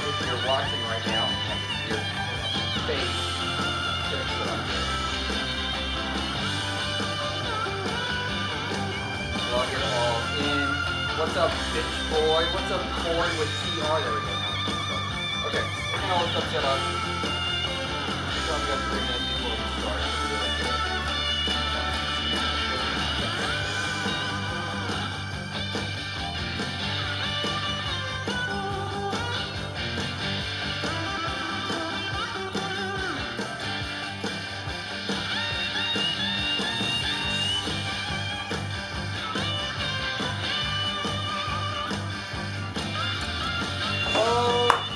if you're watching right now, your face. Plug it all in. What's up, bitch boy? What's up, Corey with TR? There we go. Now okay, we're gonna all stuff set up. We got 3 minutes before we start.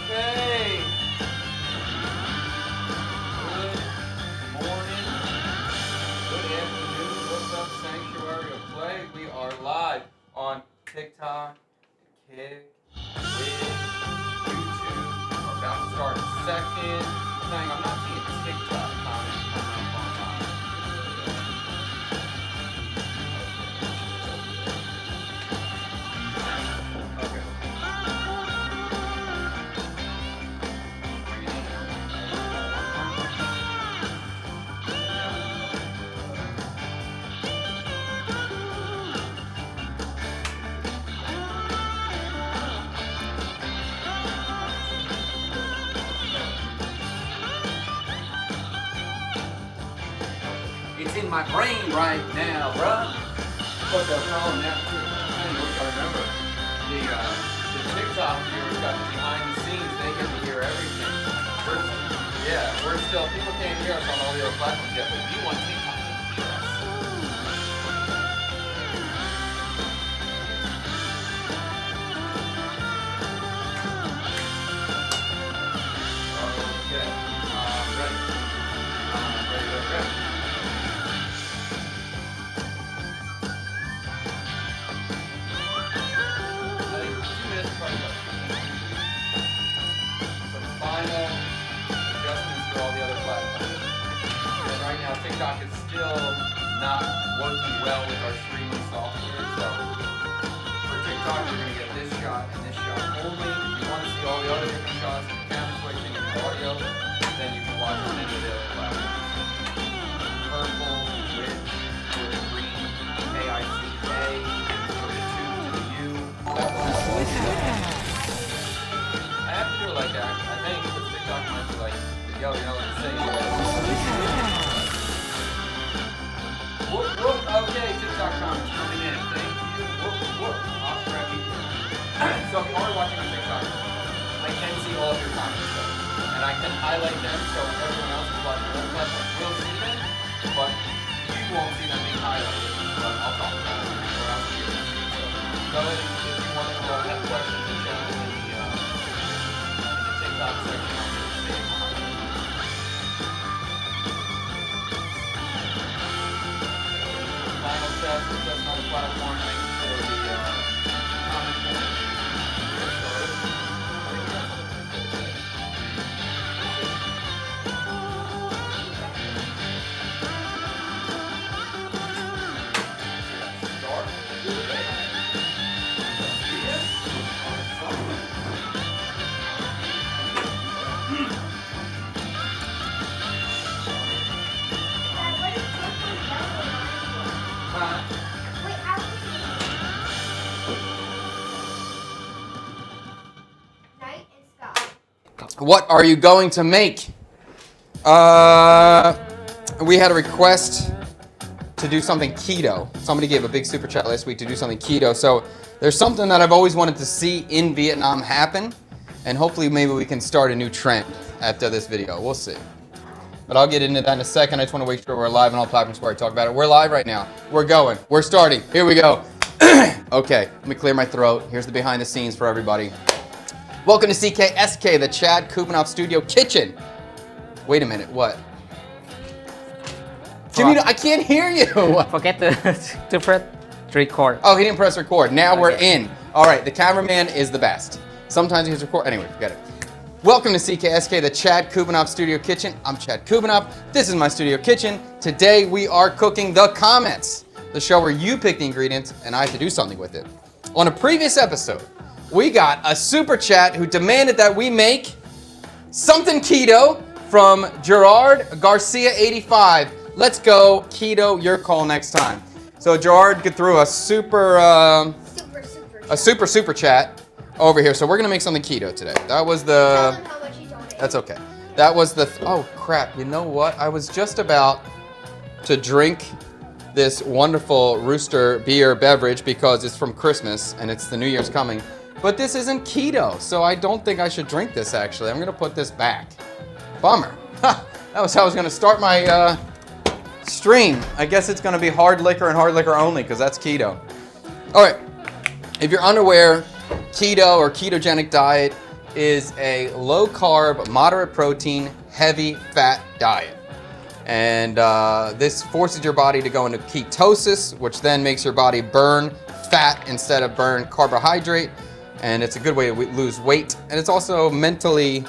Okay. Good morning. Good afternoon. What's up, Sanctuary of Play? We are live on TikTok, Kick, YouTube. We're about to start in a second. Dang, I'm not seeing TikTok comments coming up online. Okay. It's in my brain right now, bruh. What the hell now? I don't know if I remember. The TikTok viewers got the behind the scenes. They get to hear everything. We're still, people can't hear us on all the other platforms yet, but you want TikTok to hear us. Okay. Ready. Final adjustments for all the other platforms. And right now, TikTok is still not working well with our streaming software. So for TikTok, you're going to get this shot and this shot only. If you want to see all the other different shots, and camera switching and audio, then you can watch on any of the other platforms. Purple, which, for the green, KICK, for the 2 to the U. I have to do it like that. I think because TikTok might be like, yo, you know what I'm saying? Whoop. Okay, TikTok comments coming in. Thank you. Whoop. Alright. So if you are watching on TikTok, I can see all of your comments though. And I can highlight them so everyone else is watching on platforms will see them, but you won't see them being highlighted. But I'll talk about it or else you will see it. So go ahead if you want to have questions and channel in the TikTok section. Final test, we're just on the platform, making sure the comment point. We're started. What are you going to make? We had a request to do something keto. Somebody gave a big super chat last week to do something keto. So there's something that I've always wanted to see in Vietnam happen. And hopefully maybe we can start a new trend after this video. We'll see. But I'll get into that in a second. I just want to make sure we're live on all platforms before I talk about it. We're live right now. We're going. We're starting. Here we go. Okay, let me clear my throat. Here's the behind the scenes for everybody. Welcome to CKSK, the Chad Kubanov Studio Kitchen. Wait a minute, what? Jimmy, I can't hear you. Forget to press record. Oh, he didn't press record. Now we're in. All right, the cameraman is the best. Sometimes he hits record. Anyway, forget it. Welcome to CKSK, the Chad Kubanov Studio Kitchen. I'm Chad Kubanov. This is my studio kitchen. Today we are cooking the comments, the show where you pick the ingredients and I have to do something with it. On a previous episode, we got a super chat who demanded that we make something keto from Gerard Garcia 85. Let's go keto. Your call next time. So Gerard threw a super chat over here. So we're gonna make something keto today. That was the. Tell him how much he donated. That's okay. That was the. Oh crap! You know what? I was just about to drink this wonderful Rooster beer beverage because it's from Christmas and it's the New Year's coming. But this isn't keto, so I don't think I should drink this actually. I'm gonna put this back. Bummer. Ha, that was how I was gonna start my stream. I guess it's gonna be hard liquor and hard liquor only because that's keto. All right, if you're unaware, keto or ketogenic diet is a low carb, moderate protein, heavy fat diet. And this forces your body to go into ketosis, which then makes your body burn fat instead of burn carbohydrate. And it's a good way to lose weight. And it's also mentally,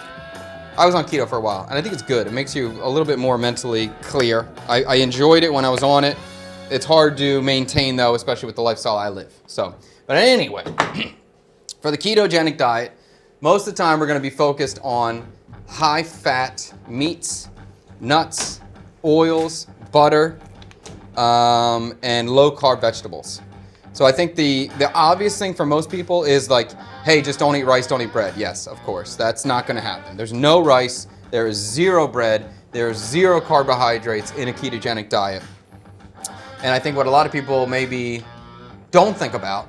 I was on keto for a while, and I think it's good. It makes you a little bit more mentally clear. I enjoyed it when I was on it. It's hard to maintain though, especially with the lifestyle I live. So, but anyway, for the ketogenic diet, most of the time we're gonna be focused on high fat meats, nuts, oils, butter, and low carb vegetables. So I think the obvious thing for most people is like, hey, just don't eat rice, don't eat bread. Yes, of course, that's not gonna happen. There's no rice, there is zero bread, there is zero carbohydrates in a ketogenic diet. And I think what a lot of people maybe don't think about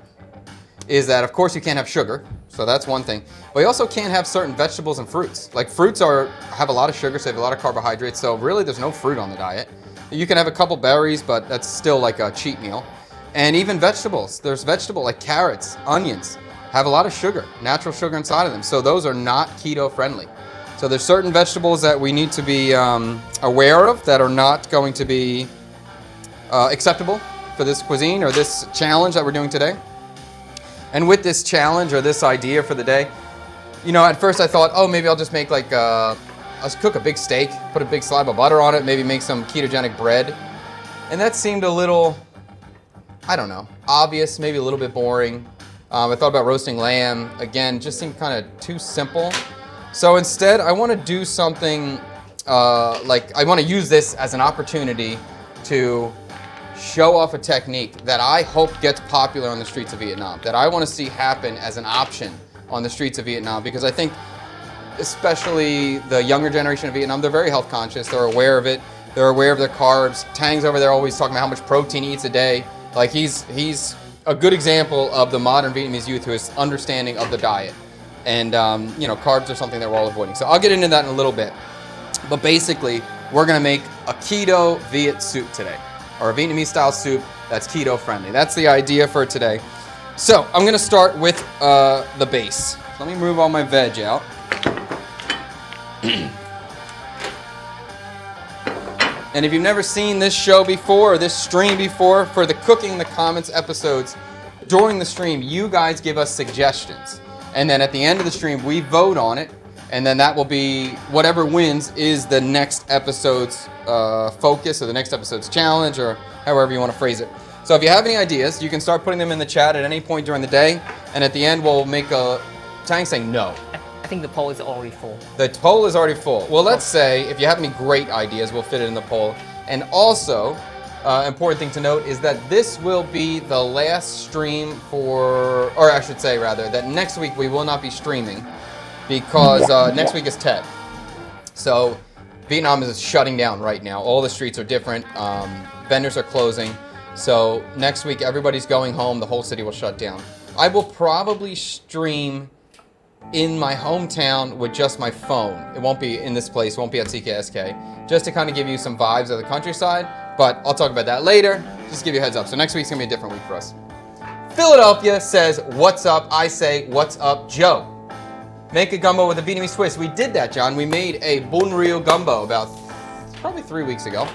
is that, of course, you can't have sugar, so that's one thing. But you also can't have certain vegetables and fruits. Like fruits have a lot of sugar, so they have a lot of carbohydrates, so really there's no fruit on the diet. You can have a couple berries, but that's still like a cheat meal. And even vegetables, there's vegetable like carrots, onions, have a lot of sugar, natural sugar inside of them. So those are not keto friendly. So there's certain vegetables that we need to be aware of that are not going to be acceptable for this cuisine or this challenge that we're doing today. And with this challenge or this idea for the day, you know, at first I thought, oh, maybe I'll just make like, I'll cook a big steak, put a big slab of butter on it, maybe make some ketogenic bread. And that seemed a little, I don't know, obvious, maybe a little bit boring. I thought about roasting lamb. Again, just seemed kind of too simple. So instead, I want to do something like, I want to use this as an opportunity to show off a technique that I hope gets popular on the streets of Vietnam, that I want to see happen as an option on the streets of Vietnam, because I think especially the younger generation of Vietnam, they're very health conscious, they're aware of it, they're aware of their carbs. Tang's over there always talking about how much protein he eats a day. Like he's a good example of the modern Vietnamese youth who is understanding of the diet. And you know, carbs are something that we're all avoiding. So I'll get into that in a little bit. But basically, we're gonna make a keto Viet soup today, or a Vietnamese style soup that's keto friendly. That's the idea for today. So I'm gonna start with the base. Let me move all my veg out. And if you've never seen this show before or this stream before, for the Cooking in the Comments episodes, during the stream, you guys give us suggestions. And then at the end of the stream, we vote on it. And then that will be, whatever wins is the next episode's focus or the next episode's challenge, or however you want to phrase it. So if you have any ideas, you can start putting them in the chat at any point during the day. And at the end, we'll make a, Tang saying no. I think the poll is already full. The poll is already full. Well, let's say if you have any great ideas, we'll fit it in the poll. And also, important thing to note is that this will be the last stream for, or I should say rather, that next week we will not be streaming because next week is Tet. So Vietnam is shutting down right now. All the streets are different. Vendors are closing. So next week everybody's going home. The whole city will shut down. I will probably stream in my hometown with just my phone. It won't be in this place, it won't be at CKSK, just to kind of give you some vibes of the countryside, but I'll talk about that later. Just give you a heads up. So next week's gonna be a different week for us. Philadelphia says, what's up? I say, what's up, Joe? Make a gumbo with a Vietnamese twist. We did that, John. We made a Bun Rio gumbo about probably 3 weeks ago.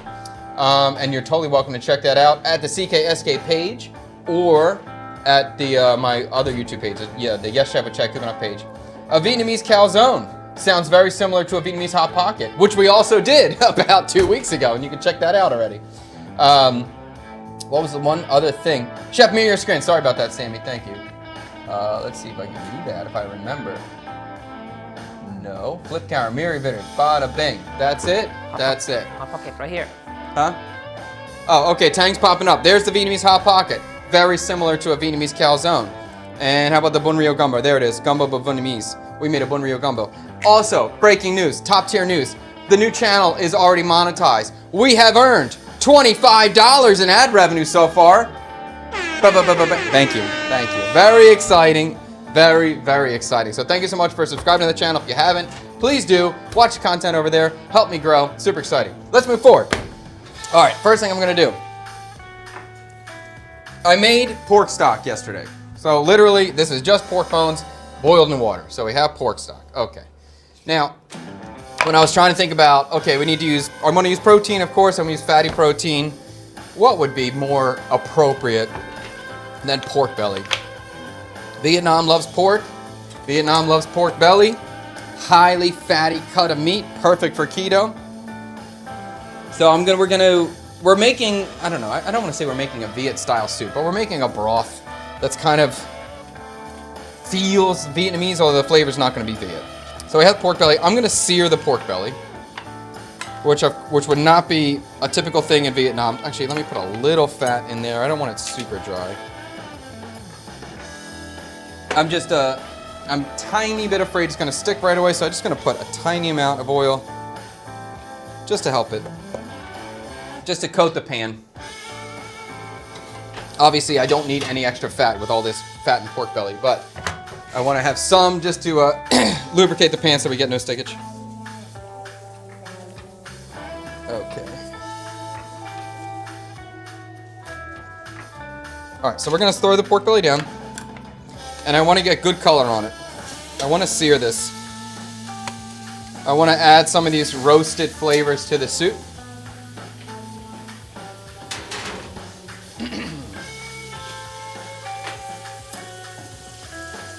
And you're totally welcome to check that out at the CKSK page or at the my other YouTube page, yeah, the Yes Chef with Chad Cooking Up page. A Vietnamese calzone sounds very similar to a Vietnamese hot pocket, which we also did about 2 weeks ago, and you can check that out already. What was the one other thing? Chef, mirror your screen. Sorry about that, Sammy. Thank you. Let's see if I can do that, if I remember. No. Flip camera, mirror video, bada bing. That's it? That's it. Hot pocket right here. Huh? Oh, okay, Tang's popping up. There's the Vietnamese Hot Pocket. Very similar to a Vietnamese calzone. And how about the Bun Rio Gumbo? There it is, Gumbo but Vietnamese. We made a Bun Rio Gumbo. Also, breaking news, top tier news. The new channel is already monetized. We have earned $25 in ad revenue so far. Thank you, thank you. Very exciting, very, very exciting. So thank you so much for subscribing to the channel. If you haven't, please do. Watch the content over there. Help me grow. Super exciting. Let's move forward. All right, first thing I'm gonna do. I made pork stock yesterday. So literally, this is just pork bones boiled in water. So we have pork stock. Okay. Now, when I was trying to think about, okay, we need to use, I'm gonna use protein, of course. I'm gonna use fatty protein. What would be more appropriate than pork belly? Vietnam loves pork. Vietnam loves pork belly. Highly fatty cut of meat, perfect for keto. So we're making, I don't know, I don't want to say we're making a Viet style soup, but we're making a broth that's kind of feels Vietnamese, although the flavor's not going to be Viet. So we have pork belly. I'm going to sear the pork belly, which would not be a typical thing in Vietnam. Actually, let me put a little fat in there. I don't want it super dry. I'm tiny bit afraid it's going to stick right away, so I'm just going to put a tiny amount of oil just to help it. Just to coat the pan. Obviously, I don't need any extra fat with all this fat and pork belly, but I want to have some just to lubricate the pan so we get no stickage. Okay. All right, so we're going to throw the pork belly down, and I want to get good color on it. I want to sear this. I want to add some of these roasted flavors to the soup.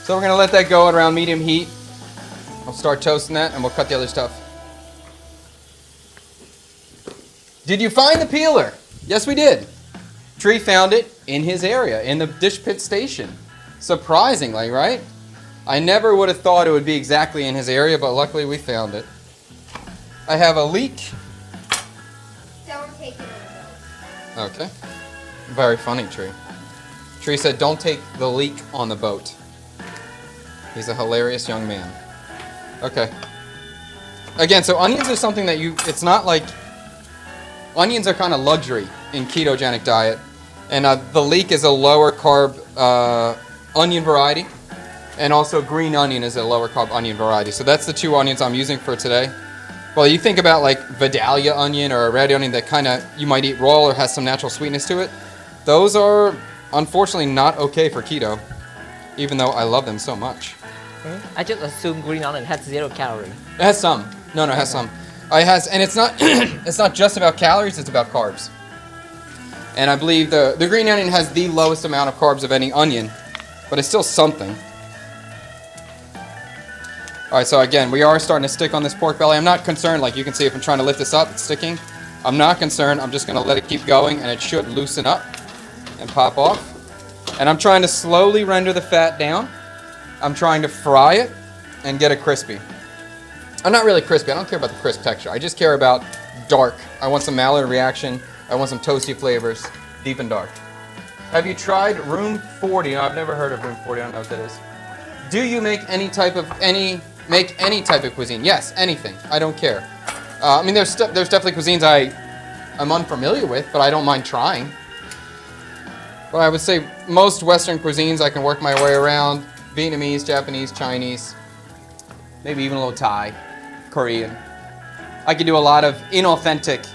So we're going to let that go at around medium heat. I'll start toasting that and we'll cut the other stuff. Did you find the peeler? Yes, we did. Tree found it in his area, in the dish pit station. Surprisingly, right? I never would have thought it would be exactly in his area, but luckily we found it. I have a leek. Don't take it in the boat. Okay. Very funny, Tree. Tree said, don't take the leek on the boat. He's a hilarious young man. Okay. Again, so onions are something that it's not like, onions are kind of luxury in ketogenic diet. And the leek is a lower carb onion variety. And also green onion is a lower carb onion variety. So that's the two onions I'm using for today. Well, you think about like Vidalia onion or a red onion that kind of you might eat raw or has some natural sweetness to it. Those are unfortunately not okay for keto, even though I love them so much. I just assume green onion has 0 calorie. It has some. No, it has some. And it's not it's not just about calories, it's about carbs. And I believe the green onion has the lowest amount of carbs of any onion, but it's still something. All right, so again, we are starting to stick on this pork belly. I'm not concerned, like you can see if I'm trying to lift this up, it's sticking. I'm not concerned, I'm just gonna let it keep going and it should loosen up and pop off. And I'm trying to slowly render the fat down. I'm trying to fry it and get it crispy. I'm not really crispy. I don't care about the crisp texture. I just care about dark. I want some Maillard reaction. I want some toasty flavors, deep and dark. Have you tried Room 40? No, I've never heard of Room 40. I don't know what that is. Do you make any type of cuisine? Yes, anything. I don't care. I mean, there's definitely cuisines I'm unfamiliar with, but I don't mind trying. But I would say most Western cuisines I can work my way around. Vietnamese, Japanese, Chinese, maybe even a little Thai, Korean. I could do a lot of inauthentic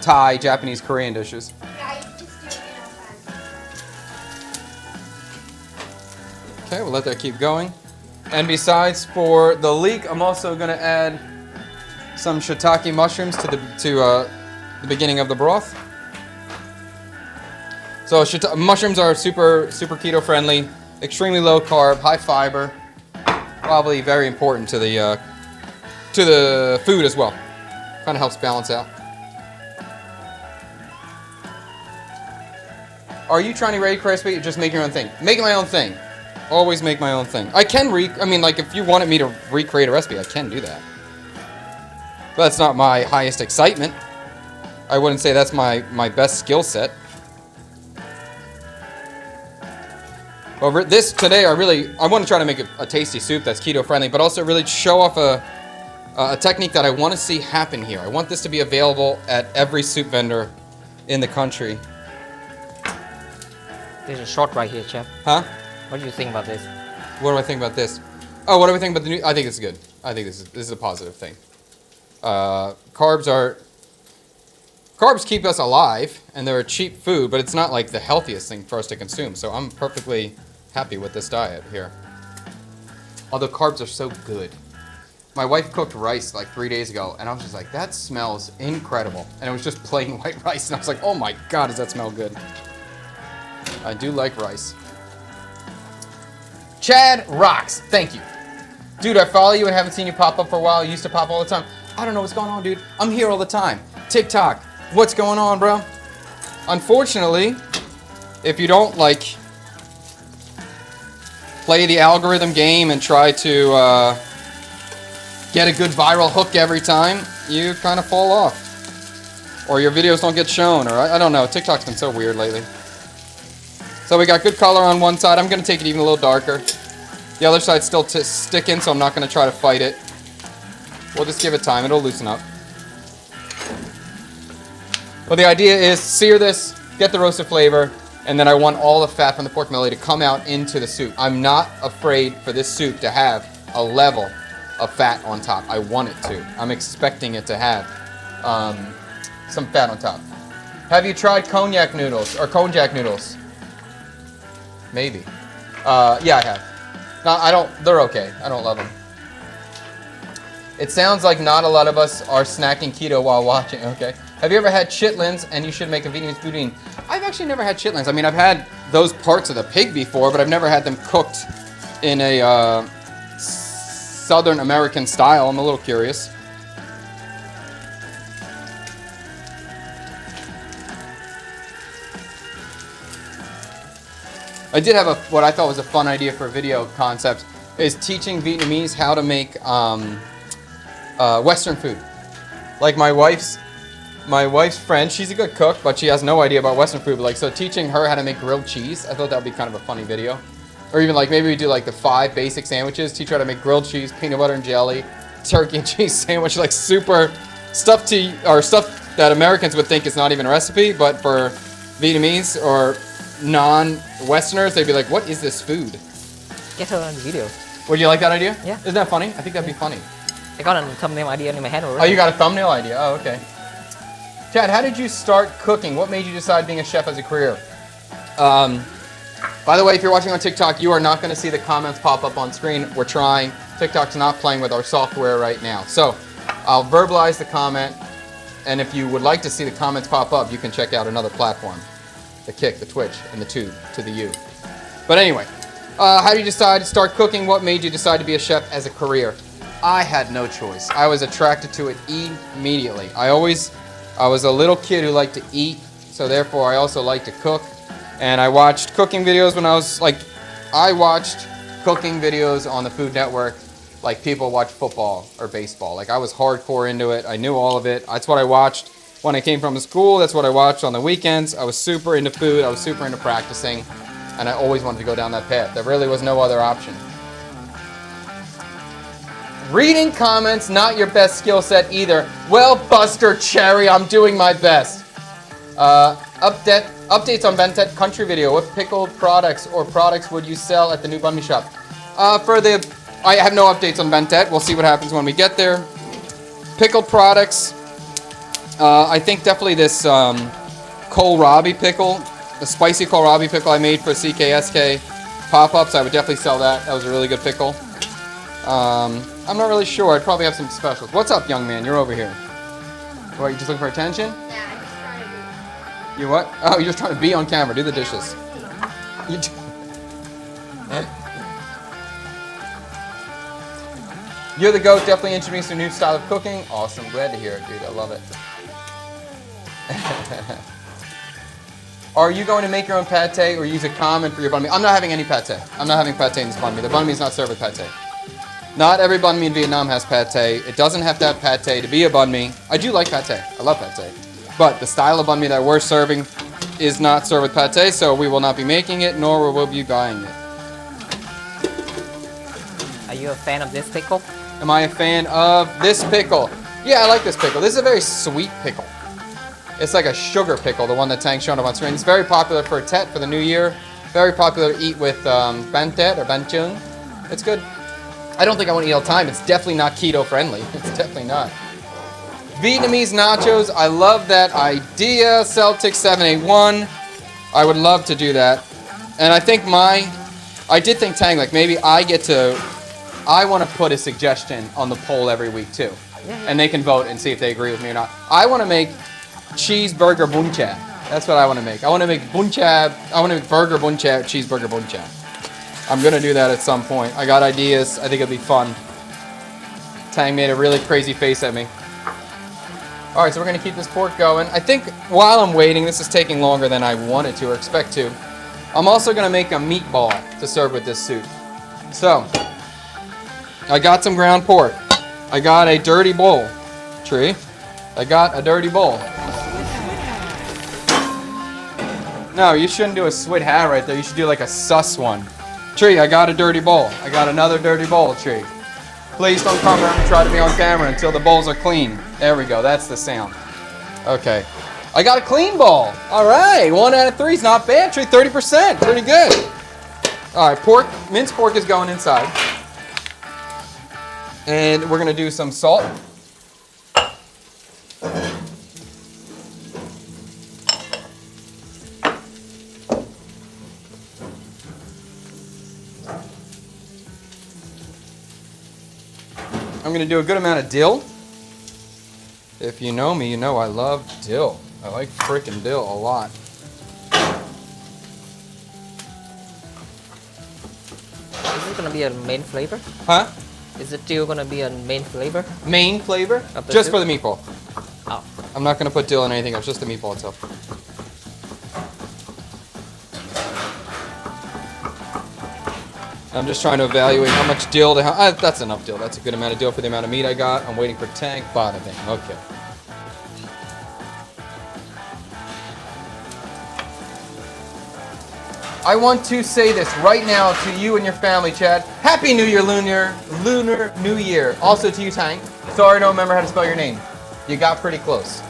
Thai, Japanese, Korean dishes. Yeah, you just do it inauthentic. Okay, we'll let that keep going. And besides, for the leek, I'm also going to add some shiitake mushrooms to the beginning of the broth. So mushrooms are super keto friendly. Extremely low carb, high fiber, probably very important to the food as well. Kind of helps balance out. Are you trying to ready crispy or just make your own thing? Making my own thing. Always make my own thing. I can I mean, like, if you wanted me to recreate a recipe, I can do that. But that's not my highest excitement. I wouldn't say that's my best skill set. Well, this today, I want to try to make a tasty soup that's keto friendly, but also really show off a technique that I want to see happen here. I want this to be available at every soup vendor in the country. There's a shot right here, chef. Huh? What do you think about this? What do I think about this? Oh, what do I think about the new? I think it's good. I think this is a positive thing. Carbs keep us alive, and they're a cheap food, but it's not like the healthiest thing for us to consume. So I'm perfectly happy with this diet here. Although carbs are so good. My wife cooked rice like 3 days ago, and I was just like, that smells incredible. And it was just plain white rice, and I was like, oh my God, does that smell good? I do like rice. Chad rocks. Thank you. Dude, I follow you and haven't seen you pop up for a while. You used to pop all the time. I don't know what's going on, dude. I'm here all the time. TikTok. What's going on, bro? Unfortunately, if you don't, like, play the algorithm game and try to get a good viral hook every time, you kind of fall off. Or your videos don't get shown, or I don't know. TikTok's been so weird lately. So we got good color on one side. I'm going to take it even a little darker. The other side's still sticking, so I'm not going to try to fight it. We'll just give it time. It'll loosen up. Well, the idea is sear this, get the roasted flavor, and then I want all the fat from the pork belly to come out into the soup. I'm not afraid for this soup to have a level of fat on top. I want it to. I'm expecting it to have some fat on top. Have you tried konjac noodles? Maybe. Yeah, I have. No, they're okay. I don't love them. It sounds like not a lot of us are snacking keto while watching, okay? Have you ever had chitlins and you should make a Vietnamese boudin? I've actually never had chitlins. I mean, I've had those parts of the pig before, but I've never had them cooked in a Southern American style. I'm a little curious. I did have what I thought was a fun idea for a video concept, is teaching Vietnamese how to make Western food. Like my wife's friend, she's a good cook, but she has no idea about Western food. But like, so teaching her how to make grilled cheese, I thought that would be kind of a funny video. Or even like maybe we do like the 5 basic sandwiches, teach her how to make grilled cheese, peanut butter and jelly, turkey and cheese sandwich, like super stuff that Americans would think is not even a recipe, but for Vietnamese or non-Westerners, they'd be like, what is this food? Get her on the video. Would you like that idea? Yeah. Isn't that funny? I think that'd be funny. I got a thumbnail idea in my head already. Oh, you got a thumbnail idea? Oh, okay. Chad, how did you start cooking? What made you decide being a chef as a career? By the way, if you're watching on TikTok, you are not going to see the comments pop up on screen. We're trying. TikTok's not playing with our software right now. So I'll verbalize the comment, and if you would like to see the comments pop up, you can check out another platform. The Kick, the Twitch, and the Tube to the U. But anyway, how did you decide to start cooking? What made you decide to be a chef as a career? I had no choice. I was attracted to it immediately. I was a little kid who liked to eat, so therefore I also liked to cook. And I watched cooking videos when I watched cooking videos on the Food Network like people watch football or baseball. Like, I was hardcore into it. I knew all of it. That's what I watched when I came from school. That's what I watched on the weekends. I was super into food. I was super into practicing. And I always wanted to go down that path. There really was no other option. Reading comments, not your best skill set either. Well, Buster Cherry, I'm doing my best. Updates on banter country video. What pickled products or products would you sell at the new banh mi shop? I have no updates on banter. We'll see what happens when we get there. Pickled products. I think definitely this kohlrabi pickle, the spicy kohlrabi pickle I made for CKSK pop-ups. I would definitely sell that. That was a really good pickle. I'm not really sure. I'd probably have some specials. What's up, young man? You're over here. What, you just looking for attention? Yeah, I'm just trying to do. You what? Oh, you're just trying to be on camera. Do the dishes. You're the GOAT. Definitely introduced to a new style of cooking. Awesome. Glad to hear it, dude. I love it. Are you going to make your own pate or use a common for your banh mi? I'm not having any pate. I'm not having pate in this banh mi. The banh mi is not served with pate. Not every banh mi in Vietnam has pate. It doesn't have to have pate to be a banh mi. I do like pate. I love pate. But the style of banh mi that we're serving is not served with pate, so we will not be making it, nor will we be buying it. Are you a fan of this pickle? Am I a fan of this pickle? Yeah, I like this pickle. This is a very sweet pickle. It's like a sugar pickle, the one that Tang's shown up on screen. It's very popular for Tet, for the new year. Very popular to eat with banter or banchung. It's good. I don't think I want to eat all the time. It's definitely not keto friendly. It's definitely not. Vietnamese nachos. I love that idea. Celtic781. I would love to do that. And I think I did think Tang, like maybe I want to put a suggestion on the poll every week too. And they can vote and see if they agree with me or not. I want to make cheeseburger bun cha. That's what I want to make. I want to make bun cha. I want to make burger bun cha, cheeseburger bun cha. I'm going to do that at some point. I got ideas. I think it'll be fun. Tang made a really crazy face at me. All right, so we're going to keep this pork going. I think while I'm waiting, this is taking longer than I wanted to or expect to. I'm also going to make a meatball to serve with this soup. So, I got some ground pork. I got a dirty bowl. Tree. I got a dirty bowl. No, you shouldn't do a swit hat right there. You should do like a sus one. Tree, I got a dirty bowl. I got another dirty bowl, Tree. Please don't come around and try to be on camera until the bowls are clean. There we go. That's the sound. Okay. I got a clean bowl. All right. 1 out of 3 is not bad, Tree. 30%. Pretty good. All right. Pork, minced pork is going inside. And we're going to do some salt. I'm going to do a good amount of dill. If you know me, you know I love dill. I like frickin' dill a lot. Is it gonna be a main flavor? Huh? Is it still gonna be a main flavor? Main flavor? Of the Just soup? for the meatball. Oh. I'm not going to put dill in anything else, just the meatball itself. I'm just trying to evaluate how much dill to have. That's enough dill. That's a good amount of dill for the amount of meat I got. I'm waiting for Tank. Bada bing. Okay. I want to say this right now to you and your family, Chad. Happy New Year, Lunar New Year. Also to you, Tank. Sorry I don't remember how to spell your name. You got pretty close.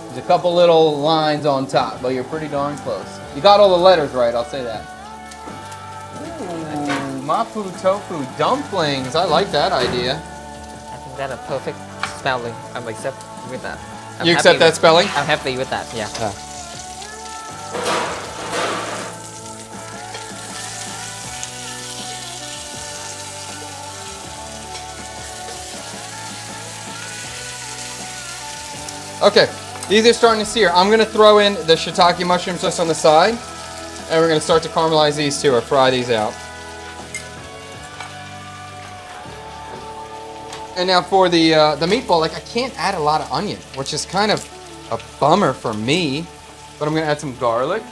There's a couple little lines on top, but you're pretty darn close. You got all the letters right, I'll say that. Ooh, mapu tofu dumplings. I like that idea. I think that's a perfect spelling. I'm accept with that. You accept that spelling? I'm happy with that, yeah. Okay, these are starting to sear. I'm going to throw in the shiitake mushrooms just on the side. And we're going to start to caramelize these too, or fry these out. And now for the meatball, like I can't add a lot of onion, which is kind of a bummer for me. But I'm going to add some garlic.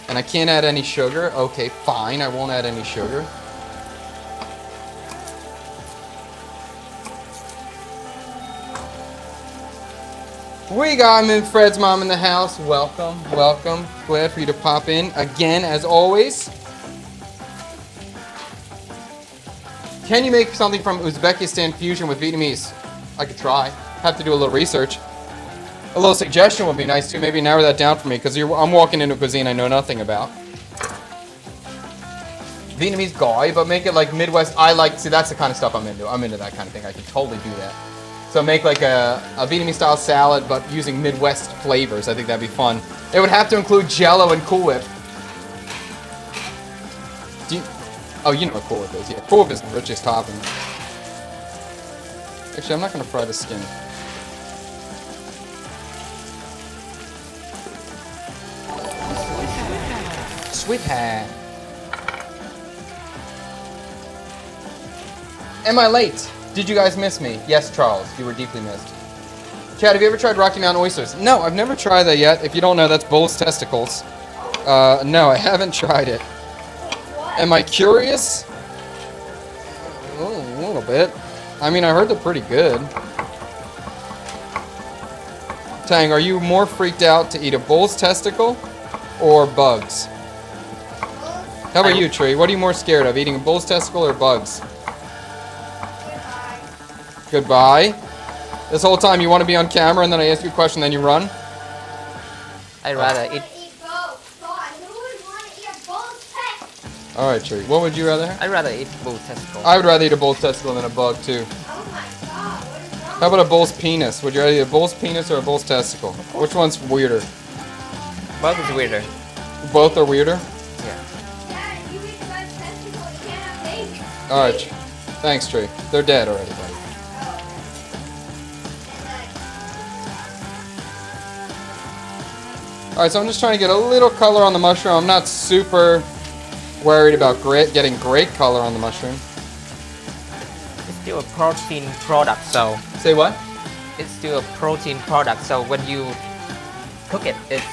And I can't add any sugar. Okay, fine, I won't add any sugar. We got Fred's mom in the house. Welcome, welcome. Glad for you to pop in again, as always. Can you make something from Uzbekistan fusion with Vietnamese? I could try. Have to do a little research. A little suggestion would be nice too. Maybe narrow that down for me, because I'm walking into a cuisine I know nothing about. Vietnamese guy, but make it like Midwest. See, that's the kind of stuff I'm into. I'm into that kind of thing. I could totally do that. So make like a Vietnamese style salad, but using Midwest flavors. I think that'd be fun. It would have to include Jello and Cool Whip. Oh, you know what Cool Whip is. Yeah, Cool Whip is the richest topping. Actually, I'm not going to fry the skin. Sweet hat. Am I late? Did you guys miss me? Yes, Charles, you were deeply missed. Chad, have you ever tried Rocky Mountain oysters? No, I've never tried that yet. If you don't know, that's bull's testicles. No, I haven't tried it. Am I curious? Oh, a little bit. I mean, I heard they're pretty good. Tang, are you more freaked out to eat a bull's testicle or bugs? How about you, Tree? What are you more scared of, eating a bull's testicle or bugs? Goodbye. This whole time you want to be on camera and then I ask you a question, then you run? I'd rather eat. Alright, Tree. What would you rather have? I'd rather eat bull testicle. I would rather eat a bull's testicle than a bug, too. How about a bull's penis? Would you rather eat a bull's penis or a bull's testicle? Which one's weirder? Both is weirder. Both are weirder? Yeah. Alright. Thanks, Tree. They're dead already, buddy. Alright, so I'm just trying to get a little color on the mushroom. I'm not super worried about getting great color on the mushroom. It's still a protein product, so Say what? it's still a protein product. So when you cook it, it's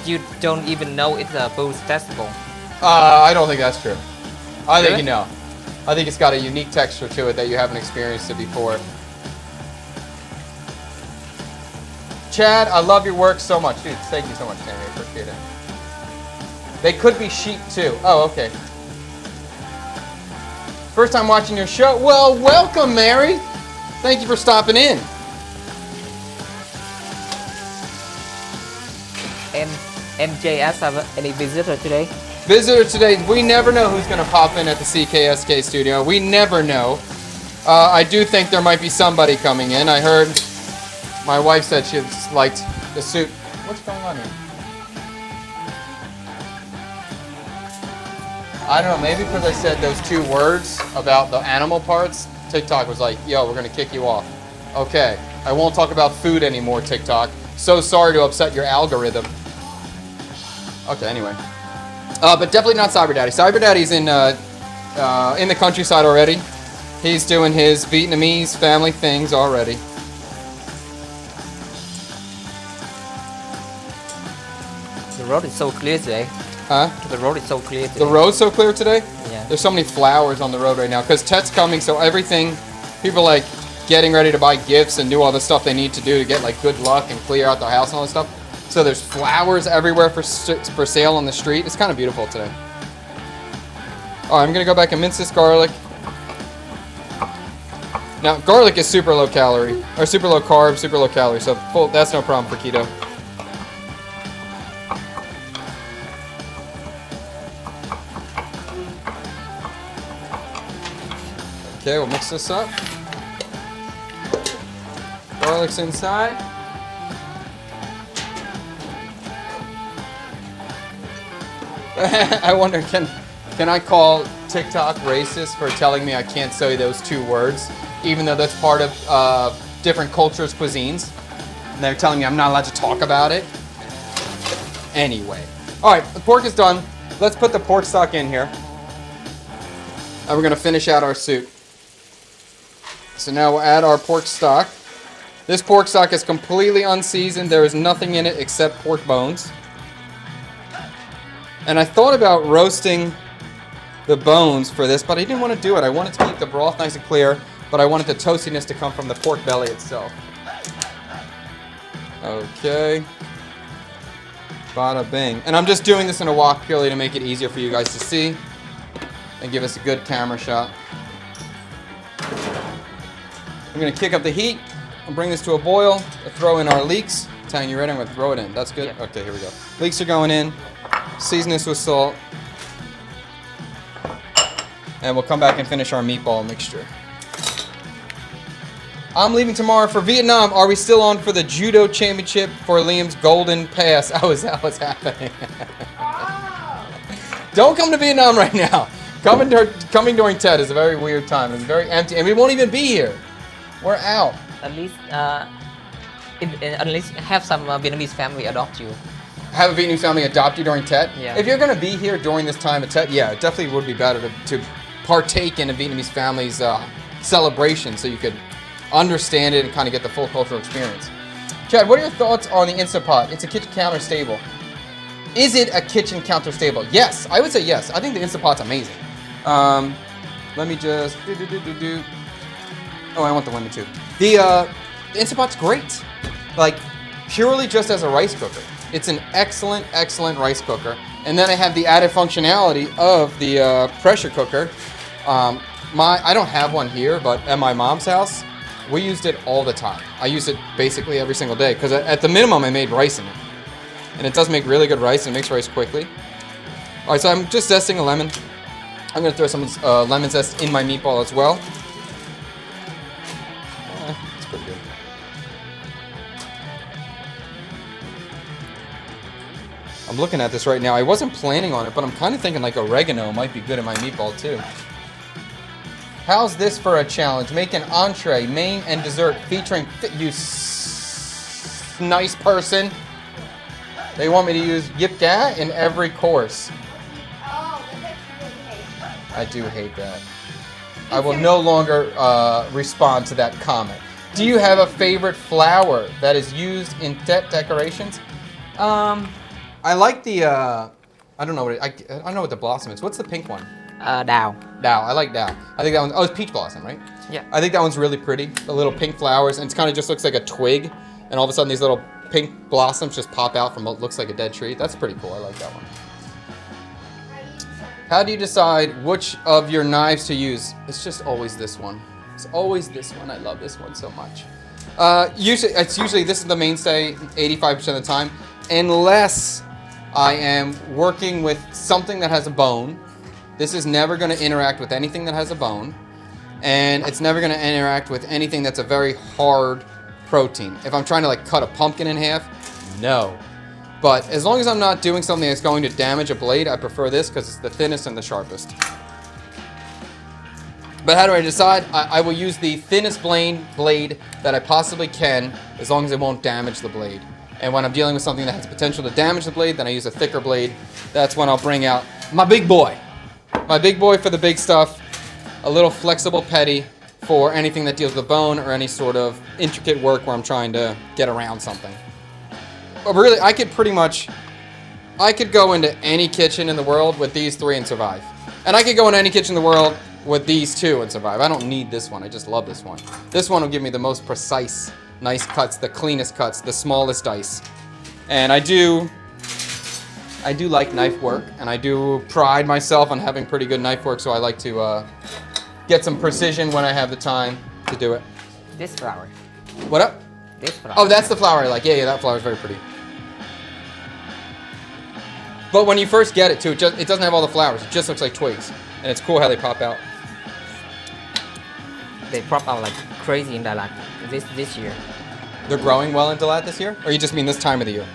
you don't even know it's a bull's testicle. I don't think that's true. I think Really? you know. I think it's got a unique texture to it that you haven't experienced it before. Chad, I love your work so much. Dude, thank you so much, Tammy. I appreciate it. They could be sheep too. Oh, okay. First time watching your show? Well, welcome, Mary. Thank you for stopping in. And MJS have any visitor today? Visitor today, we never know who's going to pop in at the CKSK studio. We never know. I do think there might be somebody coming in. I heard my wife said she liked the suit. What's going on here? I don't know, maybe because I said those 2 words about the animal parts, TikTok was like, yo, we're going to kick you off. Okay, I won't talk about food anymore, TikTok. So sorry to upset your algorithm. Okay, anyway. But definitely not Cyber Daddy. Cyber Daddy's in the countryside already. He's doing his Vietnamese family things already. The road is so clear today. Huh? The road is so clear today. The road's so clear today? Yeah. There's so many flowers on the road right now because Tet's coming, so everything, people like getting ready to buy gifts and do all the stuff they need to do to get like good luck and clear out their house and all this stuff. So there's flowers everywhere for sale on the street. It's kind of beautiful today. All right, I'm gonna go back and mince this garlic. Now, garlic is super low calorie, or super low carb, super low calorie, so that's no problem for keto. Okay, we'll mix this up. Garlic's inside. I wonder, can I call TikTok racist for telling me I can't say those 2 words, even though that's part of different cultures' cuisines? And they're telling me I'm not allowed to talk about it? Anyway. All right, the pork is done. Let's put the pork stock in here. And we're going to finish out our soup. So now we'll add our pork stock. This pork stock is completely unseasoned. There is nothing in it except pork bones. And I thought about roasting the bones for this, but I didn't want to do it. I wanted to keep the broth nice and clear, but I wanted the toastiness to come from the pork belly itself. Okay. Bada bing. And I'm just doing this in a wok purely to make it easier for you guys to see and give us a good camera shot. I'm going to kick up the heat and bring this to a boil. Throw in our leeks. Tang, you ready? I'm going to throw it in. That's good? Yeah. Okay, here we go. Leeks are going in. Season this with salt. And we'll come back and finish our meatball mixture. I'm leaving tomorrow for Vietnam. Are we still on for the judo championship for Liam's golden pass? Oh, is that what's happening? Don't come to Vietnam right now. Coming during TED is a very weird time. It's very empty, and we won't even be here. We're out. At least have some Vietnamese family adopt you. Have a Vietnamese family adopt you during TED? Yeah. If you're going to be here during this time of TED, yeah, it definitely would be better to partake in a Vietnamese family's celebration so you could understand it and kind of get the full cultural experience. Chad, what are your thoughts on the Instant Pot? It's a kitchen counter staple. Is it a kitchen counter staple? Yes, I would say yes. I think the Instant Pot's amazing. Let me just Oh, I want the lemon too. The Instant Pot's great. Like, purely just as a rice cooker. It's an excellent, excellent rice cooker. And then I have the added functionality of the pressure cooker. I don't have one here, but at my mom's house, we used it all the time. I use it basically every single day because at the minimum I made rice in it. And it does make really good rice and it makes rice quickly. All right, so I'm just zesting a lemon. I'm gonna throw some lemon zest in my meatball as well. It's pretty good. I'm looking at this right now. I wasn't planning on it, but I'm kind of thinking like oregano might be good in my meatball too. How's this for a challenge? Make an entree, main, and dessert featuring nice person. They want me to use yip ga in every course. Oh, that's really hate. I do hate that. I will no longer respond to that comment. Do you have a favorite flower that is used in decorations? I like the I don't know what I don't know what the blossom is. What's the pink one? Đào. Đào. I like Đào. I think that one. Oh, it's peach blossom, right? Yeah. I think that one's really pretty. The little pink flowers, and it kind of just looks like a twig, and all of a sudden these little pink blossoms just pop out from what looks like a dead tree. That's pretty cool. I like that one. How do you decide which of your knives to use? It's just always this one. It's always this one. I love this one so much. Usually this is the mainstay 85% of the time, unless I am working with something that has a bone. This is never going to interact with anything that has a bone, and it's never going to interact with anything that's a very hard protein. If I'm trying to like cut a pumpkin in half, no. But as long as I'm not doing something that's going to damage a blade, I prefer this because it's the thinnest and the sharpest. But how do I decide? I will use the thinnest blade that I possibly can, as long as it won't damage the blade. And when I'm dealing with something that has potential to damage the blade, then I use a thicker blade. That's when I'll bring out my big boy. My big boy for the big stuff. A little flexible petty for anything that deals with bone or any sort of intricate work where I'm trying to get around something. But really, I could go into any kitchen in the world with these three and survive. And I could go into any kitchen in the world with these two and survive. I don't need this one. I just love this one. This one will give me the most precise, nice cuts, the cleanest cuts, the smallest dice. And I do like knife work, and I do pride myself on having pretty good knife work, so I like to get some precision when I have the time to do it. This flower. What up? This flower. Oh, that's the flower I like. Yeah, that flower is very pretty. But when you first get it, too, it doesn't have all the flowers. It just looks like twigs. And it's cool how they pop out. They pop out like crazy in Dalat this year. They're growing well in Dalat this year? Or you just mean this time of the year?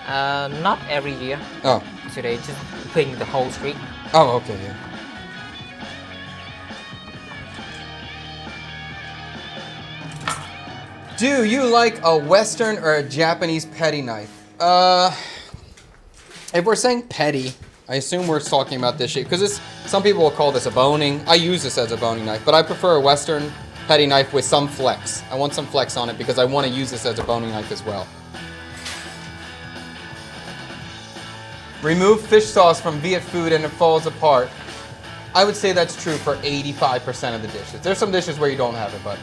Not every year. Oh. Today just pink the whole street. Oh, okay, yeah. Do you like a Western or a Japanese petty knife? If we're saying petty, I assume we're talking about this shape, because some people will call this a boning. I use this as a boning knife, but I prefer a Western petty knife with some flex. I want some flex on it because I want to use this as a boning knife as well. Remove fish sauce from Viet food and it falls apart. I would say that's true for 85% of the dishes. There's some dishes where you don't have it, but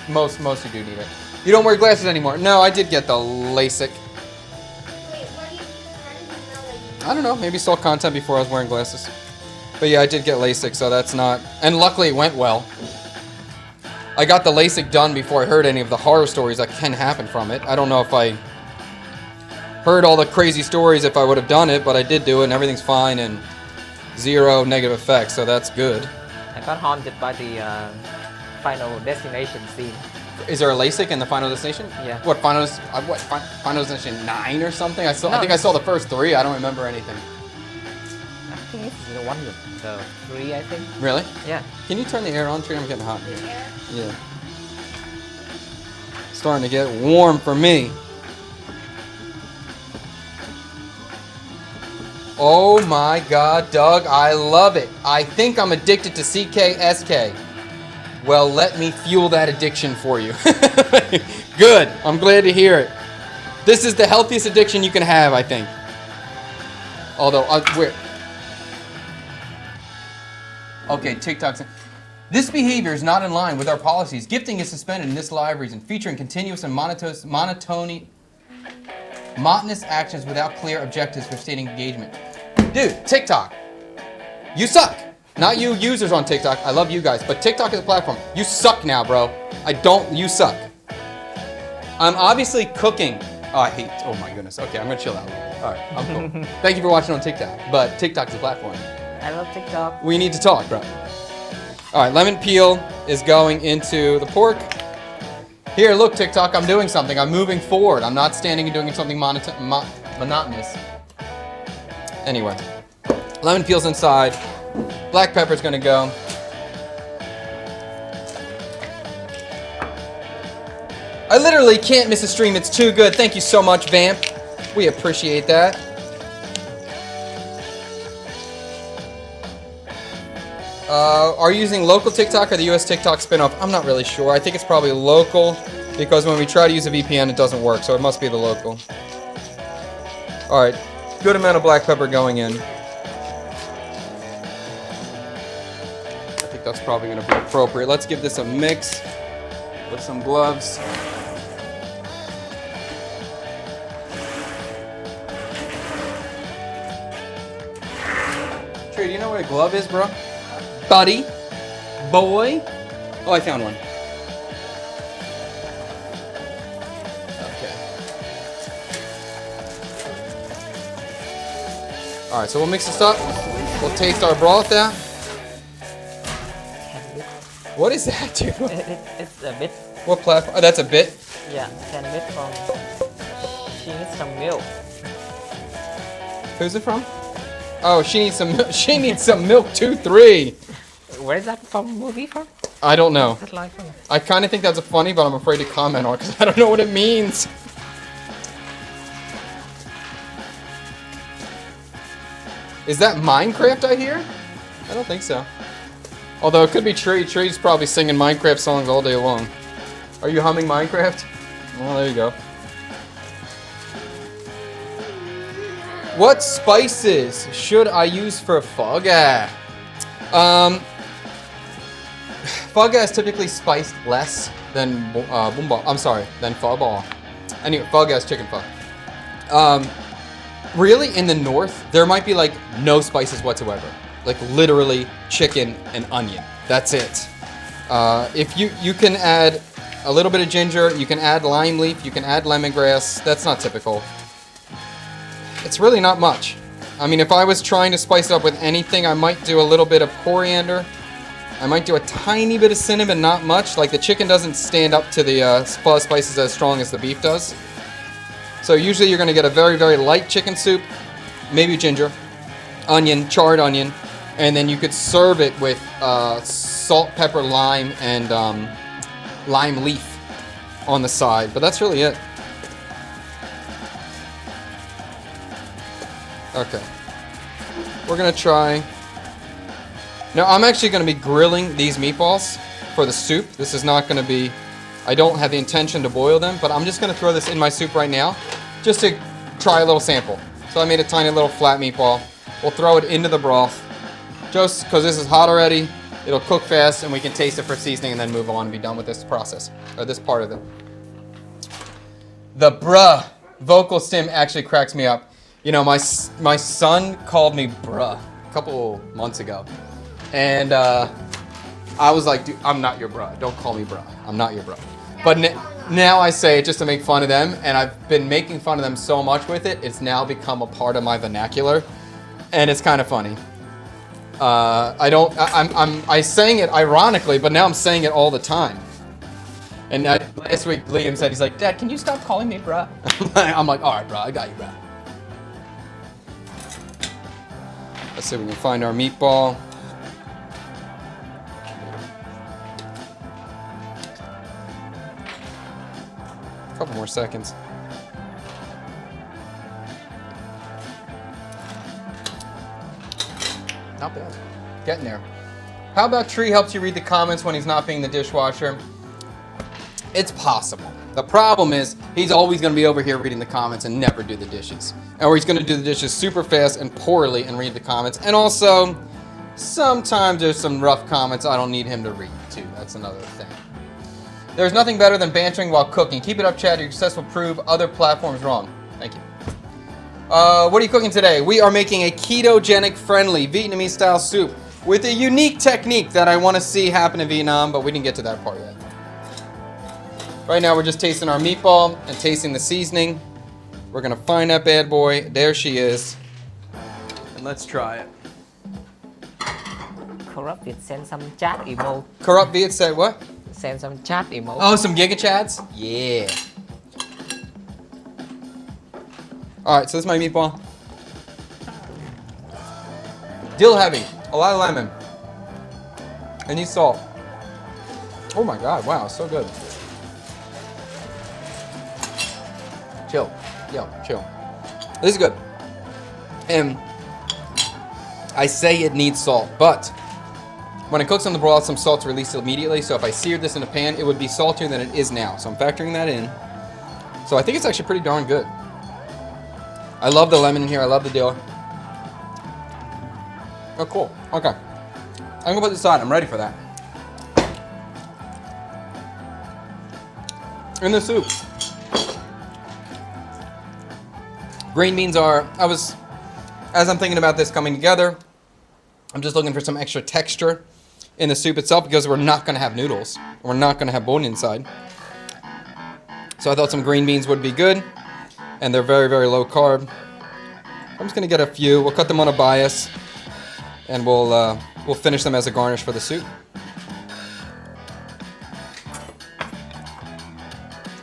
most you do need it. You don't wear glasses anymore. No, I did get the LASIK. Wait, how do you know that you I don't know, maybe saw content before I was wearing glasses. But yeah, I did get LASIK, so that's not... And luckily it went well. I got the LASIK done before I heard any of the horror stories that can happen from it. I don't know if I heard all the crazy stories if I would have done it, but I did do it and everything's fine and 0 negative effects, so that's good. I got haunted by the Final Destination scene. Is there a LASIK in the Final Destination? Yeah. What, Final Destination 9 or something? I think I saw the first 3. I don't remember anything. I think it's the one with the 3, I think. Really? Yeah. Can you turn the air on, Tree? I'm getting hot in here. air? Yeah. Starting to get warm for me. Oh my God, Doug, I love it. I think I'm addicted to CKSK. Well, let me fuel that addiction for you. Good. I'm glad to hear it. This is the healthiest addiction you can have, I think. Although, okay, TikTok's. This behavior is not in line with our policies. Gifting is suspended in this live reason, featuring continuous and monotonous actions without clear objectives for stating engagement. Dude, TikTok, you suck. Not you users on TikTok. I love you guys, but TikTok is a platform. You suck now, bro. You suck. I'm obviously cooking. Oh my goodness. Okay, I'm gonna chill out. All right, I'm cool. Thank you for watching on TikTok, but TikTok is a platform. I love TikTok. We need to talk, bro. All right, lemon peel is going into the pork. Here, look, TikTok, I'm doing something. I'm moving forward. I'm not standing and doing something monotonous. Anyway, lemon peel's inside. Black pepper's gonna go. I literally can't miss a stream. It's too good. Thank you so much, Vamp. We appreciate that. Are you using local TikTok or the US TikTok spinoff? I'm not really sure. I think it's probably local because when we try to use a VPN, it doesn't work. So it must be the local. All right, good amount of black pepper going in. I think that's probably going to be appropriate. Let's give this a mix with some gloves. Trey, do you know what a glove is, bro? Buddy, boy. Oh, I found one. Okay. All right, so we'll mix this up. We'll taste our broth out. What is that, dude? It's a bit. What platform? Oh, that's a bit. Yeah, sandwich from. She needs some milk. Who's it from? Oh, she needs some. She needs some milk. 2-3. Where is that from? Movie from? I don't know. Is that like from? I kind of think that's funny, but I'm afraid to comment on it because I don't know what it means. Is that Minecraft I hear? I don't think so. Although it could be Tree. Tree's probably singing Minecraft songs all day long. Are you humming Minecraft? Well, there you go. What spices should I use for pho ga? Pho ga is typically spiced less than bún bò. I'm sorry, than pho bò. Anyway, pho ga is chicken pho. Really, in the north, there might be like no spices whatsoever. Like literally chicken and onion. That's it. If you can add a little bit of ginger, you can add lime leaf, you can add lemongrass. That's not typical. It's really not much. I mean, if I was trying to spice it up with anything, I might do a little bit of coriander. I might do a tiny bit of cinnamon, not much. Like the chicken doesn't stand up to the pho spices as strong as the beef does. So usually you're gonna get a very, very light chicken soup, maybe ginger, onion, charred onion, and then you could serve it with salt, pepper, lime, and lime leaf on the side. But that's really it. Okay. We're gonna try. Now I'm actually gonna be grilling these meatballs for the soup. This is not gonna be, I don't have the intention to boil them, but I'm just gonna throw this in my soup right now, just to try a little sample. So I made a tiny little flat meatball. We'll throw it into the broth, just because this is hot already. It'll cook fast and we can taste it for seasoning and then move on and be done with this process, or this part of it. The bruh vocal stim actually cracks me up. You know, my son called me bruh a couple months ago. And I was like, dude, I'm not your bruh. Don't call me bruh. I'm not your bruh. But now I say it just to make fun of them. And I've been making fun of them so much with it, it's now become a part of my vernacular. And it's kind of funny. I sang it ironically, but now I'm saying it all the time. And last week, Liam said, he's like, Dad, can you stop calling me bruh? I'm like, all right, bro, I got you, bruh. Let's see if we can find our meatball. A couple more seconds. Not bad. Getting there. How about Tree helps you read the comments when he's not being the dishwasher? It's possible. The problem is he's always going to be over here reading the comments and never do the dishes. Or he's going to do the dishes super fast and poorly and read the comments. And also, sometimes there's some rough comments I don't need him to read too. That's another thing. There's nothing better than bantering while cooking. Keep it up, Chad. Your success will prove other platforms wrong. Thank you. What are you cooking today? We are making a ketogenic friendly Vietnamese style soup with a unique technique that I want to see happen in Vietnam, but we didn't get to that part yet. Right now we're just tasting our meatball and tasting the seasoning. We're gonna find that bad boy. There she is. And let's try it. Corrupt Viet send some chat emo. Corrupt Viet said what? Send some chat emo. Oh, some Giga Chads? Yeah. Alright, so this is my meatball. Dill heavy. A lot of lemon. It needs salt. Oh my god, wow, so good. Chill. Yo, chill. This is good. And I say it needs salt, but when it cooks on the broth, some salt's released immediately. So if I seared this in a pan, it would be saltier than it is now. So I'm factoring that in. So I think it's actually pretty darn good. I love the lemon in here. I love the dill. Oh, cool. Okay. I'm gonna put this aside. I'm ready for that. In the soup. Green beans are, as I'm thinking about this coming together, I'm just looking for some extra texture in the soup itself because we're not going to have noodles. We're not going to have bone inside. So I thought some green beans would be good. And they're very, very low carb. I'm just going to get a few. We'll cut them on a bias. And we'll finish them as a garnish for the soup.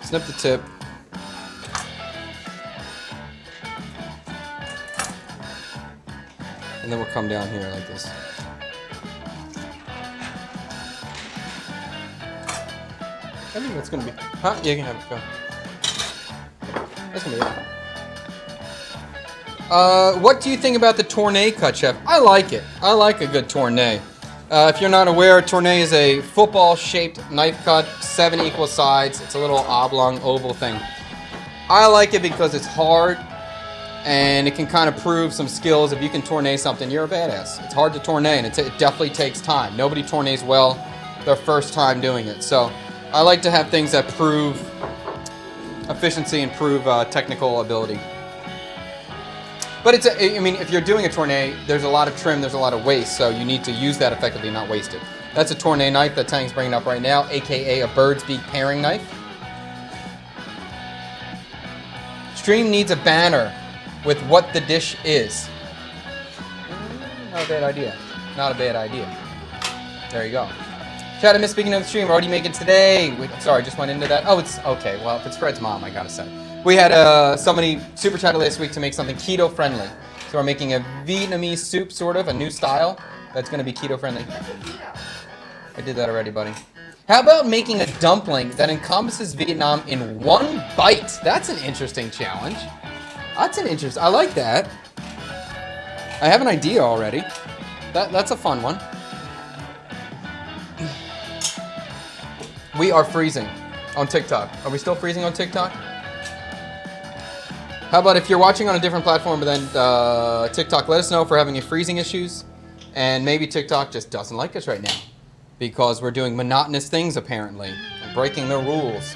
Snip the tip. And then we'll come down here like this. I think that's gonna be, huh? Yeah, you can have it, go. That's gonna be it. What do you think about the tournée cut, Chef? I like it. I like a good tournée. If you're not aware, tournée is a football-shaped knife cut, 7 equal sides. It's a little oblong oval thing. I like it because it's hard. And it can kind of prove some skills. If you can tournée something, you're a badass. It's hard to tournée, and it definitely takes time. Nobody tournées well their first time doing it. So I like to have things that prove efficiency and prove technical ability. But I mean, if you're doing a tournée, there's a lot of trim, there's a lot of waste, so you need to use that effectively, not waste it. That's a tournée knife that Tang's bringing up right now, aka a bird's beak paring knife. Stream needs a banner with what the dish is. Not a bad idea. Not a bad idea. There you go. Chad, I missed speaking of the stream. Already making today. Wait, sorry, just went into that. Oh, it's okay. Well, if it's Fred's mom, I gotta say. We had somebody super chatted last week to make something keto friendly. So we're making a Vietnamese soup, sort of, a new style that's gonna be keto friendly. I did that already, buddy. How about making a dumpling that encompasses Vietnam in one bite? That's an interesting challenge. That's an interest. I like that. I have an idea already. That's a fun one. We are freezing on TikTok. Are we still freezing on TikTok? How about if you're watching on a different platform than TikTok, let us know if we're having any freezing issues. And maybe TikTok just doesn't like us right now because we're doing monotonous things apparently and breaking the rules.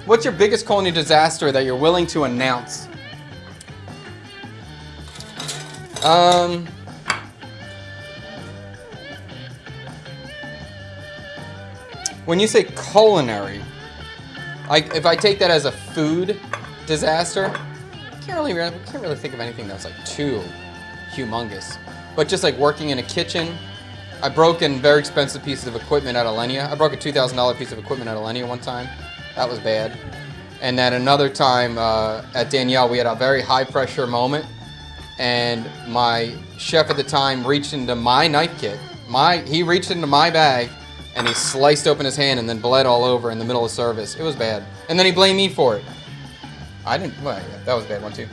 What's your biggest culinary disaster that you're willing to announce? When you say culinary, if I take that as a food disaster, I can't really think of anything that's like too humongous. But just like working in a kitchen, I broke in very expensive pieces of equipment at Alenia. I broke a $2,000 piece of equipment at Alenia one time. That was bad. And then another time at Danielle, we had a very high pressure moment. And my chef at the time reached into my knife kit. He reached into my bag and he sliced open his hand and then bled all over in the middle of service. It was bad. And then he blamed me for it. I didn't, well, yeah, that was a bad one too.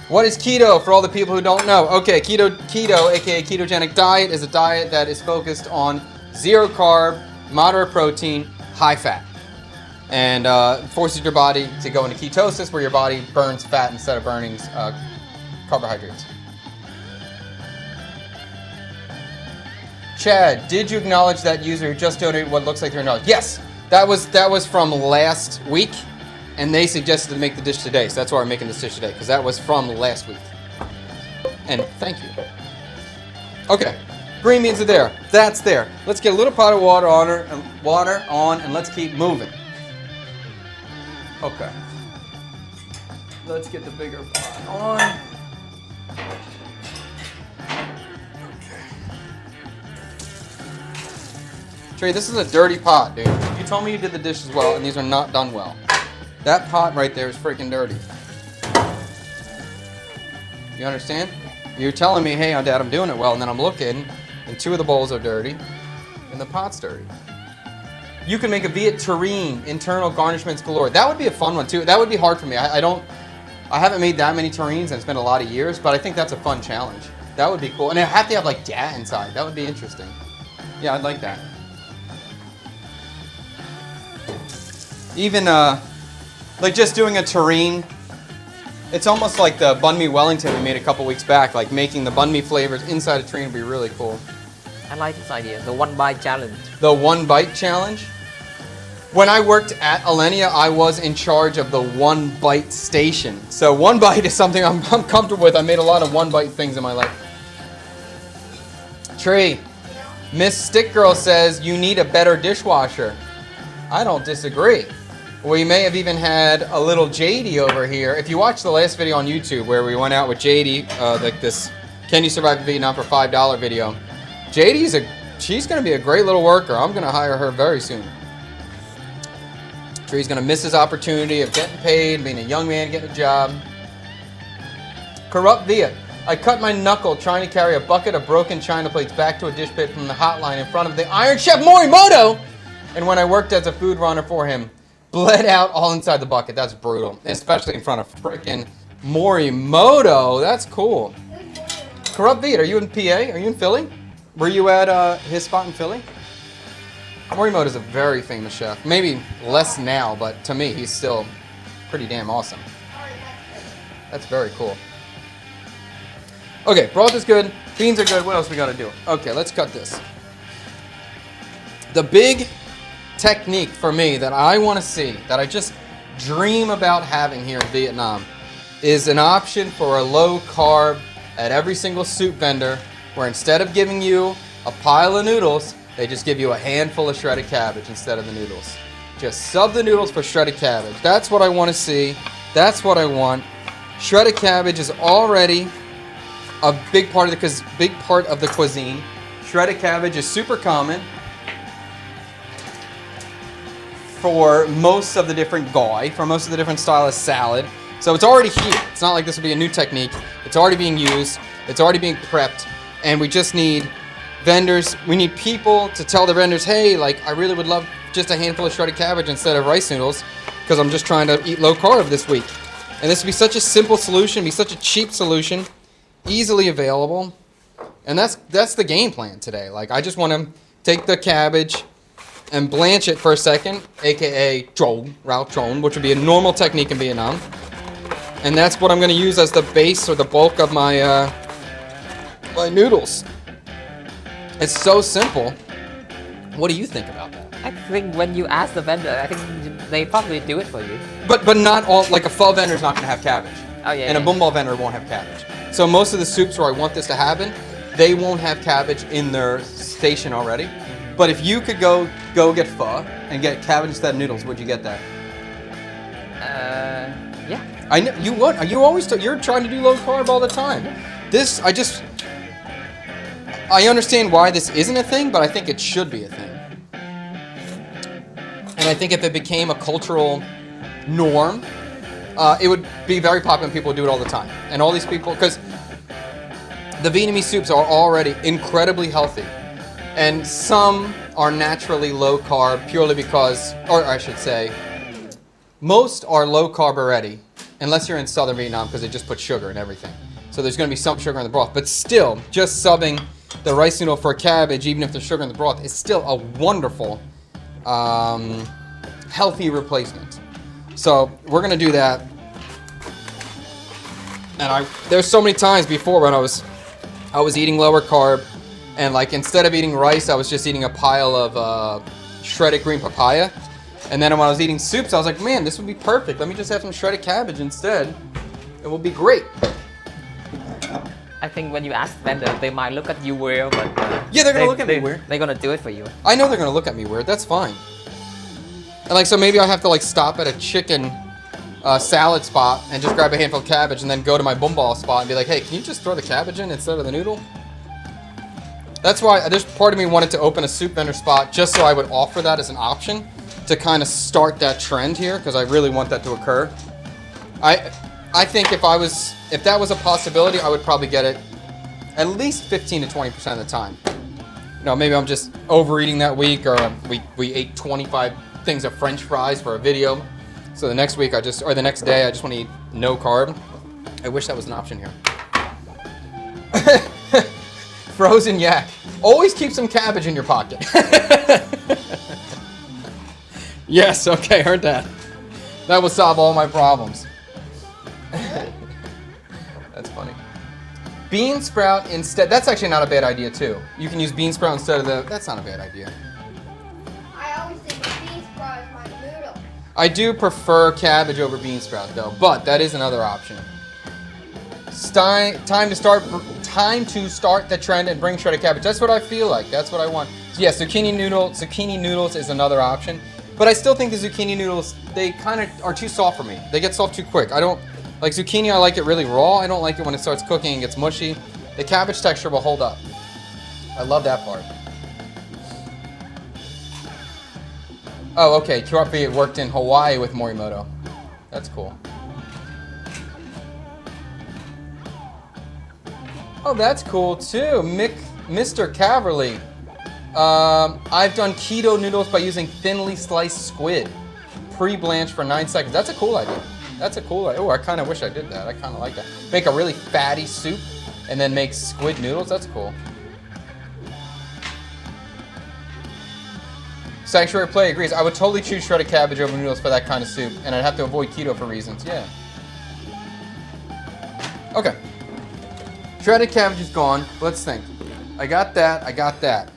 What is keto for all the people who don't know? Okay, keto, aka ketogenic diet, is a diet that is focused on zero carb, moderate protein, high fat, and forces your body to go into ketosis, where your body burns fat instead of burning carbohydrates. Chad, did you acknowledge that user who just donated what looks like $300? Yes, that was from last week. And they suggested to make the dish today, so that's why we're making this dish today, because that was from last week. And thank you. Okay, green beans are there. That's there. Let's get a little pot of water on, and let's keep moving. Okay. Let's get the bigger pot on. Okay. Trey, this is a dirty pot, dude. You told me you did the dishes well, and these are not done well. That pot right there is freaking dirty. You understand? You're telling me, hey, Dad, I'm doing it well, and then I'm looking, and 2 of the bowls are dirty, and the pot's dirty. You can make a Viet terrine, internal garnishments galore. That would be a fun one, too. That would be hard for me. I haven't made that many terrines, and it's been a lot of years, but I think that's a fun challenge. That would be cool. And I have to have, like, dat inside. That would be interesting. Yeah, I'd like that. Even, like just doing a terrine, it's almost like the banh mi Wellington we made a couple weeks back. Like making the banh mi flavors inside a terrine would be really cool. I like this idea, the one bite challenge. The one bite challenge? When I worked at Alenia, I was in charge of the one bite station. So one bite is something I'm comfortable with. I made a lot of one bite things in my life. Tree, Miss Stick Girl says you need a better dishwasher. I don't disagree. We may have even had a little JD over here. If you watched the last video on YouTube where we went out with JD, like this Can You Survive in Vietnam for $5 video, she's going to be a great little worker. I'm going to hire her very soon. Tree's going to miss his opportunity of getting paid, being a young man, getting a job. Corrupt Viet. I cut my knuckle trying to carry a bucket of broken china plates back to a dish pit from the hotline in front of the Iron Chef Morimoto. And when I worked as a food runner for him, bled out all inside the bucket. That's brutal, especially in front of frickin' Morimoto. That's cool. Corrupt Viet, are you in PA? Are you in Philly? Were you at his spot in Philly? Morimoto's a very famous chef. Maybe less now, but to me, he's still pretty damn awesome. That's very cool. Okay, broth is good. Beans are good. What else we gotta do? Okay, let's cut this. The big technique for me that I want to see, that I just dream about having here in Vietnam, is an option for a low carb at every single soup vendor, where instead of giving you a pile of noodles, they just give you a handful of shredded cabbage instead of the noodles. Just sub the noodles for shredded cabbage. That's what I want to see. That's what I want. Shredded cabbage is already a big part of the cuisine. Shredded cabbage is super common for most of the different goi, for most of the different style of salad. So it's already here. It's not like this will be a new technique. It's already being used. It's already being prepped. And we just need vendors. We need people to tell the vendors, hey, like, I really would love just a handful of shredded cabbage instead of rice noodles, because I'm just trying to eat low carb this week. And this would be such a simple solution, be such a cheap solution, easily available. And that's the game plan today. Like, I just want to take the cabbage and blanch it for a second, aka rau tron, which would be a normal technique in Vietnam. And that's what I'm going to use as the base or the bulk of my my noodles. It's so simple. What do you think about that? I think when you ask the vendor, I think they probably do it for you. But not all, like a pho vendor's not going to have cabbage. Oh yeah. And a bún bò vendor won't have cabbage. So most of the soups where I want this to happen, they won't have cabbage in their station already. But if you could go get pho and get cabbage instead of noodles, would you get that? Yeah. I know you would. You always you're trying to do low carb all the time. This I understand why this isn't a thing, but I think it should be a thing. And I think if it became a cultural norm, it would be very popular and people would do it all the time. And all these people, because the Vietnamese soups are already incredibly healthy. And some are naturally low carb purely because, or I should say, most are low carb already unless you're in southern Vietnam, because they just put sugar in everything. So there's going to be some sugar in the broth. But still, just subbing the rice noodle for cabbage, even if there's sugar in the broth, is still a wonderful, healthy replacement. So we're going to do that. And there's so many times before when I was eating lower carb, and like instead of eating rice, I was just eating a pile of shredded green papaya. And then when I was eating soups, I was like, man, this would be perfect. Let me just have some shredded cabbage instead. It will be great. I think when you ask them, they might look at you weird, but yeah, they're gonna look at me weird. They're gonna do it for you. I know they're gonna look at me weird. That's fine. And like, so maybe I have to like stop at a chicken salad spot and just grab a handful of cabbage, and then go to my boomball spot and be like, hey, can you just throw the cabbage in instead of the noodle? That's why there's part of me wanted to open a soup vendor spot just so I would offer that as an option to kind of start that trend here, because I really want that to occur. I think if that was a possibility, I would probably get it at least 15 to 20% of the time. You know, maybe I'm just overeating that week, or we ate 25 things of French fries for a video. So the next week or the next day, I just want to eat no carb. I wish that was an option here. Frozen yak. Always keep some cabbage in your pocket. Yes, okay, heard that. That will solve all my problems. That's funny. Bean sprout instead. That's actually not a bad idea too. You can use bean sprout instead of that's not a bad idea. I always think bean sprout is my noodle. I do prefer cabbage over bean sprout though, but that is another option. Time to start the trend and bring shredded cabbage. That's what I feel like. That's what I want. So yeah, zucchini noodles is another option. But I still think the zucchini noodles, they kind of are too soft for me. They get soft too quick. I don't like zucchini. I like it really raw. I don't like it when it starts cooking and gets mushy. The cabbage texture will hold up. I love that part. Oh, okay. Kirapi worked in Hawaii with Morimoto. That's cool. Oh, that's cool too. Mr. Caverly. I've done keto noodles by using thinly sliced squid. Pre-blanched for 9 seconds. That's a cool idea. That's a cool idea. Oh, I kind of wish I did that. I kind of like that. Make a really fatty soup and then make squid noodles. That's cool. Sanctuary Play agrees. I would totally choose shredded cabbage over noodles for that kind of soup, and I'd have to avoid keto for reasons. Yeah. Okay. Shredded cabbage is gone. Let's think. I got that.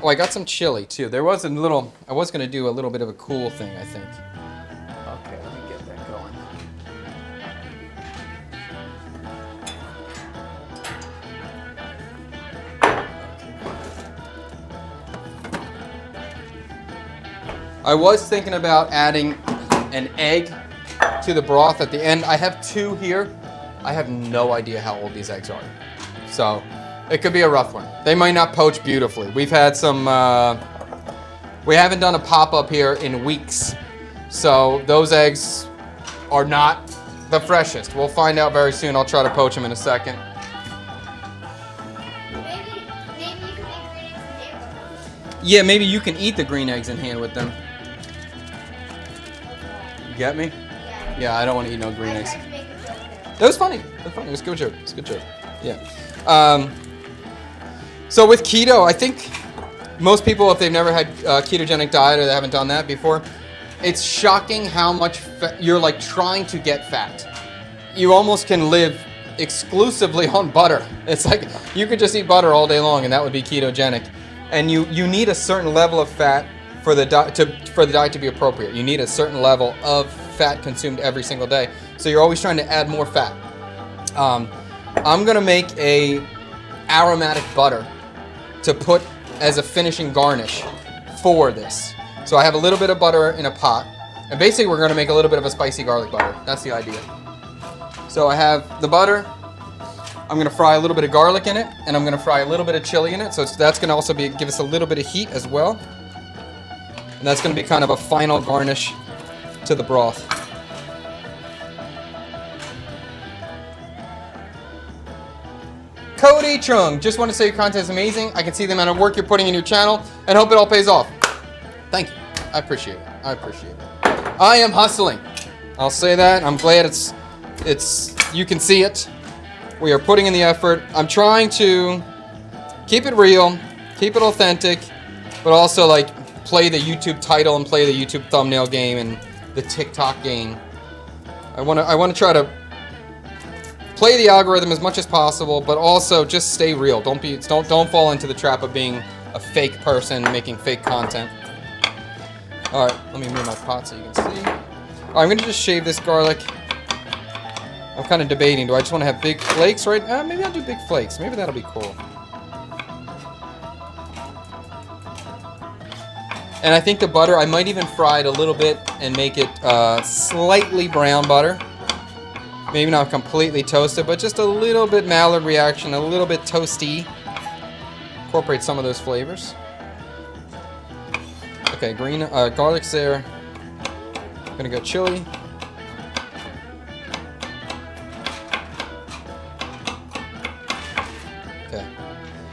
Oh, I got some chili too. There was I was gonna do a little bit of a cool thing, I think. Okay, let me get that going. I was thinking about adding an egg to the broth at the end. I have 2 here. I have no idea how old these eggs are. So it could be a rough one. They might not poach beautifully. We've had some, we haven't done a pop-up here in weeks. So those eggs are not the freshest. We'll find out very soon. I'll try to poach them in a second. Maybe you can make green eggs and ham with them. Yeah, maybe you can eat the green eggs in hand with them. You get me? Yeah. Yeah, I don't want to eat no green I eggs. tried to make a joke there. That was funny. That was funny. It was a good joke. It was a good joke. Yeah. So with keto, I think most people, if they've never had a ketogenic diet or they haven't done that before, it's shocking how much you're like trying to get fat. You almost can live exclusively on butter. It's like you could just eat butter all day long and that would be ketogenic. And you need a certain level of fat for the diet to be appropriate. You need a certain level of fat consumed every single day. So you're always trying to add more fat. I'm gonna make a aromatic butter to put as a finishing garnish for this. So I have a little bit of butter in a pot, and basically we're gonna make a little bit of a spicy garlic butter. That's the idea. So I have the butter. I'm gonna fry a little bit of garlic in it, and I'm gonna fry a little bit of chili in it. So that's gonna also give us a little bit of heat as well. And that's gonna be kind of a final garnish to the broth. Cody Chung, just want to say your content is amazing. I can see the amount of work you're putting in your channel and hope it all pays off. Thank you. I appreciate it. I am hustling. I'll say that. I'm glad it's you can see it. We are putting in the effort. I'm trying to keep it real, keep it authentic, but also like play the YouTube title and play the YouTube thumbnail game and the TikTok game. I want to try to play the algorithm as much as possible, but also just stay real. Don't fall into the trap of being a fake person making fake content. All right, let me move my pot so you can see. All right, I'm gonna just shave this garlic. I'm kind of debating. Do I just want to have big flakes right now? Maybe I'll do big flakes. Maybe that'll be cool. And I think the butter, I might even fry it a little bit and make it slightly brown butter. Maybe not completely toasted, but just a little bit Maillard reaction, a little bit toasty. Incorporate some of those flavors. Okay, garlic's there. I'm gonna go chili. Okay.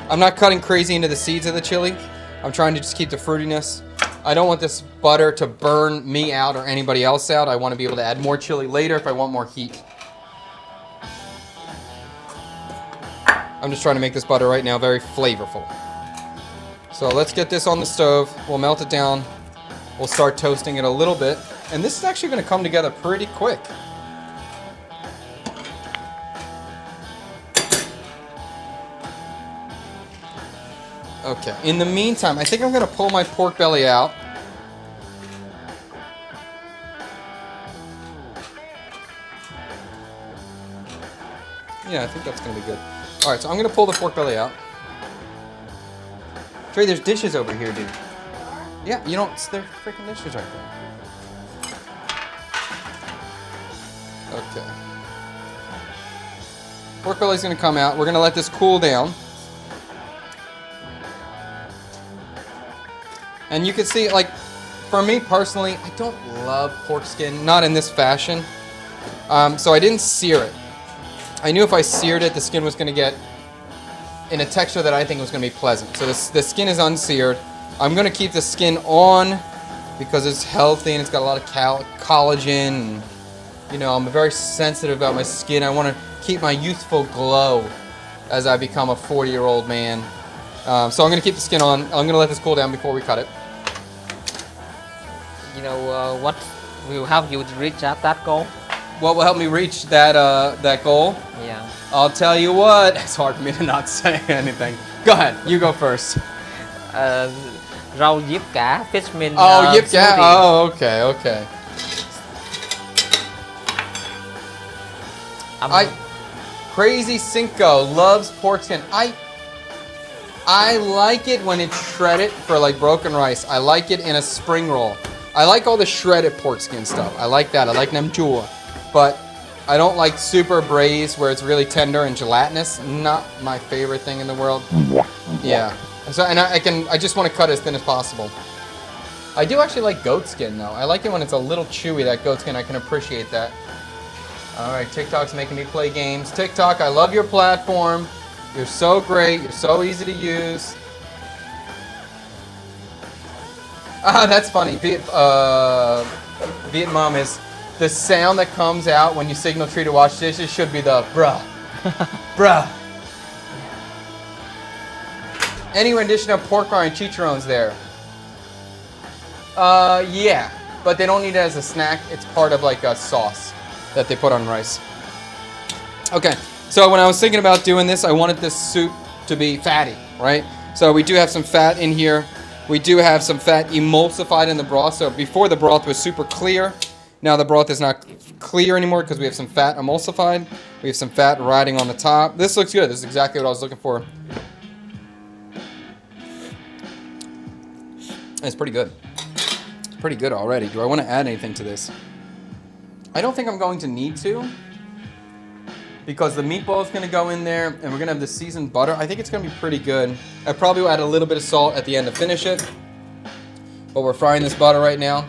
I'm not cutting crazy into the seeds of the chili. I'm trying to just keep the fruitiness. I don't want this butter to burn me out or anybody else out. I want to be able to add more chili later if I want more heat. I'm just trying to make this butter right now very flavorful. So let's get this on the stove. We'll melt it down. We'll start toasting it a little bit. And this is actually going to come together pretty quick. Okay, in the meantime, I think I'm going to pull my pork belly out. Yeah, I think that's going to be good. All right, so I'm going to pull the pork belly out. Trey, there's dishes over here, dude. Yeah, you don't, there's freaking dishes right there. Okay. Pork belly's going to come out. We're going to let this cool down. And you can see, like, for me personally, I don't love pork skin, not in this fashion. So I didn't sear it. I knew if I seared it, the skin was going to get in a texture that I think was going to be pleasant. So the skin is unseared. I'm going to keep the skin on because it's healthy and it's got a lot of collagen. And, you know, I'm very sensitive about my skin. I want to keep my youthful glow as I become a 40-year-old man. So I'm going to keep the skin on. I'm going to let this cool down before we cut it. You know what will help you to reach that goal? What will help me reach that goal? Yeah. I'll tell you what. It's hard for me to not say anything. Go ahead. You go first. Rau diếp cá, fish meal. Oh, diếp cá. Oh, okay. Crazy Cinco loves pork skin. I like it when it's shredded for like broken rice. I like it in a spring roll. I like all the shredded pork skin stuff. I like that. I like nam chua. But I don't like super braised where it's really tender and gelatinous. Not my favorite thing in the world. Yeah. So and I just want to cut as thin as possible. I do actually like goat skin though. I like it when it's a little chewy, that goat skin. I can appreciate that. All right, TikTok's making me play games. TikTok, I love your platform. You're so great. You're so easy to use. Ah, that's funny. Vietnam is the sound that comes out when you signal tree to wash dishes should be the bruh. Bruh. Any rendition of pork rind chicharrones there? Yeah, but they don't need it as a snack. It's part of like a sauce that they put on rice. Okay, so when I was thinking about doing this, I wanted this soup to be fatty, right? So we do have some fat in here. We do have some fat emulsified in the broth. So before the broth was super clear. Now the broth is not clear anymore because we have some fat emulsified. We have some fat riding on the top. This looks good. This is exactly what I was looking for. It's pretty good. It's pretty good already. Do I want to add anything to this? I don't think I'm going to need to, because the meatball is going to go in there and we're going to have the seasoned butter. I think it's going to be pretty good. I probably will add a little bit of salt at the end to finish it. But we're frying this butter right now.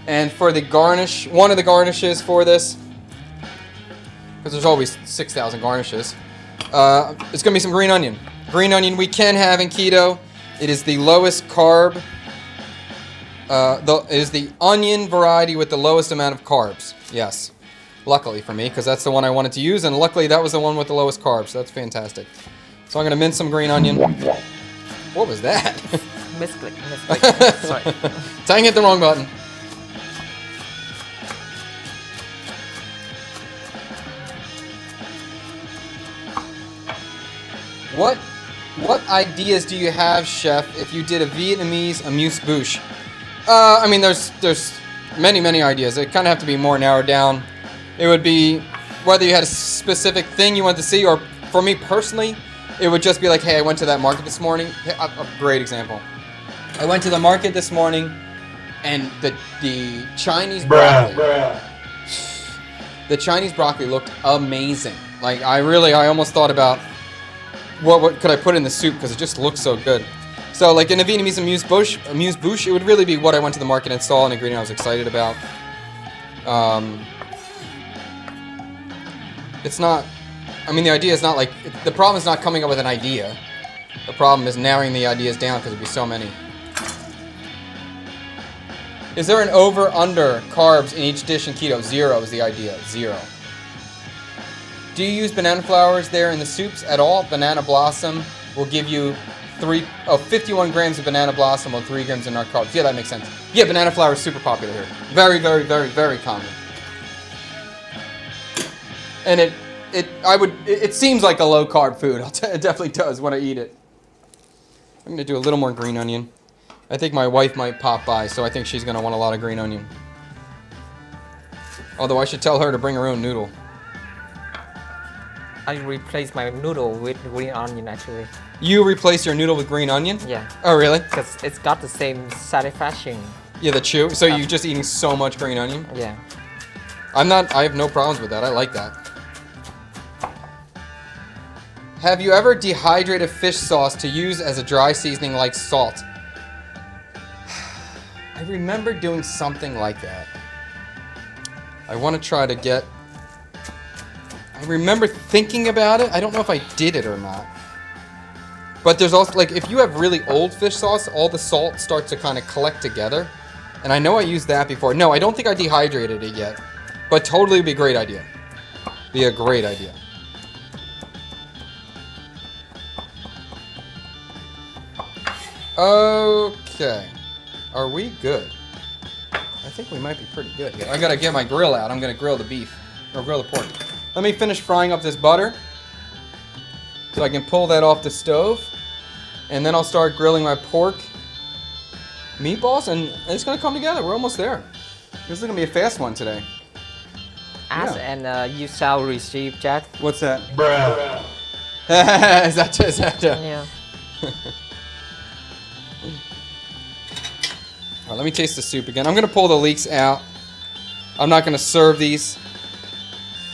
And for the garnish, one of the garnishes for this, because there's always 6,000 garnishes, it's going to be some green onion. Green onion we can have in keto. It is the lowest carb. It is the onion variety with the lowest amount of carbs. Yes. Luckily for me, because that's the one I wanted to use, and luckily that was the one with the lowest carbs, so that's fantastic. So I'm gonna mince some green onion. What was that? Misclick. Sorry. Tang hit the wrong button. What ideas do you have, chef, if you did a Vietnamese amuse-bouche? I mean, there's many ideas. It kind of have to be more narrowed down. It would be whether you had a specific thing you wanted to see, or for me personally, it would just be like, hey, I went to that market this morning. A great example. I went to the market this morning, and the Chinese broccoli. The Chinese broccoli looked amazing. Like I almost thought about what could I put in the soup, because it just looks so good. So like in a Vietnamese amuse-bouche, it would really be what I went to the market and saw, an ingredient I was excited about. It's not, I mean, the idea is not like, the problem is not coming up with an idea. The problem is narrowing the ideas down, because there'd be so many. Is there an over/under carbs in each dish in keto? 0 is the idea. 0. Do you use banana flowers there in the soups at all? Banana blossom will give you 51 grams of banana blossom on 3 grams of net carbs. Yeah, that makes sense. Yeah, banana flour is super popular here. Very common. And it seems like a low carb food. It definitely does when I eat it. I'm gonna do a little more green onion. I think my wife might pop by, so I think she's gonna want a lot of green onion. Although I should tell her to bring her own noodle. I replace my noodle with green onion actually. You replace your noodle with green onion? Yeah. Oh, really? Because it's got the same satisfaction. Yeah, the chew. So you're just eating so much green onion? Yeah. I have no problems with that. I like that. Have you ever dehydrated fish sauce to use as a dry seasoning like salt? I remember doing something like that. I want to try to get... I remember thinking about it. I don't know if I did it or not. But there's also, like, if you have really old fish sauce, all the salt starts to kind of collect together. And I know I used that before. No, I don't think I dehydrated it yet. But totally would be a great idea. Be a great idea. Okay. Are we good? I think we might be pretty good here. I gotta get my grill out. I'm gonna grill the beef. Or grill the pork. Let me finish frying up this butter, so I can pull that off the stove. And then I'll start grilling my pork meatballs, and it's gonna come together. We're almost there. This is gonna be a fast one today. Ask and you shall receive, Jack. What's that? Bruh. Is that Yeah. All right, let me taste the soup again. I'm gonna pull the leeks out. I'm not gonna serve these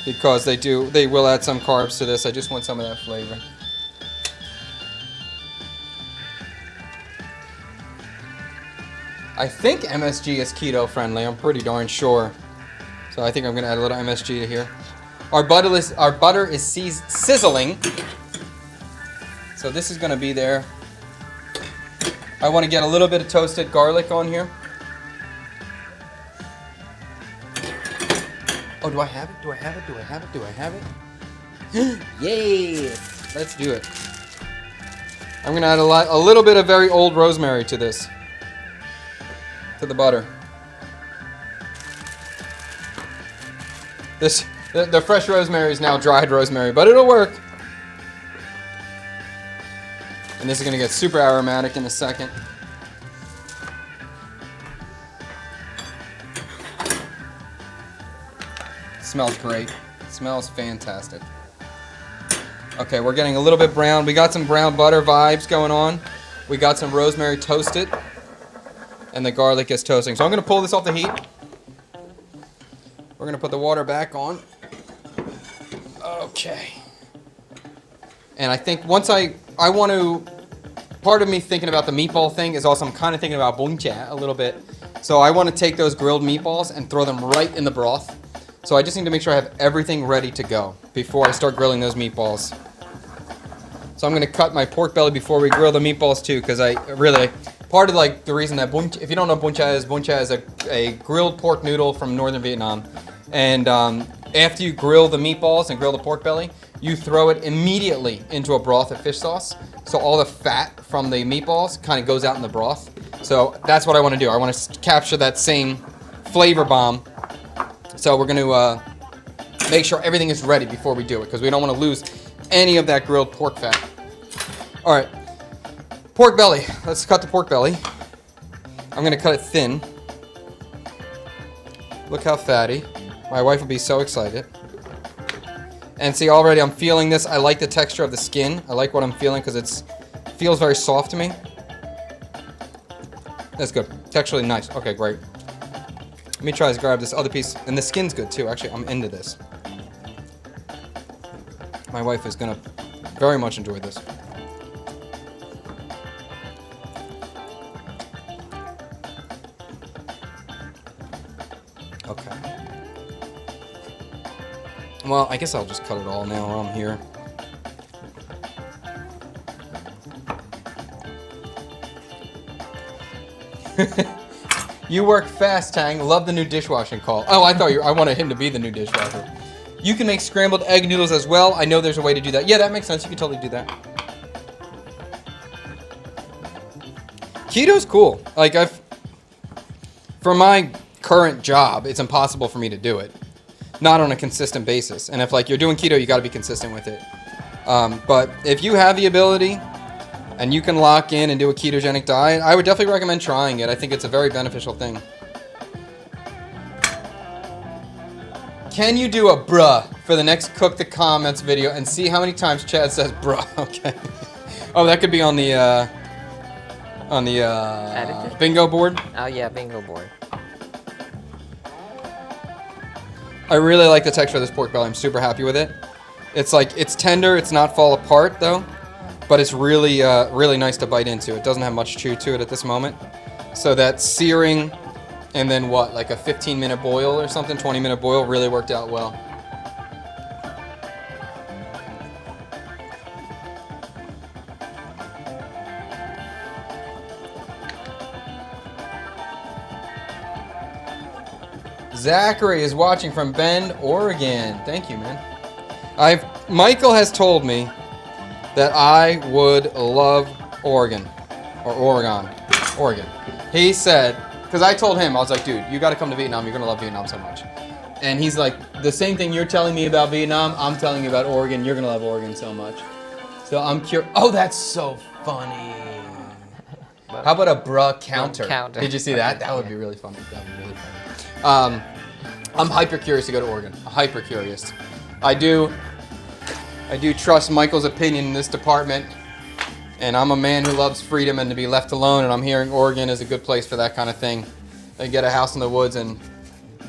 because they will add some carbs to this. I just want some of that flavor. I think MSG is keto friendly. I'm pretty darn sure. So I think I'm gonna add a little MSG to here. Our butter is sizzling. So this is gonna be there. I want to get a little bit of toasted garlic on here. Oh, do I have it? Do I have it? Do I have it? Do I have it? Yay! Let's do it. I'm gonna add a little bit of very old rosemary to this. To the butter. The fresh rosemary is now dried rosemary, but it'll work. And this is gonna get super aromatic in a second. Smells great. It smells fantastic. Okay, we're getting a little bit brown. We got some brown butter vibes going on. We got some rosemary toasted. And the garlic is toasting. So I'm gonna pull this off the heat. We're gonna put the water back on. Okay. And I think once I want to, part of me thinking about the meatball thing is also I'm kind of thinking about konjac a little bit. So I want to take those grilled meatballs and throw them right in the broth. So I just need to make sure I have everything ready to go before I start grilling those meatballs. So I'm going to cut my pork belly before we grill the meatballs too, because part of like the reason that if you don't know konjac is a grilled pork noodle from northern Vietnam. And after you grill the meatballs and grill the pork belly, you throw it immediately into a broth of fish sauce. So all the fat from the meatballs kind of goes out in the broth. So that's what I want to do. I want to capture that same flavor bomb. So we're going to make sure everything is ready before we do it because we don't want to lose any of that grilled pork fat. All right, pork belly. Let's cut the pork belly. I'm going to cut it thin. Look how fatty. My wife will be so excited. And see, already I'm feeling this. I like the texture of the skin. I like what I'm feeling because it feels very soft to me. That's good. Texturally nice. Okay, great. Let me try to grab this other piece. And the skin's good too. Actually, I'm into this. My wife is gonna very much enjoy this. Okay. Well, I guess I'll just cut it all now while I'm here. You work fast, Tang. Love the new dishwashing call. Oh, I thought I wanted him to be the new dishwasher. You can make scrambled egg noodles as well. I know there's a way to do that. Yeah, that makes sense. You can totally do that. Keto's cool. Like for my current job, it's impossible for me to do it. Not on a consistent basis. And if like you're doing keto, you got to be consistent with it. But if you have the ability and you can lock in and do a ketogenic diet, I would definitely recommend trying it. I think it's a very beneficial thing. Can you do a bruh for the next Cook the Comments video and see how many times Chad says bruh? Okay. Oh, that could be on the bingo board. Oh yeah, bingo board. I really like the texture of this pork belly. I'm super happy with it. It's like, it's tender. It's not fall apart though, but it's really, really nice to bite into. It doesn't have much chew to it at this moment. So that searing and then what, like a 15-minute boil or something, 20-minute boil really worked out well. Zachary is watching from Bend, Oregon. Thank you, man. Michael has told me that I would love Oregon. Or Oregon. He said, because I told him, I was like, dude, you got to come to Vietnam. You're going to love Vietnam so much. And he's like, the same thing you're telling me about Vietnam, I'm telling you about Oregon. You're going to love Oregon so much. So I'm curious. Oh, that's so funny. How about a bruh counter? Did you see that? That would be really funny. That would be really funny. I'm hyper curious to go to Oregon. Hyper curious. I do trust Michael's opinion in this department, and I'm a man who loves freedom and to be left alone, and I'm hearing Oregon is a good place for that kind of thing. I get a house in the woods and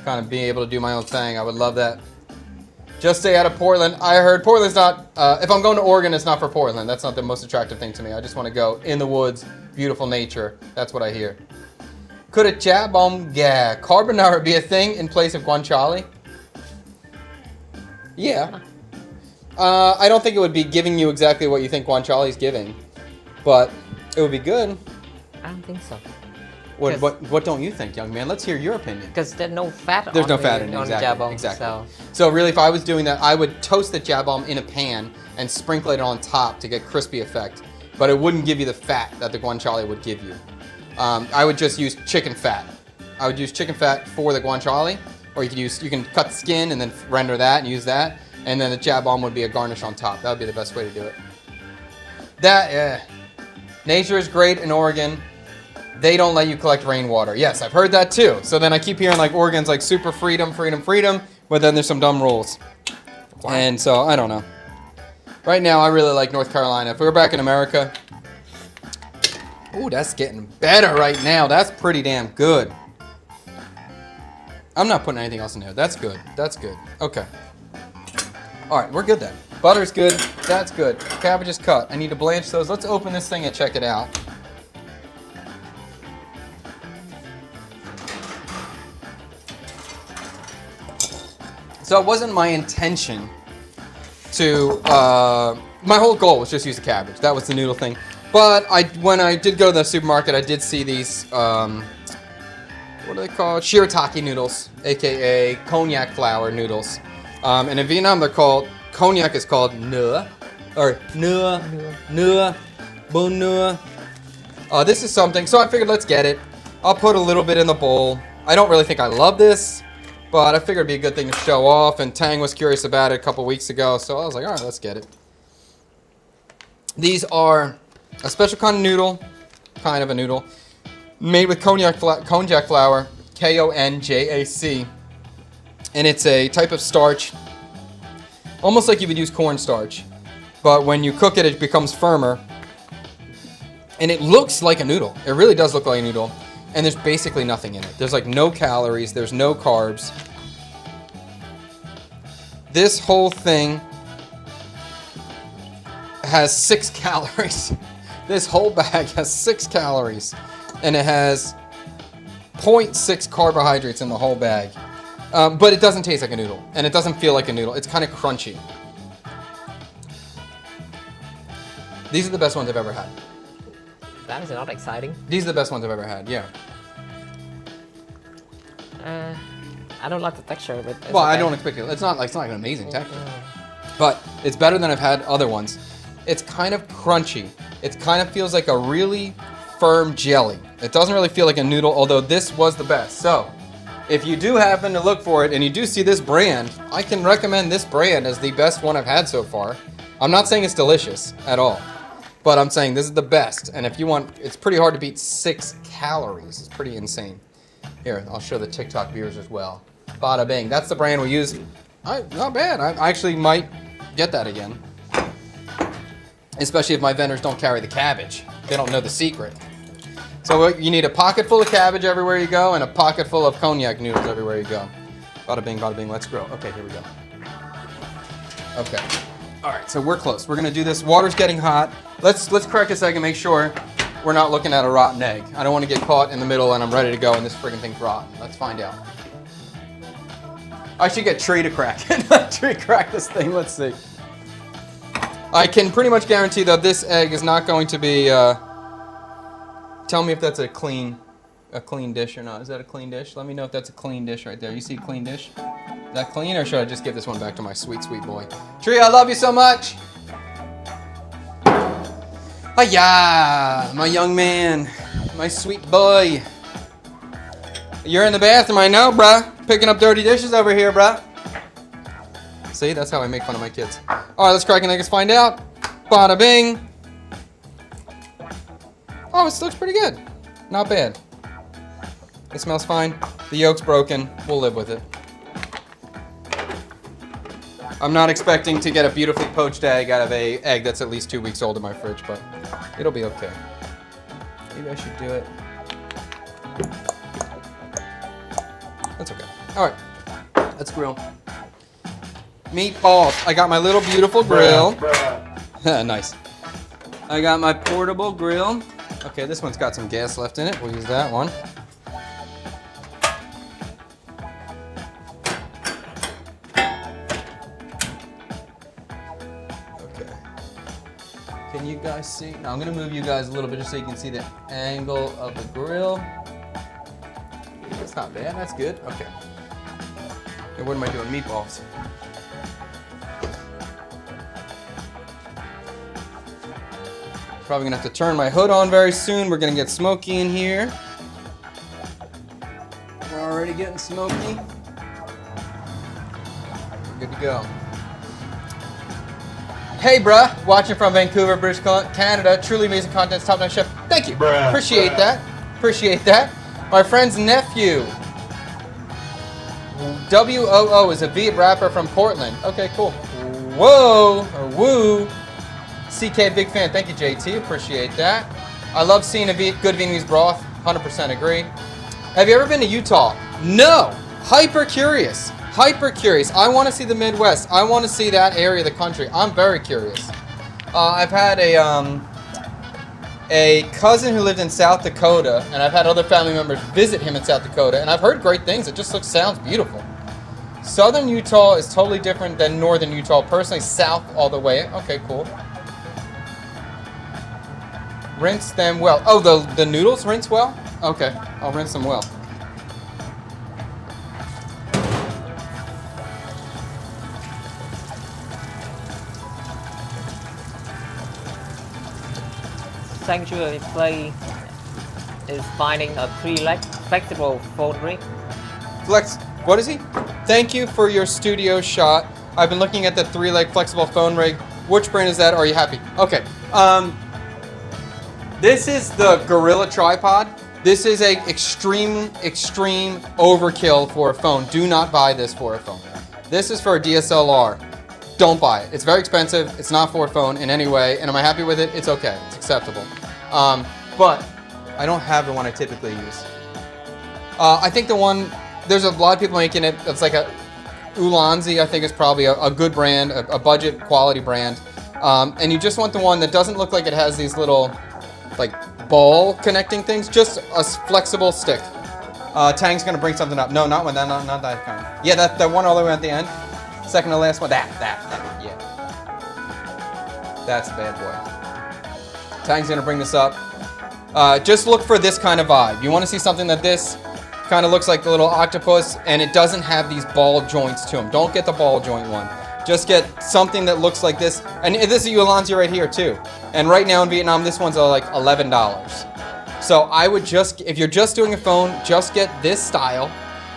kind of being able to do my own thing. I would love that. Just stay out of Portland. I heard Portland's not, if I'm going to Oregon, it's not for Portland. That's not the most attractive thing to me. I just want to go in the woods, beautiful nature. That's what I hear. Could a cha bom ga carbonara be a thing in place of guanciale? Yeah. I don't think it would be giving you exactly what you think guanciale is giving, but it would be good. I don't think so. What don't you think, young man? Let's hear your opinion. Because there's no fat. There's no fat in it. Exactly. So really, if I was doing that, I would toast the cha bom in a pan and sprinkle it on top to get crispy effect, but it wouldn't give you the fat that the guanciale would give you. I would just use chicken fat. I would use chicken fat for the guanciale, or you can cut the skin and then render that and use that, and then the cha bom would be a garnish on top. That would be the best way to do it. Nature is great in Oregon. They don't let you collect rainwater. Yes, I've heard that too. So then I keep hearing like Oregon's like super freedom, but then there's some dumb rules. What? And so I don't know. Right now I really like North Carolina. If we were back in America, ooh, that's getting better right now. That's pretty damn good. I'm not putting anything else in there. That's good. That's good. Okay. All right, we're good then. Butter's good. That's good. Cabbage is cut. I need to blanch those. Let's open this thing and check it out. So it wasn't my intention to, my whole goal was just use the cabbage. That was the noodle thing. But when I did go to the supermarket, I did see these, what are they called? Shirataki noodles, aka konjac flour noodles. And in Vietnam, they're called, konjac is called nua, or nua, bon nua. This is something, so I figured let's get it. I'll put a little bit in the bowl. I don't really think I love this, but I figured it'd be a good thing to show off, and Tang was curious about it a couple weeks ago, so I was like, all right, let's get it. These are a special kind of noodle, made with konjac flour, Konjac, and it's a type of starch, almost like you would use cornstarch, but when you cook it, it becomes firmer, and it looks like a noodle. It really does look like a noodle, and there's basically nothing in it. There's like no calories, there's no carbs. This whole thing has 6 calories. This whole bag has 6 calories, and it has 0.6 carbohydrates in the whole bag. But it doesn't taste like a noodle, and it doesn't feel like a noodle. It's kind of crunchy. These are the best ones I've ever had. That is not exciting. These are the best ones I've ever had, yeah. I don't like the texture, but Well, okay. I don't expect it. It's not like an amazing texture, but it's better than I've had other ones. It's kind of crunchy. It kind of feels like a really firm jelly. It doesn't really feel like a noodle, although this was the best. So, if you do happen to look for it and you do see this brand, I can recommend this brand as the best one I've had so far. I'm not saying it's delicious at all, but I'm saying this is the best. And if you want, it's pretty hard to beat 6 calories. It's pretty insane. Here, I'll show the TikTok viewers as well. Bada bing. That's the brand we use. Not bad. I actually might get that again. Especially if my vendors don't carry the cabbage. They don't know the secret. So you need a pocket full of cabbage everywhere you go and a pocket full of konjac noodles everywhere you go. Bada bing, let's grow. Okay, here we go. Okay. All right, so we're close. We're gonna do this. Water's getting hot. Let's crack this egg and make sure we're not looking at a rotten egg. I don't want to get caught in the middle and I'm ready to go and this friggin' thing's rotten. Let's find out. I should get Tree to crack it. Let Tree crack this thing. Let's see. I can pretty much guarantee that this egg is not going to be. Tell me if that's a clean dish or not. Is that a clean dish? Let me know if that's a clean dish right there. You see a clean dish? Is that clean, or should I just give this one back to my sweet, sweet boy? Tree, I love you so much. Hiya, my young man, my sweet boy. You're in the bathroom, I know, bruh. Picking up dirty dishes over here, bruh. See, that's how I make fun of my kids. All right, let's crack an egg. Let's find out. Bada bing. Oh, this looks pretty good. Not bad. It smells fine. The yolk's broken. We'll live with it. I'm not expecting to get a beautifully poached egg out of an egg that's at least 2 weeks old in my fridge, but it'll be okay. Maybe I should do it. That's okay. All right, let's grill. Meatballs. I got my little beautiful grill. Nice. I got my portable grill. Okay, this one's got some gas left in it. We'll use that one. Okay. Can you guys see? Now I'm gonna move you guys a little bit just so you can see the angle of the grill. That's not bad. That's good. Okay. And what am I doing? Meatballs. Probably gonna have to turn my hood on very soon. We're gonna get smoky in here. We're already getting smoky. We're good to go. Hey, bruh, watching from Vancouver, British Canada. Truly amazing content, top 9 chef. Thank you. Appreciate that. Appreciate that. My friend's nephew, WOO, is a Viet rapper from Portland. Okay, cool. Whoa, or woo. CK, big fan. Thank you, JT. Appreciate that. I love seeing a good Vietnamese broth. 100% agree. Have you ever been to Utah? No. Hyper curious. Hyper curious. I want to see the Midwest. I want to see that area of the country. I'm very curious. I've had a cousin who lived in South Dakota, and I've had other family members visit him in South Dakota, and I've heard great things. It just sounds beautiful. Southern Utah is totally different than northern Utah. Personally, south all the way. Okay, cool. Rinse them well. Oh, the noodles rinse well? Okay, I'll rinse them well. Sanctuary Play is finding a 3-leg flexible phone rig. Flex, what is he? Thank you for your studio shot. I've been looking at the 3-leg flexible phone rig. Which brand is that? Are you happy? Okay. This is the Gorilla tripod. This is a extreme overkill for a phone. Do not buy this for a phone. This is for a DSLR. Don't buy it. It's very expensive. It's not for a phone in any way. And am I happy with it? It's okay. It's acceptable. But I don't have the one I typically use. I think the one, there's a lot of people making it. It's like a Ulanzi, I think is probably a good brand, a budget quality brand. And you just want the one that doesn't look like it has these little like ball connecting things, just a flexible stick. Tang's gonna bring something up. No, not one, not that kind. Yeah, that one all the way at the end. Second to last one, that, yeah. That's a bad boy. Tang's gonna bring this up. Just look for this kind of vibe. You wanna see something that this kind of looks like the little octopus and it doesn't have these ball joints to them. Don't get the ball joint one. Just get something that looks like this. And this is a Ulanzi right here too. And right now in Vietnam, this one's like $11. So I would just, if you're just doing a phone, just get this style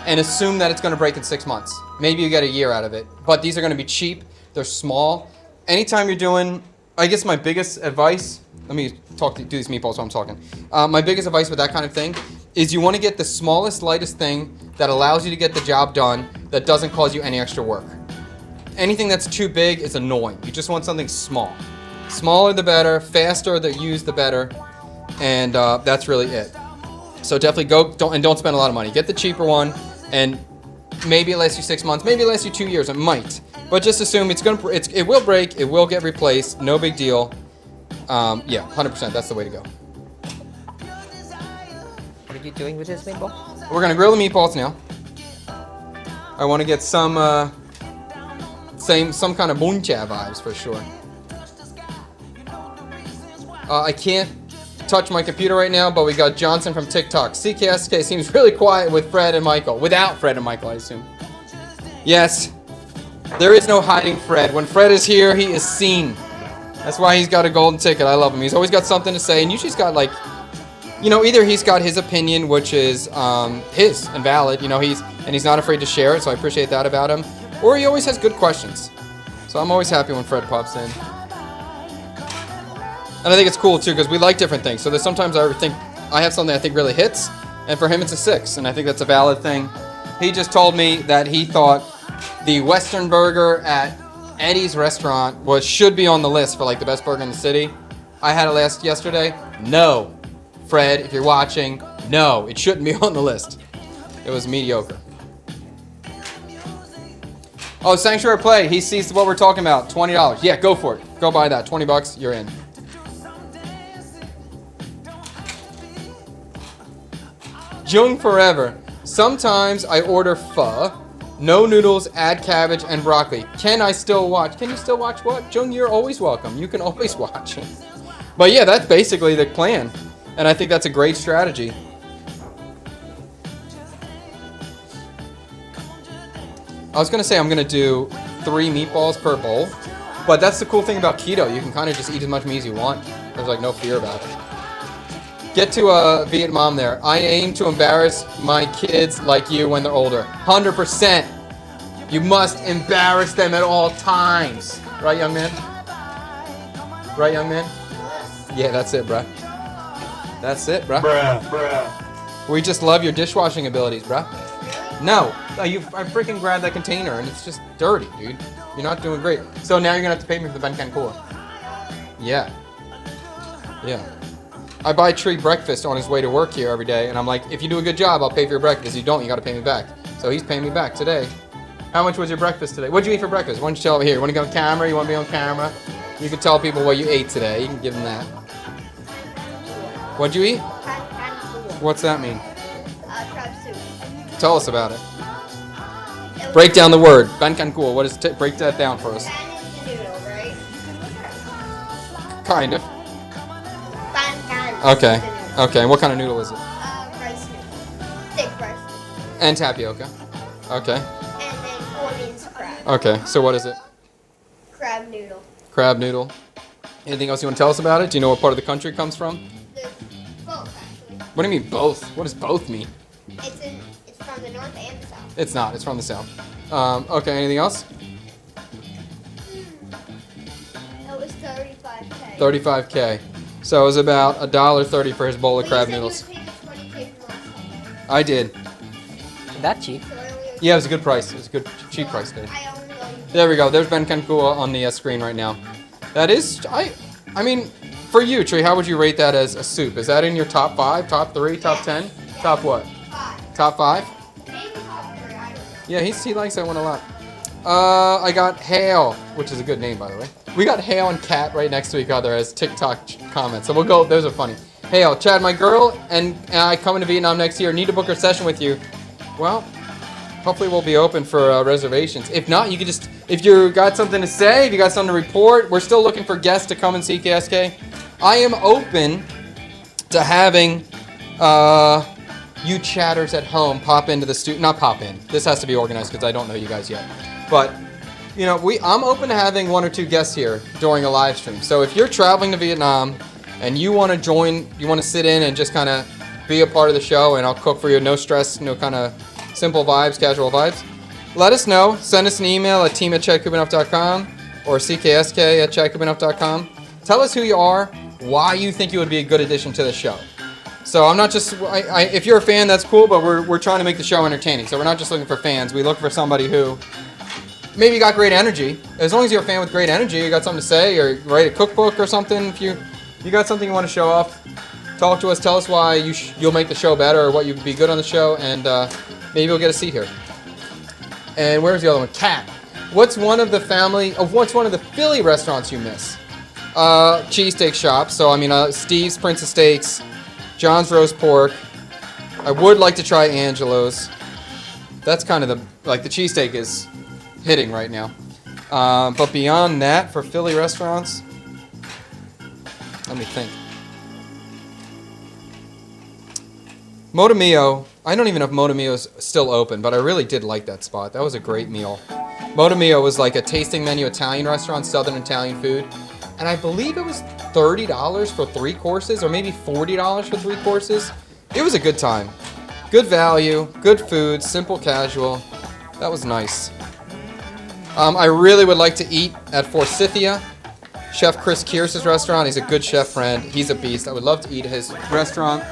and assume that it's gonna break in 6 months. Maybe you get a year out of it. But these are gonna be cheap, they're small. Anytime you're doing, I guess my biggest advice, let me do these meatballs while I'm talking. My biggest advice with that kind of thing is you wanna get the smallest, lightest thing that allows you to get the job done that doesn't cause you any extra work. Anything that's too big is annoying. You just want something small. Smaller the better, faster the use the better, and that's really it. So definitely don't spend a lot of money. Get the cheaper one, and maybe it lasts you 6 months, maybe it lasts you 2 years. It might, but just assume it will break, it will get replaced. No big deal. Yeah, 100%. That's the way to go. What are you doing with this meatball? We're gonna grill the meatballs now. I want to get some kind of muncha vibes for sure. I can't touch my computer right now, but we got Johnson from TikTok. CKSK seems really quiet with Fred and Michael. Without Fred and Michael, I assume. Yes, there is no hiding Fred. When Fred is here, he is seen. That's why he's got a golden ticket. I love him. He's always got something to say, and usually he's got like, you know, either he's got his opinion, which is his and valid, you know, he's not afraid to share it, so I appreciate that about him. Or he always has good questions. So I'm always happy when Fred pops in. And I think it's cool too, because we like different things. So there's sometimes I think I have something I think really hits, and for him it's a 6, and I think that's a valid thing. He just told me that he thought the Western burger at Eddie's restaurant should be on the list for like the best burger in the city. I had it yesterday. No. Fred, if you're watching, no, it shouldn't be on the list. It was mediocre. Oh, Sanctuary Play, he sees what we're talking about, $20. Yeah, go for it. Go buy that, 20 bucks, you're in. Jung Forever. Sometimes I order pho, no noodles, add cabbage and broccoli. Can you still watch what? Jung, you're always welcome. You can always watch. But yeah, that's basically the plan. And I think that's a great strategy. I was going to say I'm going to do 3 meatballs per bowl. But that's the cool thing about keto. You can kind of just eat as much meat as you want. There's like no fear about it. Get to Vietnam there. I aim to embarrass my kids like you when they're older. 100%. You must embarrass them at all times. Right, young man? Right, young man? Yeah, that's it, bruh. That's it, bruh. Bruh. We just love your dishwashing abilities, bruh. No. I freaking grabbed that container and it's just dirty, dude. You're not doing great. So now you're going to have to pay me for the banter cooler. Yeah. Yeah. I buy Tree breakfast on his way to work here every day, and I'm like, if you do a good job, I'll pay for your breakfast. If you don't, you got to pay me back. So he's paying me back today. How much was your breakfast today? What'd you eat for breakfast? Why don't you tell over here? You want to go on camera? You want to be on camera? You can tell people what you ate today. You can give them that. What'd you eat? What's that mean? Crab soup. Tell us about it. Break down the word. Bankan cool. What is break that down for us? Pan is the noodle, right? Kind of. Bankan. Okay. Okay. And what kind of noodle is it? Rice noodle. Thick rice noodle. And tapioca. Okay. And then 4 means crab. Okay. So what is it? Crab noodle. Crab noodle. Anything else you want to tell us about it? Do you know what part of the country it comes from? The both actually. What do you mean both? What does both mean? It's from the north and the south. It's not. It's from the south. Okay. Anything else? It was 35K. 35K. So it was about $1.30 for his bowl of But crab you said noodles. You would pay the 20K from last time. I did. That cheap. So I only owe Yeah, it was a good price. It was a good, cheap price, dude. I only owe you. There we go. There's Ben Kankua on the screen right now. That is, I mean, for you, Tree, how would you rate that as a soup? Is that in your top 5, top 3, top 10? Top what? 5. Top 5? Maybe top 3. I don't know. Yeah, he likes that one a lot. I got Hale, which is a good name, by the way. We got Hale and Kat right next to each other as TikTok comments. So we'll go, those are funny. Hale, Chad, my girl and I coming to Vietnam next year. Need to book her session with you. Well, hopefully we'll be open for reservations. If not, you could just, if you got something to say, if you got something to report, we're still looking for guests to come and see KSK. I am open to having you chatters at home pop into the studio. Not pop in. This has to be organized because I don't know you guys yet. But, you know, I'm open to having 1 or 2 guests here during a live stream. So if you're traveling to Vietnam and you want to join, you want to sit in and just kind of be a part of the show, and I'll cook for you, no stress, no kind of simple vibes, casual vibes, let us know. Send us an email at team@chadkubinoff.com or cksk@chadkubinoff.com. Tell us who you are, why you think you would be a good addition to the show. So I'm not just, if you're a fan, that's cool, but we're trying to make the show entertaining. So we're not just looking for fans. We look for somebody who maybe got great energy. As long as you're a fan with great energy, you got something to say, or write a cookbook or something. If you got something you want to show off, talk to us. Tell us why you'll make the show better, or what you'd be good on the show, and maybe you'll get a seat here. And where's the other one? Kat. What's one of the Philly restaurants you miss? Cheesesteak shops. So I mean, Steve's Prince of Steaks, John's Roast Pork. I would like to try Angelo's. That's kind of the cheesesteak is hitting right now. But beyond that, for Philly restaurants, let me think. Motomio, I don't even know if Motomio's still open, but I really did like that spot. That was a great meal. Motomio was like a tasting menu Italian restaurant, Southern Italian food. And I believe it was $30 for 3 courses, or maybe $40 for 3 courses. It was a good time. Good value, good food, simple, casual. That was nice. I really would like to eat at Forsythia. Chef Chris Kearse's restaurant. He's a good chef friend. He's a beast. I would love to eat at his restaurant.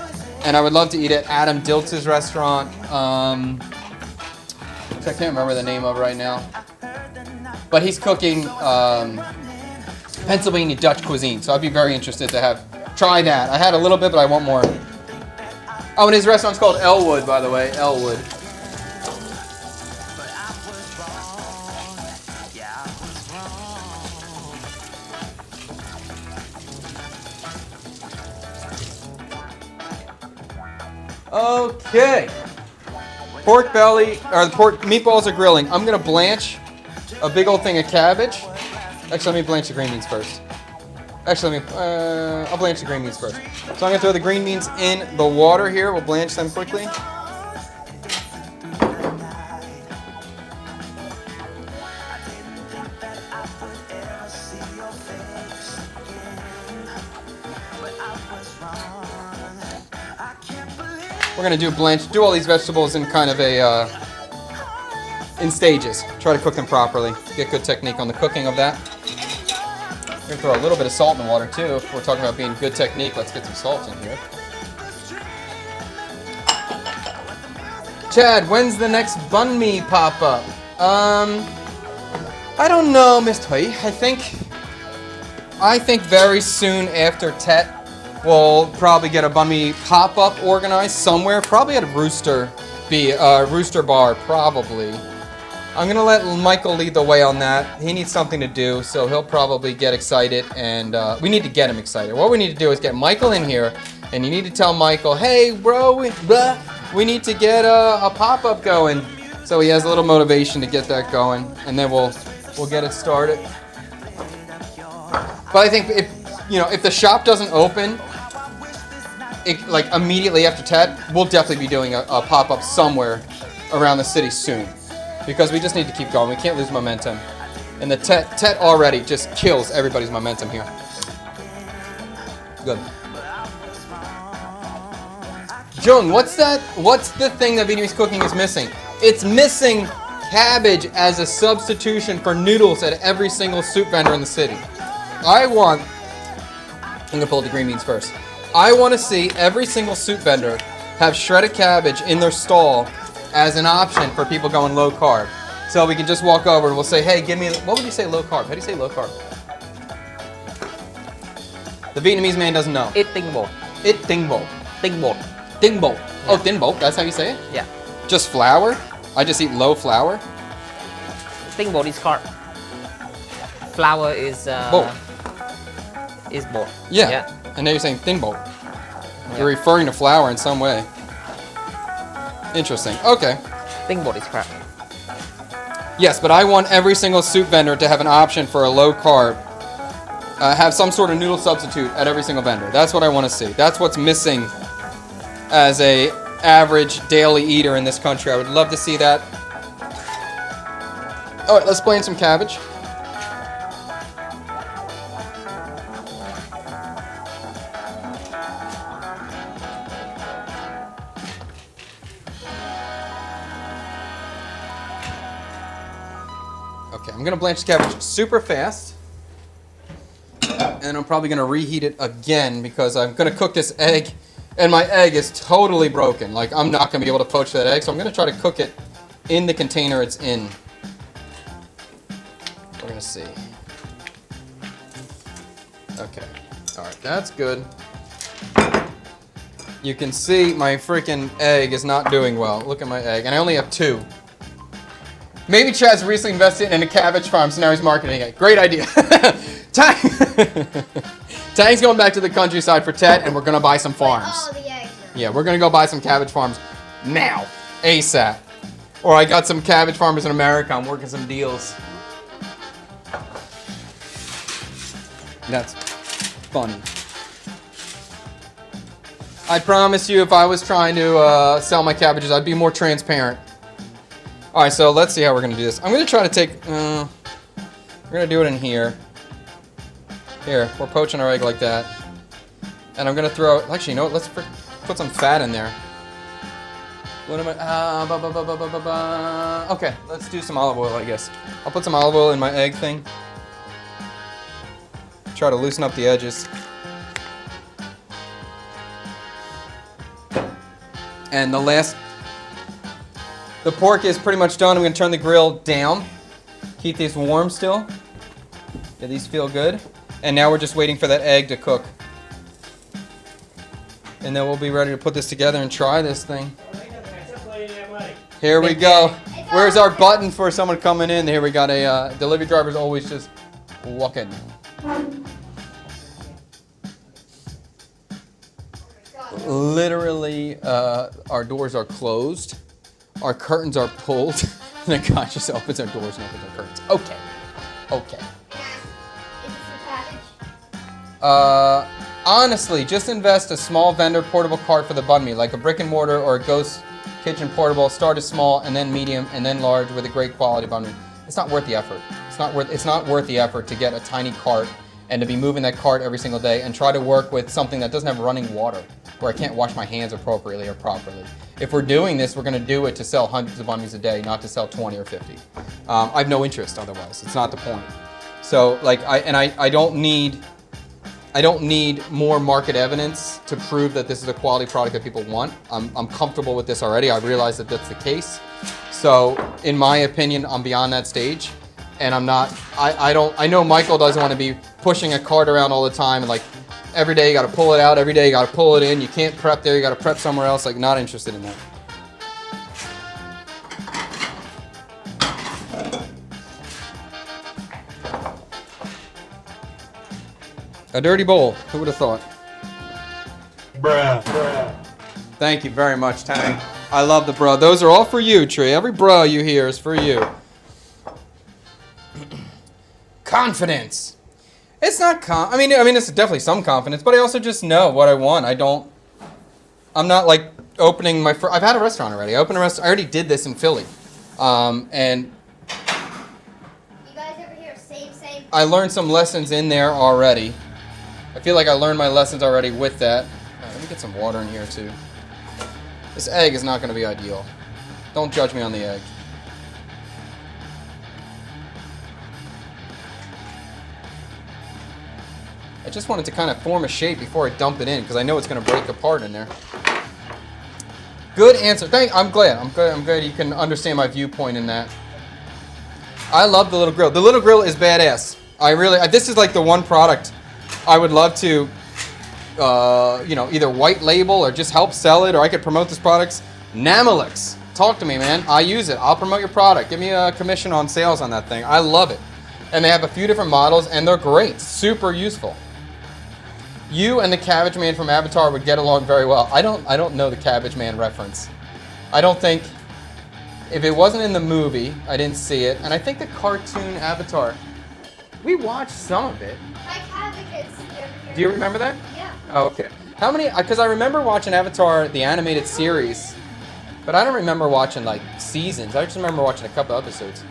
And I would love to eat at Adam Diltz's restaurant. Which I can't remember the name of right now. But he's cooking Pennsylvania Dutch cuisine. So I'd be very interested to try that. I had a little bit, but I want more. Oh, and his restaurant's called Elwood, by the way. Elwood. Okay. Pork belly, or pork meatballs are grilling. I'm gonna blanch a big old thing of cabbage. Actually, let me blanch the green beans first. Actually, I'll blanch the green beans first. So I'm gonna throw the green beans in the water here. We'll blanch them quickly. We're gonna do all these vegetables in kind of in stages. Try to cook them properly. Get good technique on the cooking of that. We're gonna throw a little bit of salt in the water too. If we're talking about being good technique, let's get some salt in here. Chad, when's the next banh mi pop up? I don't know, Miss Toy. I think very soon after Tet, we'll probably get a banh mi pop up organized somewhere. Probably at a Rooster Bar, probably. I'm gonna let Michael lead the way on that. He needs something to do, so he'll probably get excited, and we need to get him excited. What we need to do is get Michael in here, and you need to tell Michael, hey, bro, we need to get a pop-up going, so he has a little motivation to get that going, and then we'll get it started. But I think if the shop doesn't open, like immediately after Tet, we'll definitely be doing a pop-up somewhere around the city soon. Because we just need to keep going. We can't lose momentum. And the Tet already just kills everybody's momentum here. good. Jung, what's that? What's the thing that Vietnamese cooking is missing? It's missing cabbage as a substitution for noodles at every single soup vendor in the city. I'm gonna pull the green beans first. I want to see every single soup vendor have shredded cabbage in their stall as an option for people going low carb. So we can just walk over and we'll say, hey, give me, what would you say low carb? How do you say low carb? The Vietnamese man doesn't know. It tinh bột. It tinh bột. Tinh bột. Tinh bột. Oh, Yeah. tinh bột, that's how you say it? Yeah. Just flour? I just eat low flour? Tinh bột is carb. Flour is Bột. Is bột. Yeah. And now you're saying thin bột. Yeah. You're referring to flour in some way. Interesting. Okay. Tinh bột is carb. Yes, but I want every single soup vendor to have an option for a low carb. Have some sort of noodle substitute at every single vendor. That's what I want to see. That's what's missing as a average daily eater in this country. I would love to see that. All right, let's play in some cabbage. Okay, I'm gonna blanch the cabbage super fast. And I'm probably gonna reheat it again because I'm gonna cook this egg and my egg is totally broken. Like I'm not gonna be able to poach that egg, so I'm gonna try to cook it in the container it's in. We're gonna see. Okay, all right, that's good. You can see my freaking egg is not doing well. Look at my egg, and I only have 2. Maybe Chad's recently invested in a cabbage farm, so now he's marketing it. Great idea. Tang's going back to the countryside for Tet, and we're gonna buy some farms. Oh, the eggs. Yeah, we're gonna go buy some cabbage farms now, ASAP. Or I got some cabbage farmers in America. I'm working some deals. That's funny. I promise you, if I was trying to sell my cabbages, I'd be more transparent. All right, so let's see how we're gonna do this. I'm gonna try to take. We're gonna do it in here. Here, we're poaching our egg like that, and I'm gonna throw. Actually, you know what? Let's put some fat in there. What am I? Okay, let's do some olive oil, I guess. I'll put some olive oil in my egg thing. Try to loosen up the edges. And the pork is pretty much done. I'm gonna turn the grill down. Keep these warm still. Yeah, these feel good. And now we're just waiting for that egg to cook. And then we'll be ready to put this together and try this thing. Here we go. Where's our button for someone coming in? Here we got a delivery driver's always just walking. Literally, our doors are closed. Our curtains are pulled. And the guy just opens our doors and opens our curtains. Okay. Okay. Is this the package? Honestly, just invest a small vendor portable cart for the banh mi, like a brick and mortar or a ghost kitchen portable. Start as small and then medium and then large with a great quality banh mi. It's not worth the effort. It's not worth the effort to get a tiny cart and to be moving that cart every single day and try to work with something that doesn't have running water, where I can't wash my hands appropriately or properly. If we're doing this, we're going to do it to sell hundreds of banh mis a day, not to sell 20 or 50. I have no interest otherwise. It's not the point. So, like, I don't need more market evidence to prove that this is a quality product that people want. I'm comfortable with this already. I realize that that's the case. So, in my opinion, I'm beyond that stage, and I'm not. I know Michael doesn't want to be pushing a cart around all the time and like. Every day you got to pull it out. Every day you got to pull it in. You can't prep there. You got to prep somewhere else. Like, not interested in that. A dirty bowl. Who would have thought? Bruh. Thank you very much, Tang. I love the bro. Those are all for you, Tree. Every bro you hear is for you. Confidence. It's not I mean, it's definitely some confidence, but I also just know what I want. I'm not like opening I've had a restaurant already. I opened a restaurant. I already did this in Philly. And You guys ever hear same? I learned some lessons in there already. I feel like I learned my lessons already with that. Let me get some water in here too. This egg is not going to be ideal. Don't judge me on the egg. I just wanted to kind of form a shape before I dump it in because I know it's going to break apart in there. Good answer. I'm glad. I'm glad you can understand my viewpoint in that. I love the little grill. The little grill is badass. This is like the one product I would love to, either white label or just help sell it, or I could promote this product. Namilix. Talk to me, man. I use it. I'll promote your product. Give me a commission on sales on that thing. I love it. And they have a few different models, and they're great. Super useful. You and the Cabbage Man from Avatar would get along very well. I don't know the Cabbage Man reference. I don't think, if it wasn't in the movie, I didn't see it. And I think the cartoon Avatar, we watched some of it. Like advocates. Do you remember that? Yeah. Oh, okay. How many, because I remember watching Avatar, the animated series, but I don't remember watching like seasons. I just remember watching a couple episodes.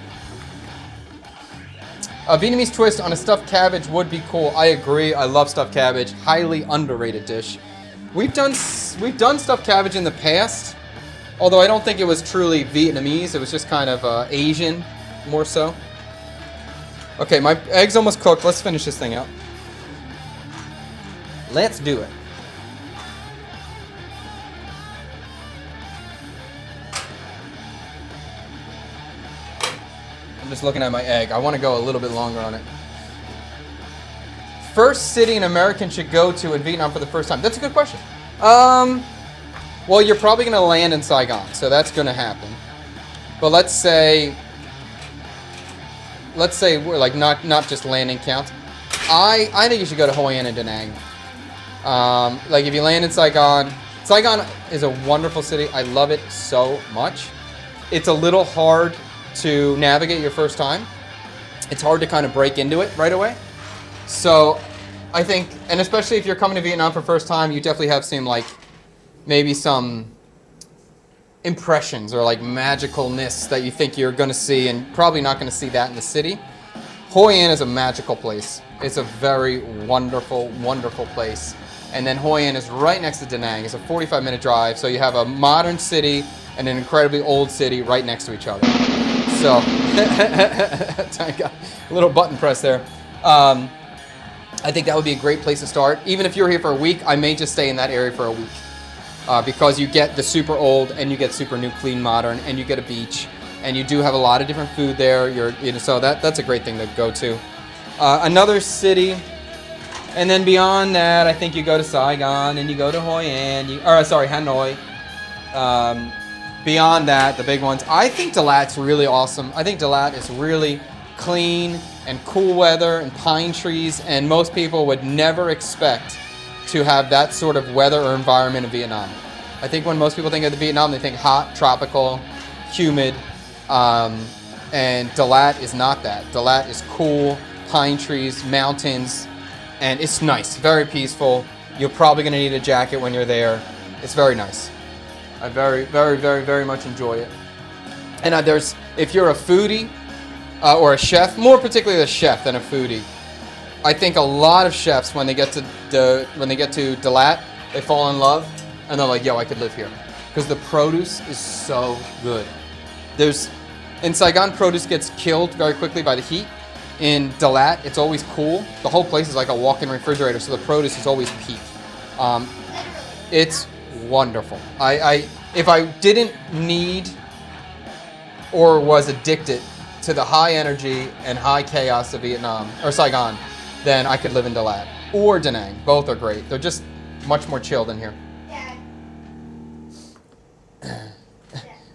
A Vietnamese twist on a stuffed cabbage would be cool. I agree. I love stuffed cabbage. Highly underrated dish. We've done stuffed cabbage in the past, although I don't think it was truly Vietnamese. It was just kind of Asian, more so. Okay, my egg's almost cooked. Let's finish this thing out. Let's do it. I'm just looking at my egg. I want to go a little bit longer on it. First city an American should go to in Vietnam for the first time. That's a good question. Well, you're probably going to land in Saigon, so that's going to happen. But let's say we're like not just landing counts. I think you should go to Hoi An and Da Nang. Like if you land in Saigon is a wonderful city. I love it so much. It's a little hard to navigate your first time. It's hard to kind of break into it right away. So I think, and especially if you're coming to Vietnam for first time, you definitely have maybe some impressions or like magicalness that you think you're going to see, and probably not going to see that in the city. Hoi An is a magical place. It's a very wonderful, wonderful place. And then Hoi An is right next to Da Nang. It's a 45-minute drive, so you have a modern city and an incredibly old city right next to each other. So, I got a little button press there. I think that would be a great place to start. Even if you're here for a week, I may just stay in that area for a week. Because you get the super old, and you get super new, clean, modern, and you get a beach, and you do have a lot of different food there. So that's a great thing to go to. Another city, and then beyond that, I think you go to Saigon, and you go to Hoi An, Hanoi. Beyond that, the big ones, I think Dalat's really awesome. I think Dalat is really clean and cool weather and pine trees, and most people would never expect to have that sort of weather or environment in Vietnam. I think when most people think of Vietnam, they think hot, tropical, humid, and Dalat is not that. Dalat is cool, pine trees, mountains, and it's nice, very peaceful. You're probably going to need a jacket when you're there. It's very nice. I very, very, very, very much enjoy it. And if you're a foodie or a chef, more particularly a chef than a foodie, I think a lot of chefs, when they get to Dalat, they fall in love, and they're like, "Yo, I could live here," because the produce is so good. In Saigon, produce gets killed very quickly by the heat. In Dalat, it's always cool. The whole place is like a walk-in refrigerator, so the produce is always peak. It's wonderful. If I didn't need or was addicted to the high energy and high chaos of Vietnam or Saigon, then I could live in Dalat or Da Nang. Both are great. They're just much more chill than here.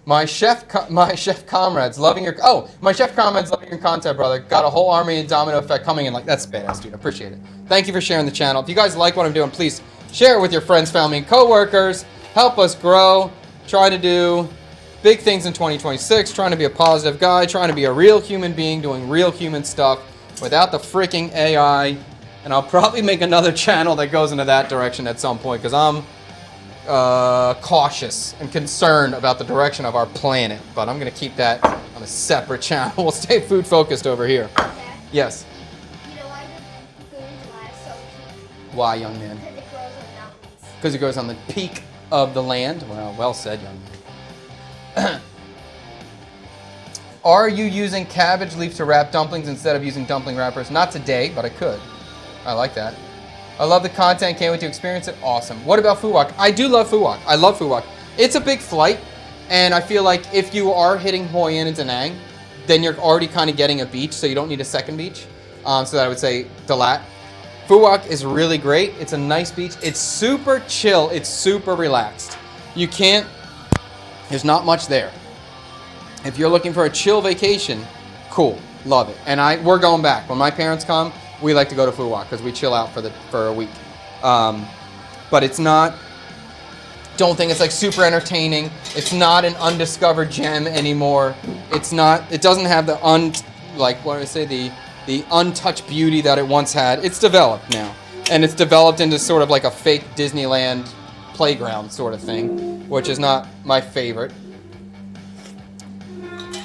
My chef comrades loving your content, brother. Got a whole army and domino effect coming in. Like, that's badass, dude. I appreciate it. Thank you for sharing the channel. If you guys like what I'm doing, please share it with your friends, family, and coworkers. Help us grow. Try to do big things in 2026. Trying to be a positive guy. Trying to be a real human being doing real human stuff without the freaking AI. And I'll probably make another channel that goes into that direction at some point, because I'm cautious and concerned about the direction of our planet. But I'm going to keep that on a separate channel. We'll stay food focused over here. Dad, Yes. you know why the food in July is so cheap? Why, young man? Because it grows on mountains. Because it goes on the peak of the land. Well said, young man. Are you using cabbage leaf to wrap dumplings instead of using dumpling wrappers? Not today, but I could. I like that. I love the content. Can't wait to experience it. Awesome. What about Phuoc? I do love Phuoc. I love Phuoc. It's a big flight, and I feel like if you are hitting Hoi An and Da Nang, then you're already kind of getting a beach, so you don't need a second beach. So that I would say Dalat. Phuoc is really great. It's a nice beach. It's super chill. It's super relaxed. You can't, there's not much there. If you're looking for a chill vacation, cool, love it. And we're going back. When my parents come, we like to go to Phuoc because we chill out for a week. But it's not, don't think it's like super entertaining. It's not an undiscovered gem anymore. It's not, it doesn't have the the untouched beauty that it once had. It's developed now. And it's developed into sort of like a fake Disneyland playground sort of thing, which is not my favorite.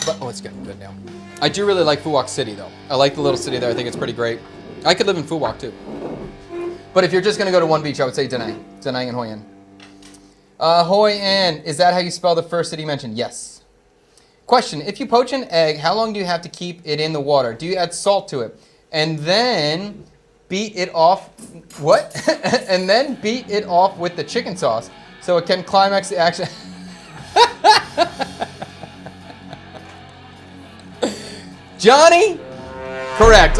But, oh, it's getting good now. I do really like Phuoc City, though. I like the little city there. I think it's pretty great. I could live in Phuoc, too. But if you're just going to go to one beach, I would say Da Nang. Da Nang and Hoi An. Hoi An, is that how you spell the first city mentioned? Yes. Question, if you poach an egg, how long do you have to keep it in the water? Do you add salt to it? And then beat it off, what? And then beat it off with the chicken sauce so it can climax the action. Johnny? Correct.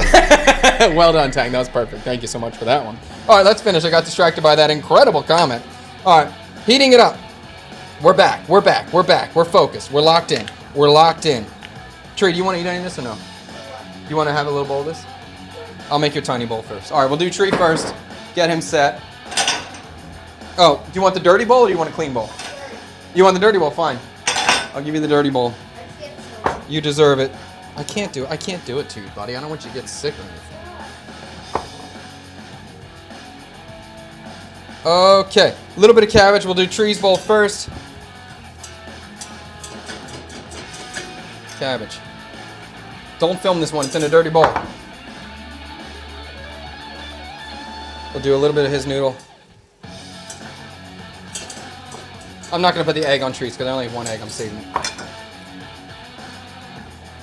Well done, Tang. That was perfect. Thank you so much for that one. All right, let's finish. I got distracted by that incredible comment. All right, heating it up. We're back. We're back. We're back. We're focused. We're locked in. We're locked in. Tree, do you want to eat any of this or no? You want to have a little bowl of this? I'll make your tiny bowl first. All right, we'll do Tree first. Get him set. Oh, do you want the dirty bowl or do you want a clean bowl? You want the dirty bowl? Fine. I'll give you the dirty bowl. You deserve it. I can't do it to you, buddy. I don't want you to get sick or anything. Okay, a little bit of cabbage. We'll do Tree's bowl first. Cabbage. Don't film this one. It's in a dirty bowl. We'll do a little bit of his noodle. I'm not going to put the egg on Trees because I only have one egg. I'm saving it.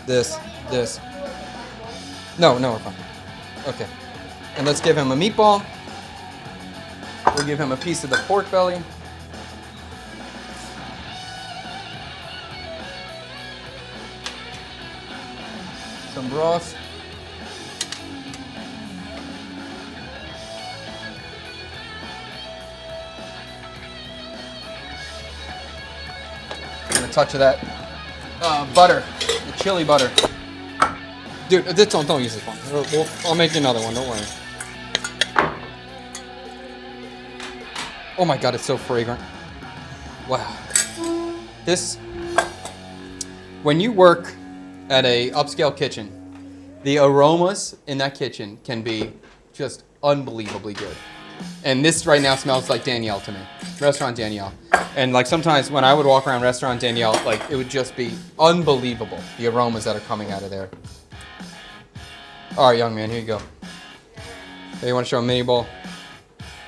This. No, we're fine. Okay. And let's give him a meatball. We'll give him a piece of the pork belly. Some broth. And a touch of that butter, the chili butter. Dude, don't use this one. I'll make you another one. Don't worry. Oh my God, it's so fragrant. Wow. This, when you work at a upscale kitchen, the aromas in that kitchen can be just unbelievably good. And this right now smells like Danielle to me. Restaurant Danielle. And like sometimes when I would walk around Restaurant Danielle, like it would just be unbelievable, the aromas that are coming out of there. All right, young man, here you go. Hey, you want to show a mini bowl?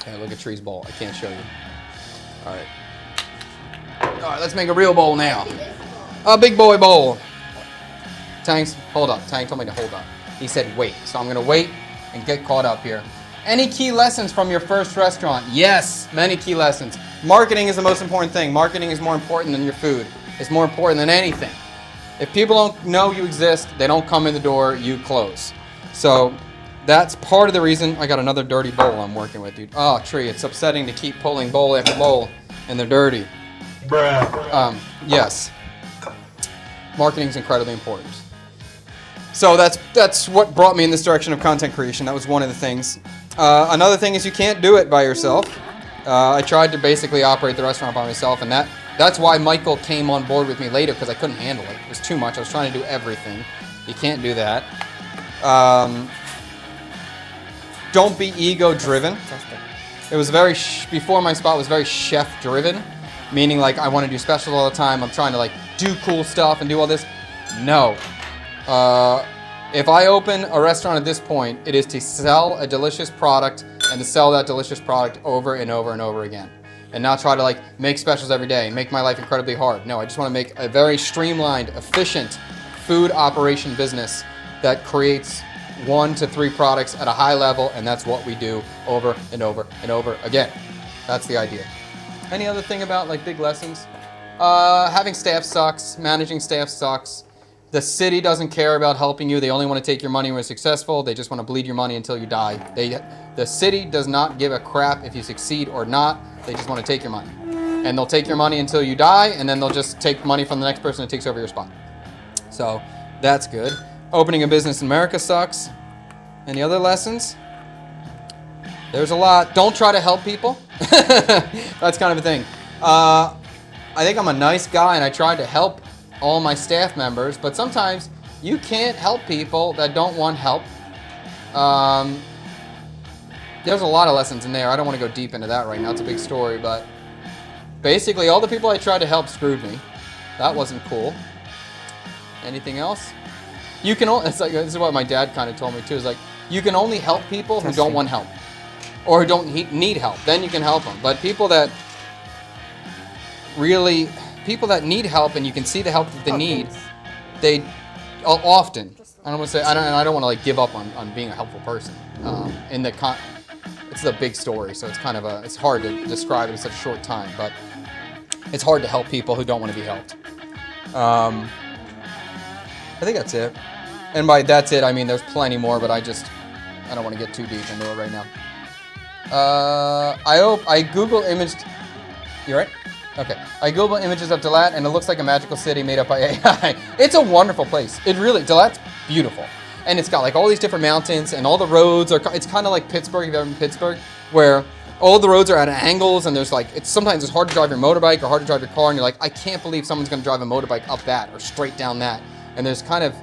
Hey, look at Tree's bowl. I can't show you. All right, let's make a real bowl now. A big boy bowl. Hold up. Tang told me to hold up. He said wait, so I'm gonna wait and get caught up here. Any key lessons from your first restaurant? Yes, many key lessons. Marketing is the most important thing. Marketing is more important than your food. It's more important than anything. If people don't know you exist, they don't come in the door, you close. So that's part of the reason. I got another dirty bowl I'm working with, dude. Oh, Tree, it's upsetting to keep pulling bowl after bowl, and they're dirty. Bruh. Yes. Marketing is incredibly important. So that's what brought me in this direction of content creation. That was one of the things. Another thing is you can't do it by yourself. I tried to basically operate the restaurant by myself, and that's why Michael came on board with me later, because I couldn't handle it. It was too much. I was trying to do everything. You can't do that. Don't be ego-driven. It was very, before my spot was very chef-driven, meaning like I want to do specials all the time. I'm trying to like do cool stuff and do all this. No. If I open a restaurant at this point, it is to sell a delicious product and to sell that delicious product over and over and over again. And not try to like make specials every day and make my life incredibly hard. No, I just want to make a very streamlined, efficient food operation business that creates 1 to 3 products at a high level, and that's what we do over and over and over again. That's the idea. Any other thing about like big lessons? Having staff sucks. Managing staff sucks. The city doesn't care about helping you. They only want to take your money when you're successful. They just want to bleed your money until you die. The city does not give a crap if you succeed or not. They just want to take your money. And they'll take your money until you die, and then they'll just take money from the next person that takes over your spot. So that's good. Opening a business in America sucks. Any other lessons? There's a lot. Don't try to help people. That's kind of a thing. I think I'm a nice guy, and I try to help all my staff members, but sometimes you can't help people that don't want help. There's a lot of lessons in there. I don't want to go deep into that right now. It's a big story, but basically all the people I tried to help screwed me. That wasn't cool. Anything else? You can only, it's like, this is what my dad kind of told me too, is like, you can only help people who don't want help or who don't need help. Then you can help them. But people that need help and you can see the help that they need, they often, I don't want to say, I don't want to like give up on being a helpful person. It's a big story, so it's kind of it's hard to describe it in such a short time, but it's hard to help people who don't want to be helped. I think that's it. And by that's it, I mean there's plenty more, but I don't want to get too deep into it right now. I Google imaged. You right? Okay. I Google images of Dalat, and it looks like a magical city made up by AI. It's a wonderful place. Dalat's beautiful. And it's got like all these different mountains, and all the roads are, it's kind of like Pittsburgh, if you've ever been to Pittsburgh, where all the roads are at angles, and there's like, sometimes it's hard to drive your motorbike or hard to drive your car, and you're like, I can't believe someone's going to drive a motorbike up that or straight down that. And there's kind of,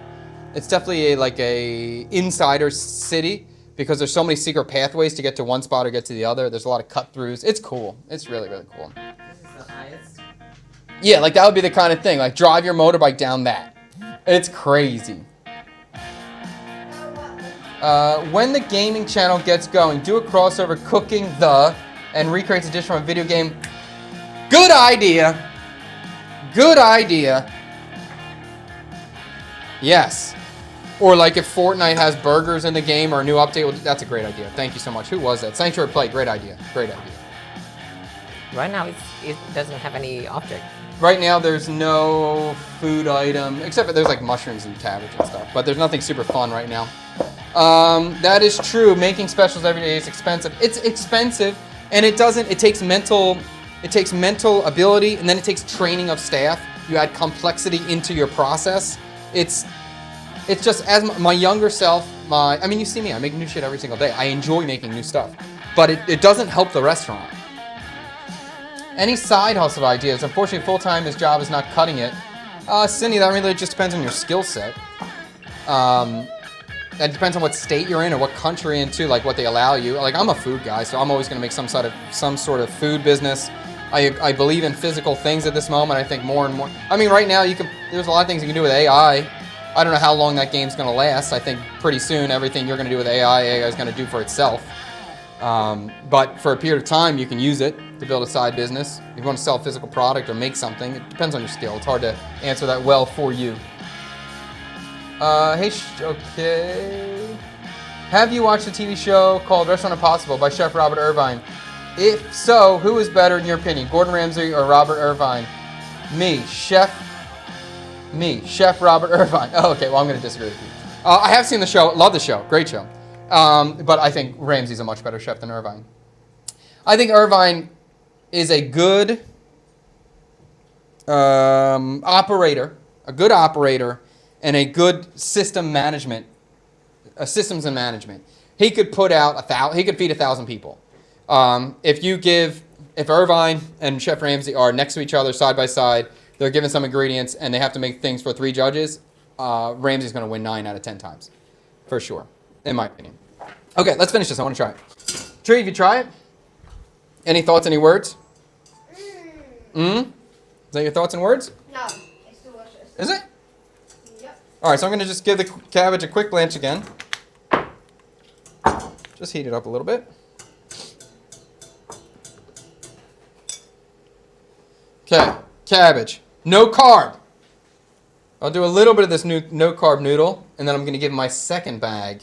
it's definitely like a insider city, because there's so many secret pathways to get to one spot or get to the other. There's a lot of cut-throughs. It's cool. It's really, really cool. This is the highest? Yeah, like that would be the kind of thing, like drive your motorbike down that. It's crazy. When the gaming channel gets going, do a crossover cooking and recreates a dish from a video game. Good idea. Good idea. Yes. Or like if Fortnite has burgers in the game or a new update, well, that's a great idea. Thank you so much. Who was that? Sanctuary Play. Great idea. Great idea. Right now it doesn't have any object. Right now there's no food item, except for there's like mushrooms and cabbage and stuff, but there's nothing super fun right now. That is true. Making specials every day is expensive. It's expensive, and it takes mental ability, and then it takes training of staff. You add complexity into your process. It's just, as my younger self, I mean, you see me, I make new shit every single day. I enjoy making new stuff, but it doesn't help the restaurant. Any side hustle ideas? Unfortunately, full-time, this job is not cutting it. Cindy, that really just depends on your skill set. That depends on what state you're in or what country you're in too, like what they allow you. Like, I'm a food guy, so I'm always going to make some sort of food business. I believe in physical things at this moment. I think more and more. I mean, right now there's a lot of things you can do with AI. I don't know how long that game's going to last. I think pretty soon everything you're going to do with AI is going to do for itself. But for a period of time, you can use it to build a side business. If you want to sell a physical product or make something, it depends on your skill. It's hard to answer that well for you. Okay. Have you watched the TV show called Restaurant Impossible by Chef Robert Irvine? If so, who is better in your opinion, Gordon Ramsay or Robert Irvine? Me, Chef Robert Irvine. Oh, okay, well, I'm going to disagree with you. I have seen the show, love the show, great show. But I think Ramsay's a much better chef than Irvine. I think Irvine is a good operator, and a good systems and management. He could put out he could feed 1,000 people. If Irvine and Chef Ramsay are next to each other side by side, they're given some ingredients and they have to make things for 3 judges, Ramsay's going to win 9 out of 10 times, for sure, in my opinion. Okay, let's finish this. I want to try it. Tree, have you try it? Any thoughts? Any words? Is that your thoughts and words? No, it's delicious. Is it? Yep. All right, so I'm going to just give the cabbage a quick blanch again. Just heat it up a little bit. Okay, cabbage. No carb. I'll do a little bit of this no carb noodle, and then I'm going to give my second bag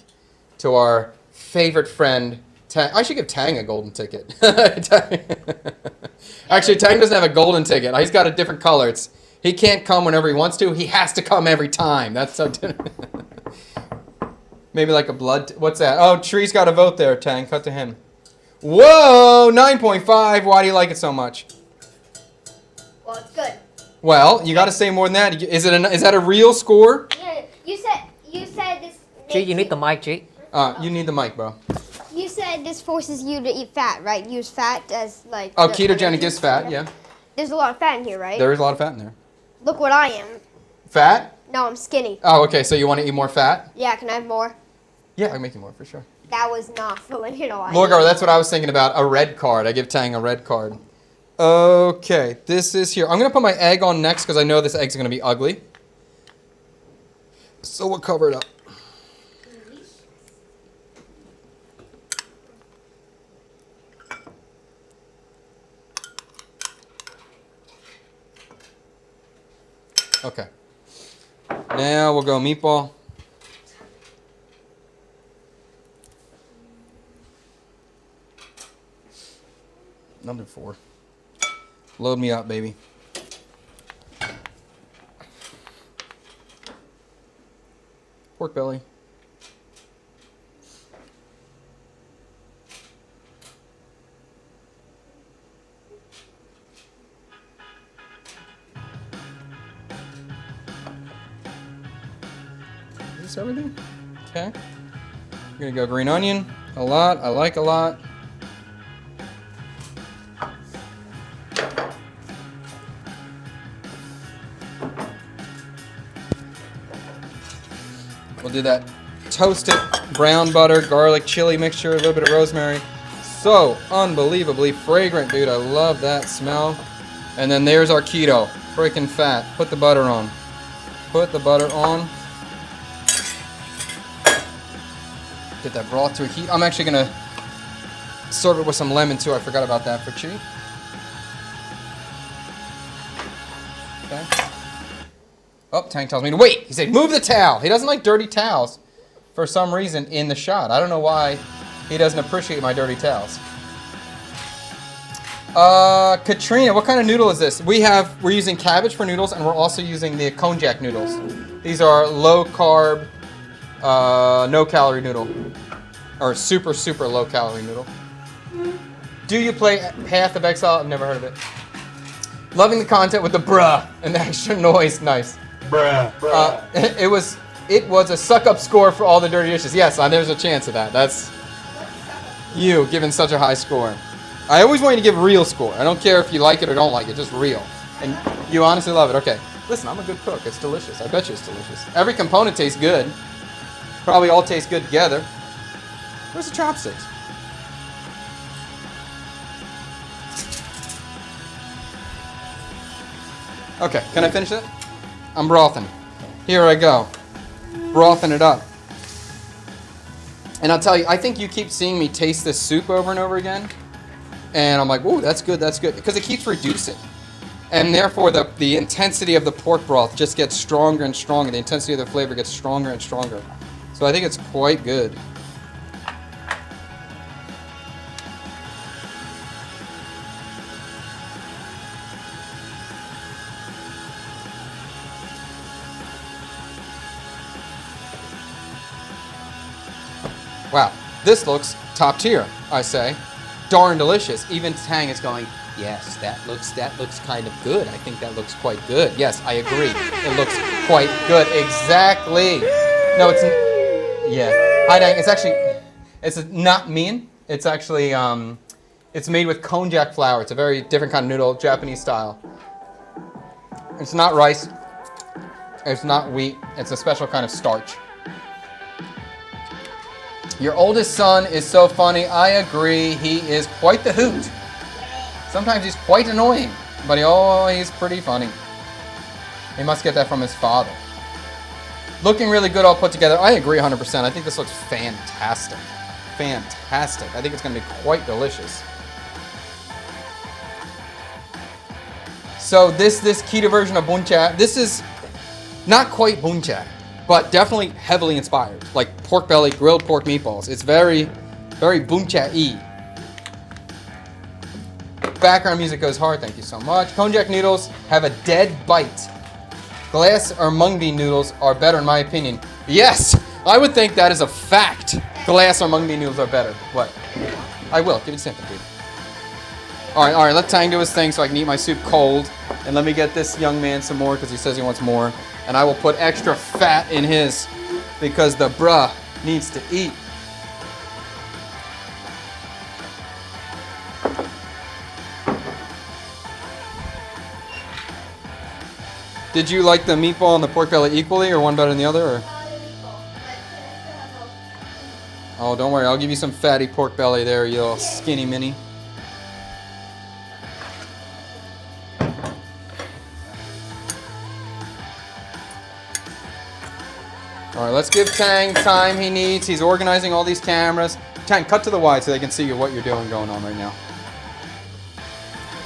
to our favorite friend, Tang. I should give Tang a golden ticket. Actually, Tang doesn't have a golden ticket. He's got a different color. He can't come whenever he wants to. He has to come every time. That's so different. Maybe like a blood. What's that? Oh, Tree's got a vote there, Tang. Cut to him. Whoa, 9.5. Why do you like it so much? Well, it's good. Well, you got to say more than that. Is that a real score? Yeah, you said this. G, you need the mic, G. You need the mic, bro. You said this forces you to eat fat, right? Use fat as like. Oh, ketogenic is fat, yeah. There's a lot of fat in here, right? There is a lot of fat in there. Look what I am. Fat? No, I'm skinny. Oh, okay. So you want to eat more fat? Yeah, can I have more? Yeah, I can make you more for sure. That was not filling it all. Morgar, that's what I was thinking about. A red card. I give Tang a red card. Okay, this is here. I'm going to put my egg on next because I know this egg's going to be ugly. So we'll cover it up. Okay. Now we'll go meatball. Number 4. Load me up, baby. Pork belly. Is this everything? Okay. We're gonna go green onion. A lot. I like a lot. We'll do that toasted brown butter, garlic, chili mixture, a little bit of rosemary. So unbelievably fragrant, dude. I love that smell. And then there's our keto. Freaking fat. Put the butter on. Put the butter on. Get that broth to a heat. I'm actually going to serve it with some lemon too. I forgot about that for Chi. Okay. Oh, Tank tells me to wait. He said, move the towel. He doesn't like dirty towels for some reason in the shot. I don't know why he doesn't appreciate my dirty towels. Katrina, what kind of noodle is this? We're using cabbage for noodles, and we're also using the konjac noodles. These are low carb, no calorie noodle, or super, super low calorie noodle. Do you play Path of Exile? I've never heard of it. Loving the content with the bruh and the extra noise. Nice. Bruh. It was a suck-up score for all the dirty dishes. Yes, there's a chance of that. That's you giving such a high score. I always want you to give real score. I don't care if you like it or don't like it, just real. And you honestly love it. Okay. Listen, I'm a good cook. It's delicious. I bet you it's delicious. Every component tastes good. Probably all taste good together. Where's the chopsticks? Okay, can I finish it? I'm brothing. Here I go. Brothing it up. And I'll tell you, I think you keep seeing me taste this soup over and over again. And I'm like, ooh, that's good, that's good. Because it keeps reducing. And therefore, the intensity of the pork broth just gets stronger and stronger. The intensity of the flavor gets stronger and stronger. So I think it's quite good. Wow, this looks top tier, I say. Darn delicious. Even Tang is going, yes, that looks kind of good. I think that looks quite good. Yes, I agree. It looks quite good. Exactly. No, it's yeah. Hi, Tang. It's not mean. It's actually it's made with konjac flour. It's a very different kind of noodle, Japanese style. It's not rice. It's not wheat. It's a special kind of starch. Your oldest son is so funny. I agree. He is quite the hoot. Sometimes he's quite annoying, but he's pretty funny. He must get that from his father. Looking really good all put together. I agree 100%. I think this looks fantastic. Fantastic. I think it's going to be quite delicious. So this keto version of buncha, this is not quite buncha, but definitely heavily inspired. Like pork belly, grilled pork meatballs. It's very, very buncha-y. Background music goes hard, thank you so much. Konjac noodles have a dead bite. Glass or mung bean noodles are better in my opinion. Yes, I would think that is a fact. Glass or mung bean noodles are better. What? I will, give it a sample, dude. All right, let Tang do his thing so I can eat my soup cold. And let me get this young man some more because he says he wants more. And I will put extra fat in his because the bruh needs to eat. Did you like the meatball and the pork belly equally, or one better than the other? Or? Oh, don't worry. I'll give you some fatty pork belly there, you little skinny mini. All right, let's give Tang time he needs. He's organizing all these cameras. Tang, cut to the wide so they can see what you're doing going on right now.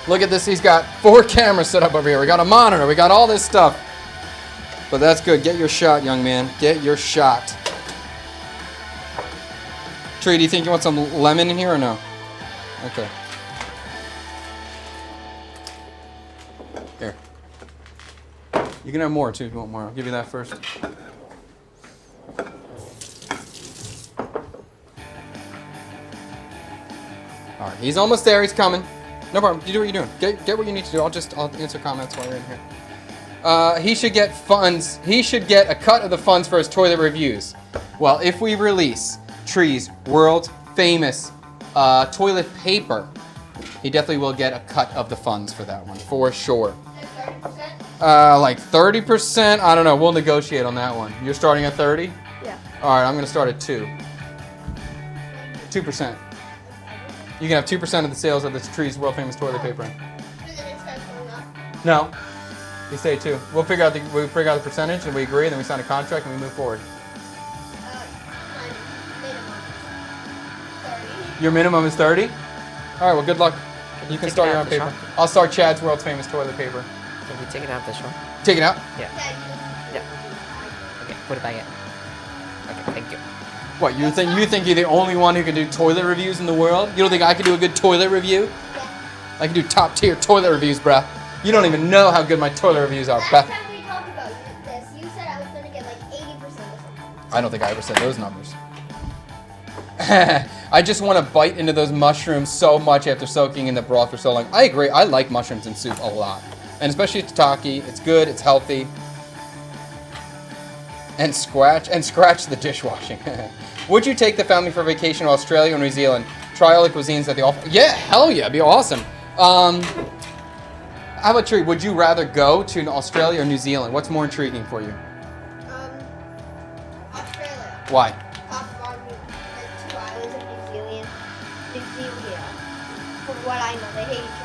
Look at this. He's got 4 cameras set up over here. We got a monitor. We got all this stuff. But that's good. Get your shot, young man. Get your shot. Tree, do you think you want some lemon in here or no? Okay. Here. You can have more too if you want more. I'll give you that first. All right, he's almost there. He's coming. No problem. You do what you're doing. Get what you need to do. I'll answer comments while you're in here. He should get funds. He should get a cut of the funds for his toilet reviews. Well, if we release Tree's world famous toilet paper, he definitely will get a cut of the funds for that one for sure. Like 30%. I don't know. We'll negotiate on that one. You're starting at 30? Yeah. All right. I'm gonna start at 2. 2%. You can have 2% of the sales of this Tree's world famous toilet paper. No, you stay 2. We'll figure out the percentage and we agree, then we sign a contract and we move forward. Your minimum is 30? All right, well, good luck. You can start your own paper. I'll start Chad's world's famous toilet paper. Can we take it out of the shop? Take it out? Yeah. Okay, put it back in. Okay, thank you. What, you think you're the only one who can do toilet reviews in the world? You don't think I can do a good toilet review? Yeah. I can do top tier toilet reviews, bruh. You don't even know how good my toilet reviews are, bruh. Last time we talked about this, you said I was going to get like 80% or something. I don't think I ever said those numbers. I just want to bite into those mushrooms so much after soaking in the broth for so long. I agree. I like mushrooms in soup a lot. And especially tataki. It's good. It's healthy. And scratch the dishwashing. Would you take the family for vacation to Australia or New Zealand? Try all the cuisines that they offer. Yeah, hell yeah. It'd be awesome. How about Tree? Would you rather go to Australia or New Zealand? What's more intriguing for you? Australia. Why? Top of the 2 islands of New Zealand. From what I know, they hate each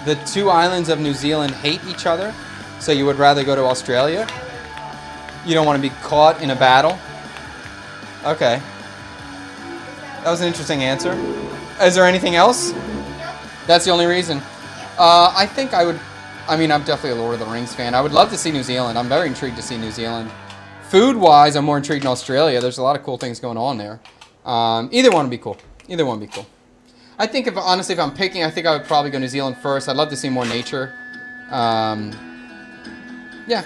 other. The 2 islands of New Zealand hate each other, so you would rather go to Australia? You don't want to be caught in a battle? Okay. That was an interesting answer. Is there anything else? That's the only reason. I think I would... I mean, I'm definitely a Lord of the Rings fan. I would love to see New Zealand. I'm very intrigued to see New Zealand. Food-wise, I'm more intrigued in Australia. There's a lot of cool things going on there. Either one would be cool. Either one would be cool. I think, honestly, if I'm picking, I think I would probably go New Zealand first. I'd love to see more nature. Yeah.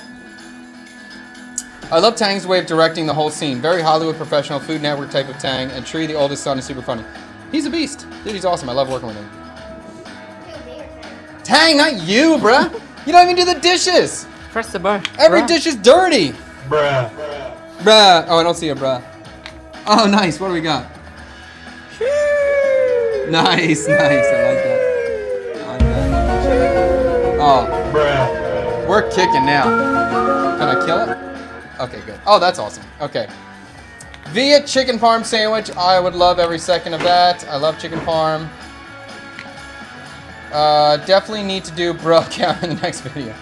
I love Tang's way of directing the whole scene. Very Hollywood professional, Food Network type of Tang. And Tree, the oldest son, is super funny. He's a beast. Dude, he's awesome. I love working with him. Tang, not you, bruh. You don't even do the dishes. First the bar. Every dish is dirty. Bruh. Bruh. Oh, I don't see a bruh. Oh, nice. What do we got? Nice, nice. I like that. I like that. Oh. Bruh. We're kicking now. Can I kill it? Okay, good. Oh, that's awesome. Okay. Via chicken parm sandwich. I would love every second of that. I love chicken parm. Definitely need to do bro count in the next video.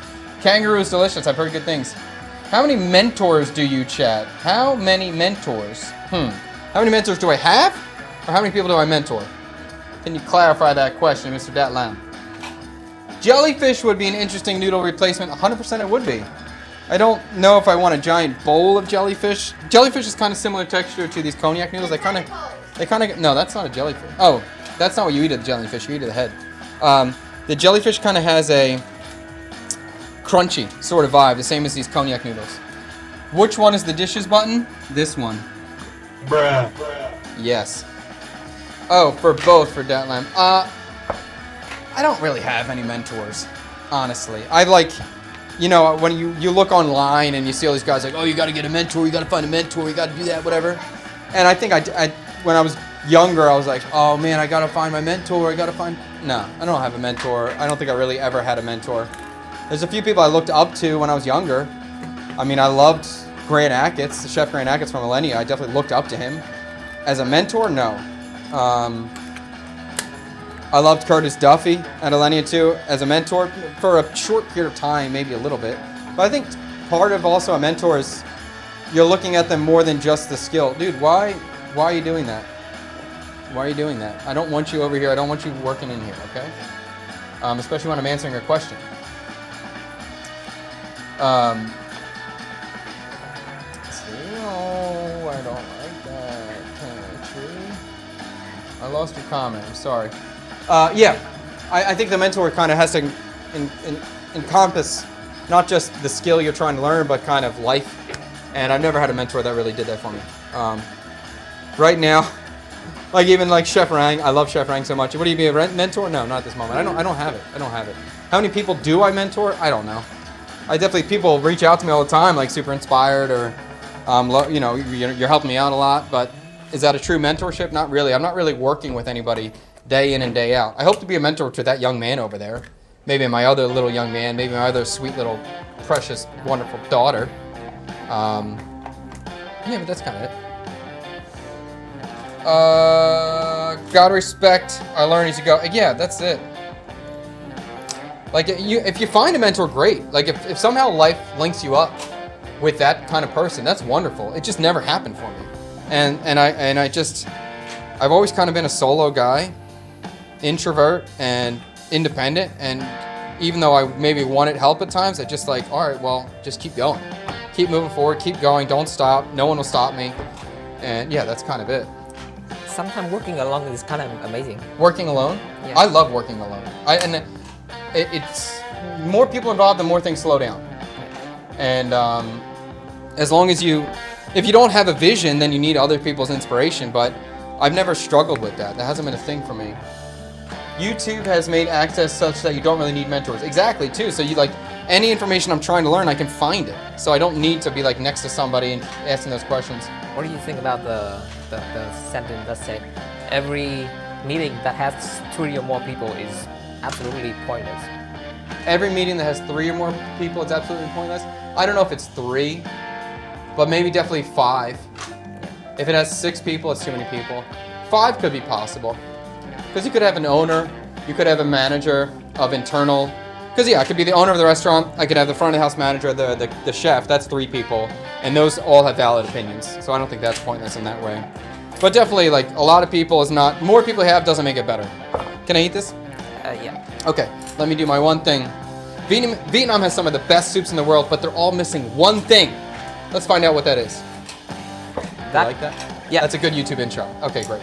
Kangaroo is delicious. I've heard good things. How many mentors do you chat? How many mentors? How many mentors do I have? Or how many people do I mentor? Can you clarify that question, Mr. Datlam? Jellyfish would be an interesting noodle replacement. 100% it would be. I don't know if I want a giant bowl of jellyfish. Jellyfish is kind of similar texture to these konjac noodles. They kind of, no, that's not a jellyfish. Oh, that's not what you eat of the jellyfish. You eat of the head. The jellyfish kind of has a crunchy sort of vibe, the same as these konjac noodles. Which one is the dishes button? This one. Bruh. Yes. Oh, for both, for Dat Lamb. I don't really have any mentors, honestly. I like, you know, when you look online and you see all these guys like, oh, you got to get a mentor, you got to find a mentor, you got to do that, whatever. And I think I when I was younger, I was like, oh man, I got to find my mentor, I got to find... No, I don't have a mentor. I don't think I really ever had a mentor. There's a few people I looked up to when I was younger. I mean, I loved Grant Achatz, the chef Grant Achatz from Millennia. I definitely looked up to him. As a mentor, no. I loved Curtis Duffy at Alenia too as a mentor for a short period of time, maybe a little bit. But I think part of also a mentor is you're looking at them more than just the skill. Dude, why are you doing that? Why are you doing that? I don't want you over here. I don't want you working in here, okay? Especially when I'm answering a question. Oh, I don't like that. I lost your comment. I'm sorry. Yeah, I think the mentor kind of has to encompass not just the skill you're trying to learn, but kind of life. And I've never had a mentor that really did that for me. Right now, like even like Chef Rang, I love Chef Rang so much. Would he be a mentor? No, not at this moment. I don't have it. I don't have it. How many people do I mentor? I don't know. People reach out to me all the time, like super inspired or, you know, you're helping me out a lot. But is that a true mentorship? Not really. I'm not really working with anybody day in and day out. I hope to be a mentor to that young man over there. Maybe my other little young man. Maybe my other sweet little, precious, wonderful daughter. Yeah, but that's kind of it. Gotta respect. I learn as you go. Yeah, that's it. Like if you find a mentor, great. Like if somehow life links you up with that kind of person, that's wonderful. It just never happened for me. I've always kind of been a solo guy, introvert and independent, and even though I maybe wanted help at times, I just like, all right, well, just keep going. Keep moving forward, keep going, don't stop. No one will stop me. And yeah, that's kind of it. Sometimes working alone is kind of amazing. Working alone? Yeah. I love working alone. It's more people involved, the more things slow down. And as long as if you don't have a vision, then you need other people's inspiration. But I've never struggled with that. That hasn't been a thing for me. YouTube has made access such that you don't really need mentors. Exactly, too. So you like any information I'm trying to learn, I can find it. So I don't need to be like next to somebody and asking those questions. What do you think about the sentence that said every meeting that has 3 or more people is absolutely pointless? Every meeting that has 3 or more people is absolutely pointless. I don't know if it's 3, but maybe definitely 5. If it has 6 people, it's too many people. 5 could be possible. Because you could have an owner, you could have a manager of internal. Because yeah, I could be the owner of the restaurant, I could have the front of the house manager, the chef, that's 3 people. And those all have valid opinions. So I don't think that's pointless in that way. But definitely like a lot of people is not, more people you have doesn't make it better. Can I eat this? Yeah. Okay, let me do my one thing. Vietnam has some of the best soups in the world, but they're all missing one thing. Let's find out what that is. You like that? Yeah. That's a good YouTube intro. Okay, great.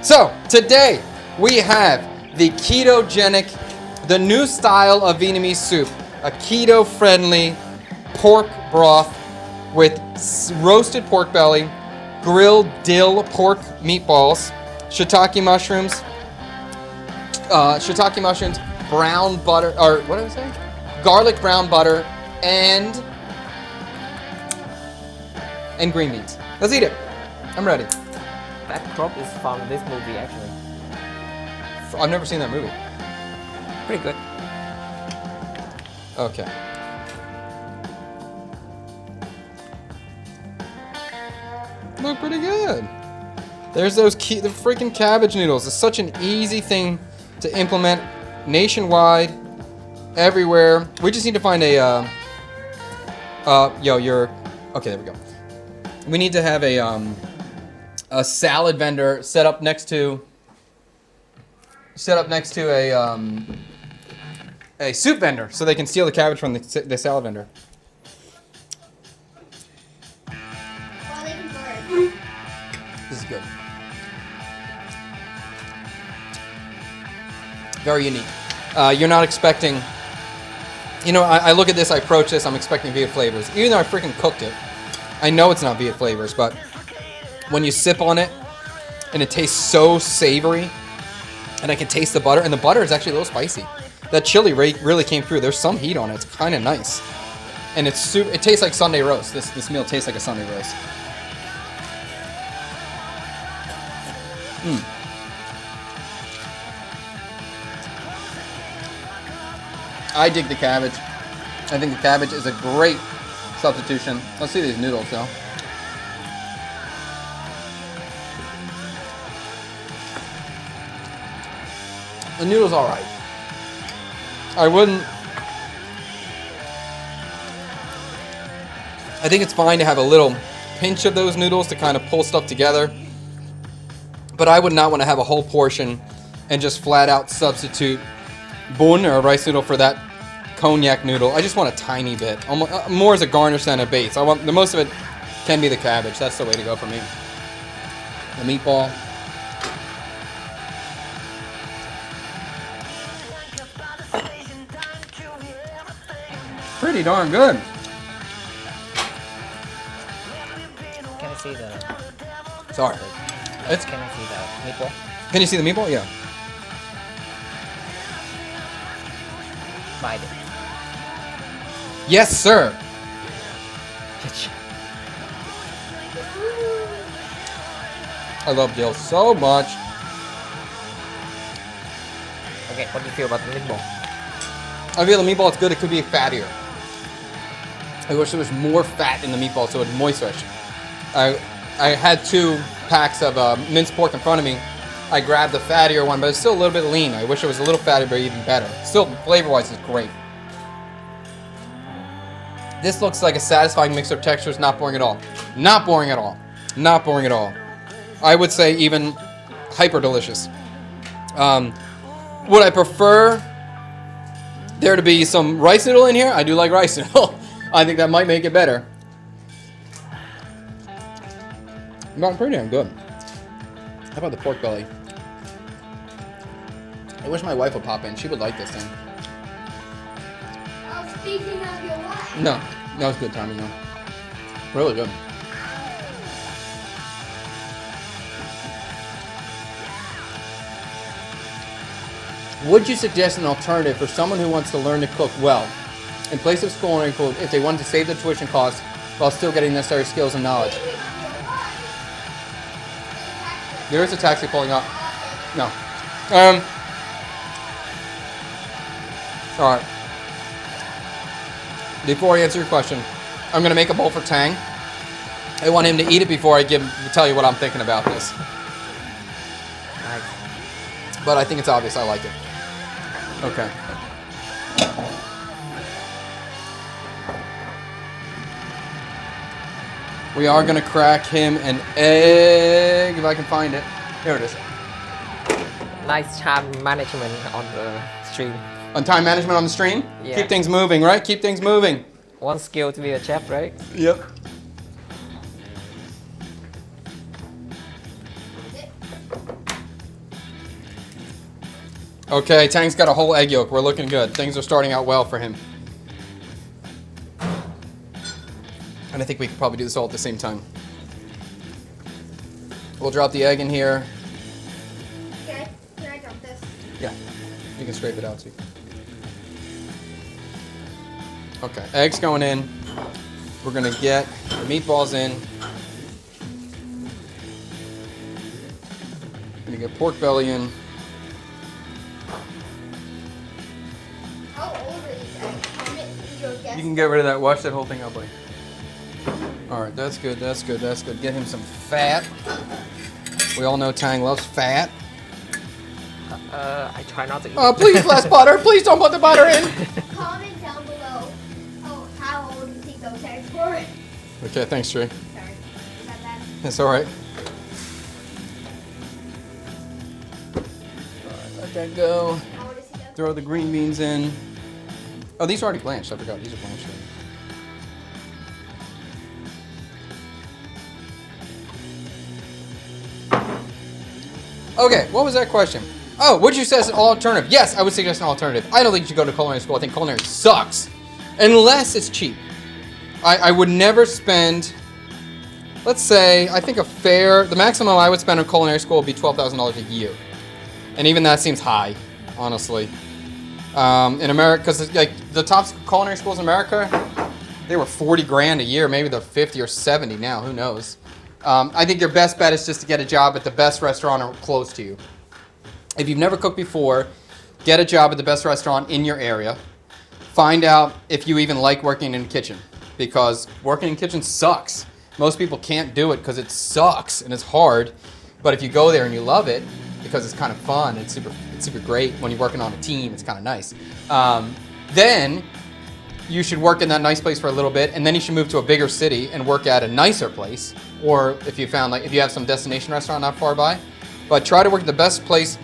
So, today we have the ketogenic, the new style of Vietnamese soup, a keto-friendly pork broth with roasted pork belly, grilled dill pork meatballs, shiitake mushrooms, brown butter, or what did I say? Garlic brown butter, and green beans. Let's eat it. I'm ready. That crop is from this movie, actually. I've never seen that movie. Pretty good. Okay. Look pretty good. There's the freaking cabbage noodles. It's such an easy thing to implement nationwide, everywhere. We just need to find a, okay, there we go. We need to have a salad vendor set up next to a a soup vendor so they can steal the cabbage from the salad vendor. Well, they can burn. This is good. Very unique. You're not expecting, you know, I look at this, I approach this, I'm expecting Viet flavors. Even though I freaking cooked it, I know it's not Viet flavors, but when you sip on it, and it tastes so savory, and I can taste the butter, and the butter is actually a little spicy. That chili really came through. There's some heat on it. It's kind of nice. And it's it tastes like Sunday roast. This meal tastes like a Sunday roast. I dig the cabbage. I think the cabbage is a great substitution. Let's see these noodles though. The noodle's alright. I think it's fine to have a little pinch of those noodles to kind of pull stuff together. But I would not want to have a whole portion and just flat out substitute bun or a rice noodle for that konjac noodle. I just want a tiny bit. Almost, more as a garnish than a base. I want the most of it can be the cabbage. That's the way to go for me. The meatball. Pretty darn good. Can I see the? Sorry. It's, Can I see the meatball? can you see the meatball? Yeah. Bite it. Yes, sir. I love dill so much. Okay, what do you feel about the meatball? I feel the meatball is good. It could be fattier. I wish there was more fat in the meatball so it would moisturize. I had 2 packs of minced pork in front of me. I grabbed the fattier one, but it's still a little bit lean. I wish it was a little fattier, but even better. Still, flavor-wise, it's great. This looks like a satisfying mix of textures, not boring at all. Not boring at all. Not boring at all. I would say even hyper delicious. Would I prefer there to be some rice noodle in here? I do like rice noodle. I think that might make it better. Gotten pretty damn good. How about the pork belly? I wish my wife would pop in. She would like this thing. Oh, speaking of your wife. No, that was good timing though. Really good. Would you suggest an alternative for someone who wants to learn to cook well? In place of schooling, if they wanted to save their tuition costs while still getting necessary skills and knowledge. There is a taxi pulling up. No. Alright. Before I answer your question, I'm going to make a bowl for Tang. I want him to eat it before I tell you what I'm thinking about this. Nice. But I think it's obvious I like it. Okay. We are going to crack him an egg, if I can find it. Here it is. Nice time management on the stream. On time management on the stream? Yeah. Keep things moving, right? Keep things moving. One skill to be a chef, right? Yep. Okay, Tang's got a whole egg yolk. We're looking good. Things are starting out well for him. And I think we could probably do this all at the same time. We'll drop the egg in here. Can I drop this? Yeah, you can scrape it out too. Okay, eggs going in. We're gonna get the meatballs in. Gonna get pork belly in. How old are these eggs? Comment your guess. You can get rid of that. Wash that whole thing out, buddy. All right, that's good. That's good. That's good. Get him some fat. We all know Tang loves fat. I try not to eat. Oh, please, less butter. Please don't put the butter in. Comment down below how old you think those eggs were. Okay, thanks, Trey. Sorry. Is that bad? That's all right. All right, let that go. How old is he though? Throw the green beans in. Oh, these are already blanched. I forgot. These are blanched. Okay, what was that question? Oh, would you suggest an alternative? Yes, I would suggest an alternative. I don't think you should go to culinary school. I think culinary sucks. Unless it's cheap. I would never spend, let's say, I think the maximum I would spend on culinary school would be $12,000 a year. And even that seems high, honestly. In America, because like the top culinary schools in America, they were 40 grand a year. Maybe they're 50 or 70 now, who knows. I think your best bet is just to get a job at the best restaurant or close to you. If you've never cooked before, get a job at the best restaurant in your area. Find out if you even like working in the kitchen, because working in the kitchen sucks. Most people can't do it because it sucks and it's hard. But if you go there and you love it, because it's kind of fun, it's super great when you're working on a team, it's kind of nice. Then you should work in that nice place for a little bit, and then you should move to a bigger city and work at a nicer place. Or if you have some destination restaurant not far by. But try to work at the best place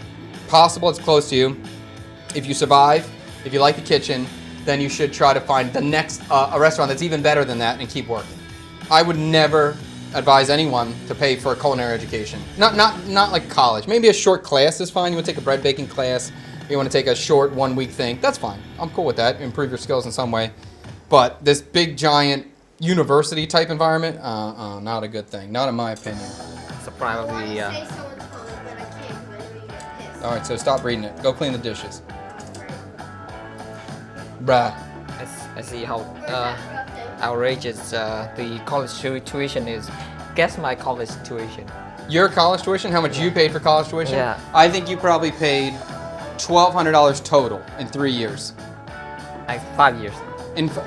possible, it's close to you. If you survive, if you like the kitchen, then you should try to find the next a restaurant that's even better than that and keep working. I would never advise anyone to pay for a culinary education. Not like college. Maybe a short class is fine. You want to take a bread baking class. You want to take a short 1 week thing. That's fine. I'm cool with that. Improve your skills in some way. But this big giant university type environment, not a good thing. Not in my opinion. So probably All right, so stop reading it. Go clean the dishes. Bruh. I see how outrageous the college tuition is. Guess my college tuition. Your college tuition? How much you paid for college tuition? Yeah. I think you probably paid $1,200 total in 3 years. Like 5 years.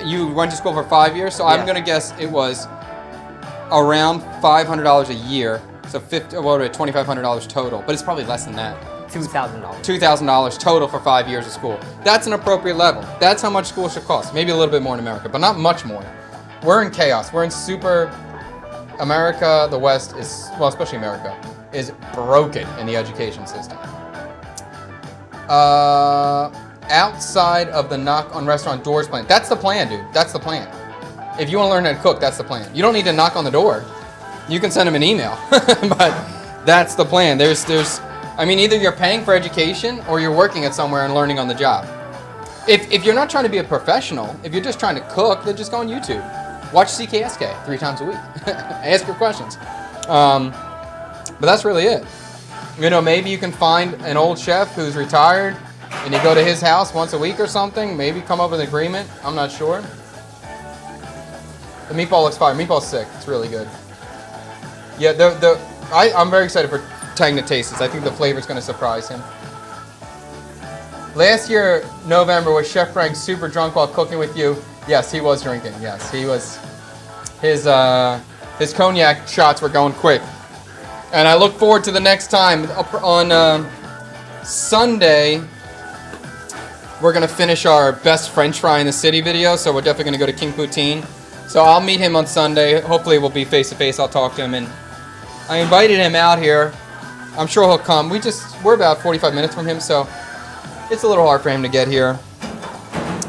You went to school for 5 years, so I'm Yeah. gonna guess it was around $500 a year. So $2,500 total, but it's probably less than that. $2,000. $2,000 total for 5 years of school. That's an appropriate level. That's how much school should cost. Maybe a little bit more in America, but not much more. We're in chaos. We're in super America. The West is, well, especially America, is broken in the education system. Outside of the knock on restaurant doors plan. That's the plan, dude. That's the plan. If you want to learn how to cook, that's the plan. You don't need to knock on the door. You can send them an email, but that's the plan. I mean, either you're paying for education or you're working at somewhere and learning on the job. If you're not trying to be a professional, if you're just trying to cook, then just go on YouTube. Watch CKSK 3 times a week. Ask your questions. But that's really it. You know, maybe you can find an old chef who's retired and you go to his house once a week or something. Maybe come up with an agreement. I'm not sure. The meatball looks fire. Meatball's sick. It's really good. Yeah, I'm very excited for Tang to taste this. I think the flavor is going to surprise him. Last year, November, was Chef Frank super drunk while cooking with you? Yes, he was drinking. Yes, he was. His cognac shots were going quick. And I look forward to the next time. On Sunday, we're going to finish our best French fry in the city video, so we're definitely going to go to King Poutine. So I'll meet him on Sunday. Hopefully we'll be face to face. I'll talk to him, and I invited him out here. I'm sure he'll come. We're about 45 minutes from him, so it's a little hard for him to get here.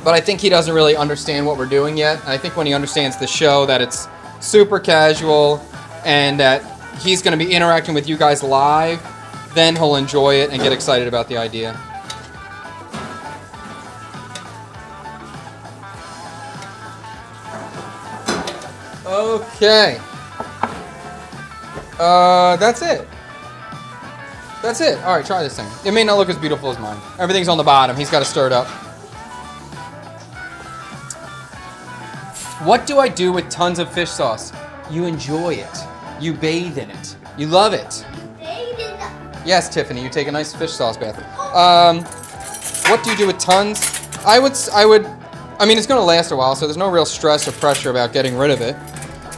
But I think he doesn't really understand what we're doing yet. And I think when he understands the show, that it's super casual and that he's going to be interacting with you guys live, then he'll enjoy it and get excited about the idea. Okay. That's it. That's it. All right, try this thing. It may not look as beautiful as mine. Everything's on the bottom. He's got to stir it up. What do I do with tons of fish sauce? You enjoy it. You bathe in it. You love it. Yes, Tiffany, you take a nice fish sauce bath. What do you do with tons? I mean, it's going to last a while, so there's no real stress or pressure about getting rid of it.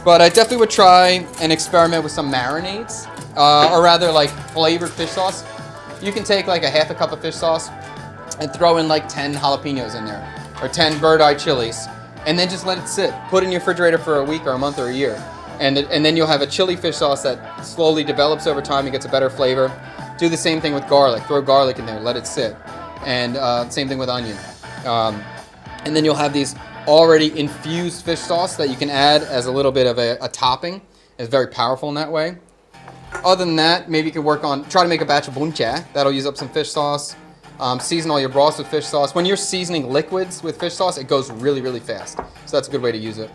But I definitely would try and experiment with some marinades, or rather like flavored fish sauce. You can take like a half a cup of fish sauce and throw in like 10 jalapenos in there, or 10 bird-eye chilies, and then just let it sit. Put it in your refrigerator for a week or a month or a year. And then you'll have a chili fish sauce that slowly develops over time and gets a better flavor. Do the same thing with garlic. Throw garlic in there, let it sit. And same thing with onion. And then you'll have these already infused fish sauce that you can add as a little bit of a topping. It's very powerful in that way. Other than that, maybe you could try to make a batch of konjac. That'll use up some fish sauce. Season all your broths with fish sauce. When you're seasoning liquids with fish sauce, it goes really, really fast. So that's a good way to use it.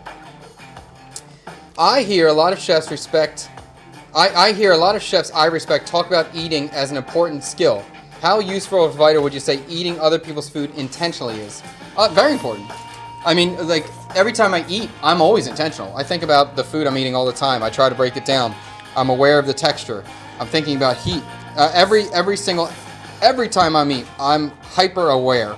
I hear a lot of chefs I respect talk about eating as an important skill. How useful or vital would you say eating other people's food intentionally is? Very important. I mean, like, every time I eat, I'm always intentional. I think about the food I'm eating all the time. I try to break it down. I'm aware of the texture. I'm thinking about heat. Every time I eat, I'm hyper aware.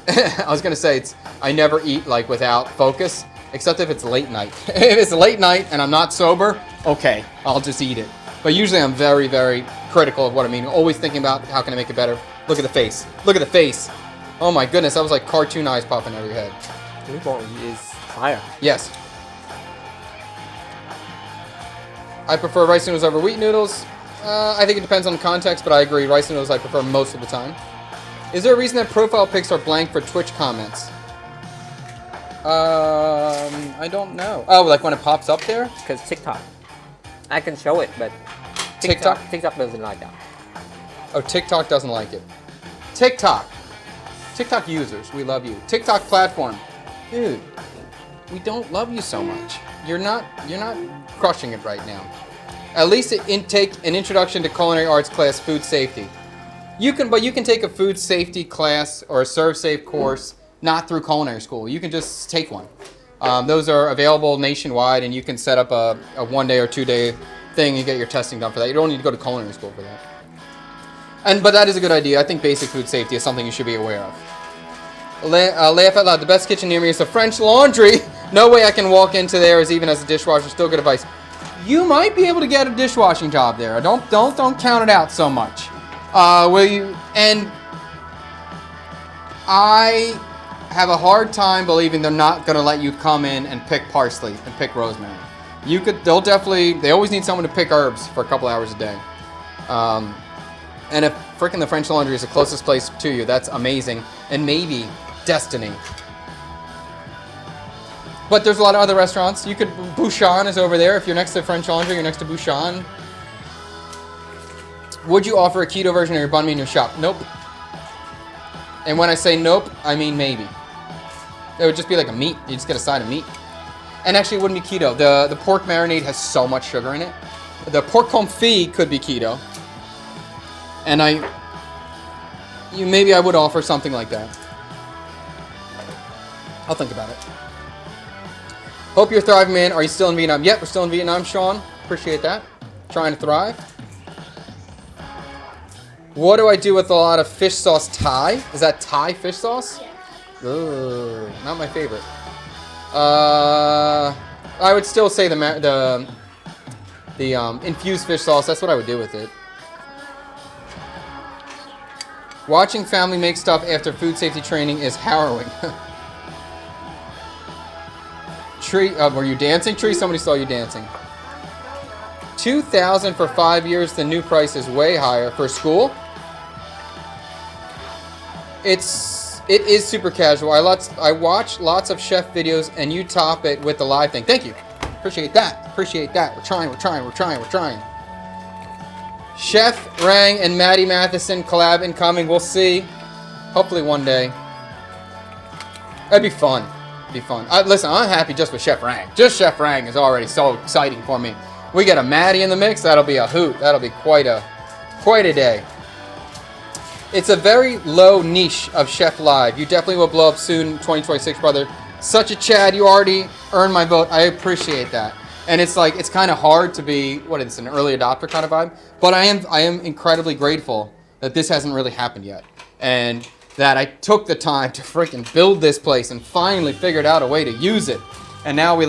I was gonna say I never eat like without focus, except if it's late night. If it's late night and I'm not sober, okay, I'll just eat it. But usually I'm very, very critical of what I'm eating. Always thinking about how can I make it better. Look at the face. Look at the face. Oh my goodness, that was like cartoon eyes popping out of your head. Meatball is fire. Yes. I prefer rice noodles over wheat noodles. I think it depends on the context, but I agree. Rice noodles I prefer most of the time. Is there a reason that profile pics are blank for Twitch comments? I don't know. Oh, like when it pops up there? Because TikTok. I can show it, but TikTok doesn't like that. Oh, TikTok doesn't like it. TikTok users, we love you. TikTok platform, dude, we don't love you so much. You're not crushing it right now. At least take an introduction to culinary arts class, food safety. You can take a food safety class or a serve safe course, not through culinary school. You can just take one. Those are available nationwide, and you can set up a 1 day or 2 day thing and get your testing done for that. You don't need to go to culinary school for that. But that is a good idea. I think basic food safety is something you should be aware of. Laugh out loud. The best kitchen near me is the French Laundry. No way I can walk into there as even as a dishwasher. Still good advice. You might be able to get a dishwashing job there. Don't count it out so much. Will you? And I have a hard time believing they're not going to let you come in and pick parsley and pick rosemary. They always need someone to pick herbs for a couple hours a day. And if frickin' the French Laundry is the closest place to you, that's amazing. And maybe destiny. But there's a lot of other restaurants. Bouchon is over there. If you're next to French Laundry, you're next to Bouchon. Would you offer a keto version of your banh mi in your shop? Nope. And when I say nope, I mean maybe. It would just be like a meat. You just get a side of meat. And actually, it wouldn't be keto. The pork marinade has so much sugar in it. The pork confit could be keto. And maybe I would offer something like that. I'll think about it. Hope you're thriving, man. Are you still in Vietnam? Yep, we're still in Vietnam, Sean. Appreciate that. Trying to thrive. What do I do with a lot of fish sauce Thai? Is that Thai fish sauce? Yeah. Ugh, not my favorite. I would still say the infused fish sauce. That's what I would do with it. Watching family make stuff after food safety training is harrowing. Tree, were you dancing? Tree, somebody saw you dancing. $2,000 for 5 years. The new price is way higher for school. It is super casual. I watch lots of chef videos, and you top it with the live thing. Thank you. Appreciate that. We're trying. Chef Rang and Maddie Matheson collab incoming. We'll see. Hopefully one day. That'd be fun. Listen, I'm happy just with Chef Rang. Just Chef Rang is already so exciting for me. We get a Maddie in the mix. That'll be a hoot. That'll be quite a day. It's a very low niche of Chef Live. You definitely will blow up soon, 2026, brother. Such a Chad. You already earned my vote. I appreciate that. And it's kind of hard to be, an early adopter kind of vibe. But I am incredibly grateful that this hasn't really happened yet. And that I took the time to freaking build this place and finally figured out a way to use it. And now we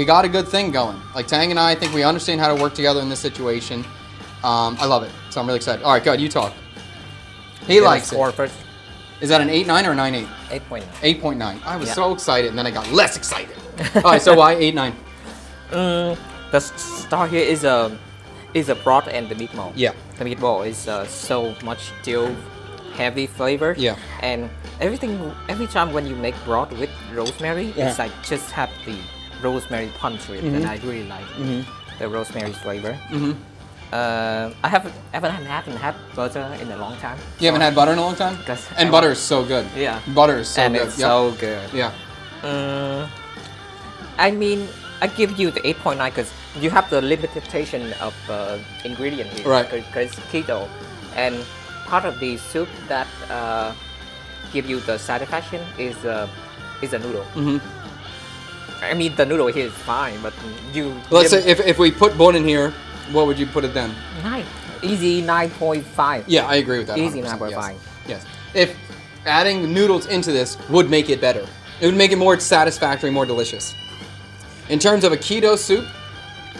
got a good thing going. Like Tang and I think we understand how to work together in this situation. I love it. So I'm really excited. All right, go ahead, you talk. He likes it. First. Is that an 8.9 or a 9.8? 8.9. 8.9. I was so excited, and then I got less excited. All right, so why 8.9? The star here is a broth and the meatball. Yeah. The meatball is so much dill heavy flavor. Yeah. And every time when you make broth with rosemary, it's like just have the rosemary punch to it, and I really like the rosemary flavor. I haven't had butter in a long time. You haven't had butter in a long time? And butter is so good. Yeah. Butter is so and good. it's so good. Yeah. I mean, I give you the 8.9 because you have the limitation of ingredient here. Right. Because it's keto, and part of the soup that give you the satisfaction is a noodle. I mean, the noodle here is fine, but you. Let's say if we put bone in here, what would you put it then? 9. Easy 9.5. Yeah, I agree with that. Easy 100%, 9.5. Yes. If adding noodles into this would make it better. It would make it more satisfactory, more delicious. In terms of a keto soup,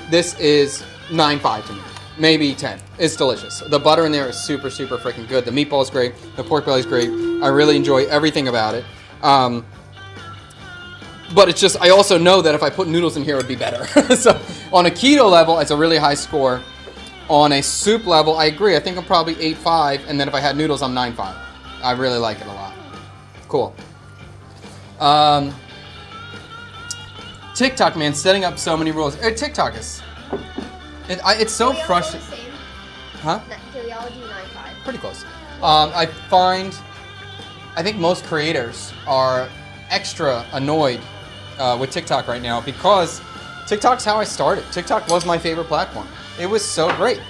this is 9.5 to me. Maybe 10. It's delicious. The butter in there is super, super freaking good. The meatball's great. The pork belly's great. I really enjoy everything about it. But it's just, I also know that if I put noodles in here, it would be better. So on a keto level, it's a really high score. On a soup level, I agree. I think I'm probably 8.5. And then if I had noodles, I'm 9.5. I really like it a lot. Cool. TikTok, man, setting up so many rules. TikTok is... it's so frustrating. Huh? Do we all do 9.5? Pretty close. I think most creators are extra annoyed with TikTok right now because TikTok's how I started. TikTok was my favorite platform. It was so great.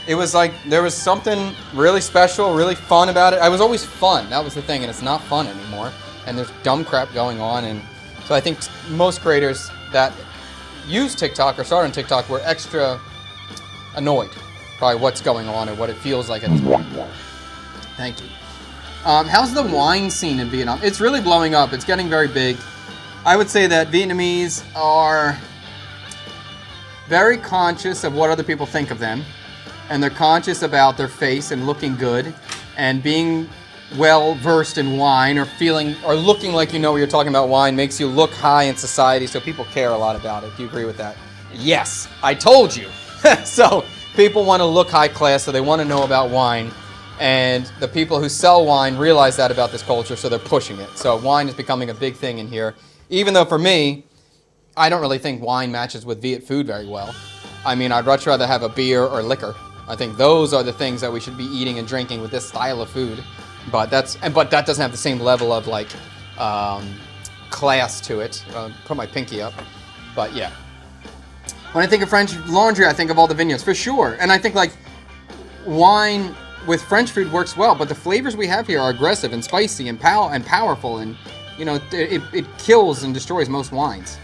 It was like there was something really special, really fun about it. I was always fun. That was the thing, and it's not fun anymore. And there's dumb crap going on, and so I think most creators that use TikTok or start on TikTok were extra annoyed by what's going on or what it feels like at this point. Thank you. How's the wine scene in Vietnam? It's really blowing up. It's getting very big. I would say that Vietnamese are very conscious of what other people think of them, and they're conscious about their face and looking good and being well versed in wine or feeling or looking like you know what you're talking about. Wine makes you look high in society, so people care a lot about it. Do you agree with that? Yes, I told you. So people want to look high class, so they want to know about wine, and the people who sell wine realize that about this culture, so they're pushing it. So wine is becoming a big thing in here, even though for me, I don't really think wine matches with Viet food very well. I mean, I'd much rather have a beer or liquor. I think those are the things that we should be eating and drinking with this style of food. But that doesn't have the same level of like class to it. Put my pinky up. But yeah. When I think of French laundry, I think of all the vineyards for sure. And I think like wine with French food works well, but the flavors we have here are aggressive and spicy and powerful, and you know it kills and destroys most wines.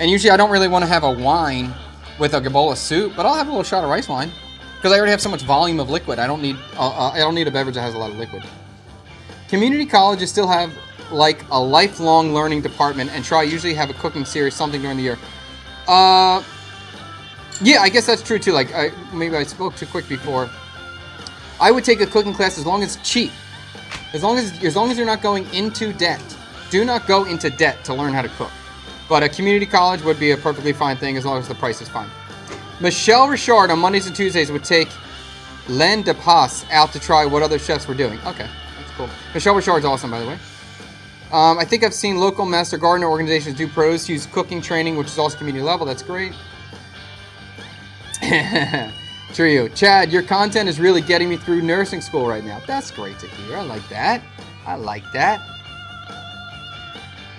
And usually I don't really want to have a wine with a gabola soup, but I'll have a little shot of rice wine because I already have so much volume of liquid. I don't need a beverage that has a lot of liquid. Community colleges still have like a lifelong learning department and usually have a cooking series, something during the year. Yeah, I guess that's true too. Like maybe I spoke too quick before. I would take a cooking class as long as it's cheap. As long as you're not going into debt. Do not go into debt to learn how to cook. But a community college would be a perfectly fine thing as long as the price is fine. Michelle Richard on Mondays and Tuesdays would take Len de Pas out to try what other chefs were doing. Okay, that's cool. Michelle Richard's awesome, by the way. I think I've seen local master gardener organizations do pros use cooking training, which is also community level. That's great. Trio. Chad, your content is really getting me through nursing school right now. That's great to hear. I like that. I like that.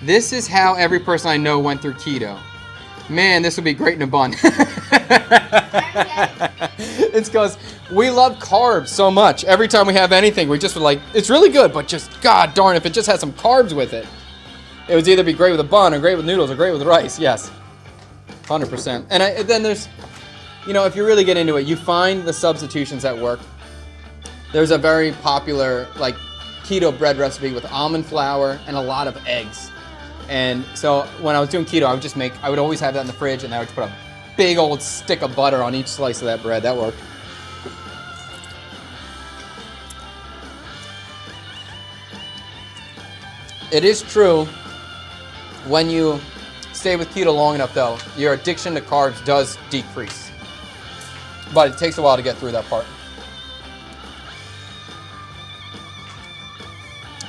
This is how every person I know went through keto. Man, this would be great in a bun. It's because we love carbs so much. Every time we have anything, we just were like, it's really good, but just, god darn, if it just had some carbs with it. It would either be great with a bun, or great with noodles, or great with rice. Yes. 100%. And then there's, you know, if you really get into it, you find the substitutions that work. There's a very popular, like, keto bread recipe with almond flour and a lot of eggs. And so when I was doing keto, I would always have that in the fridge, and I would put a big old stick of butter on each slice of that bread. That worked. It is true, when you stay with keto long enough though, your addiction to carbs does decrease. But it takes a while to get through that part.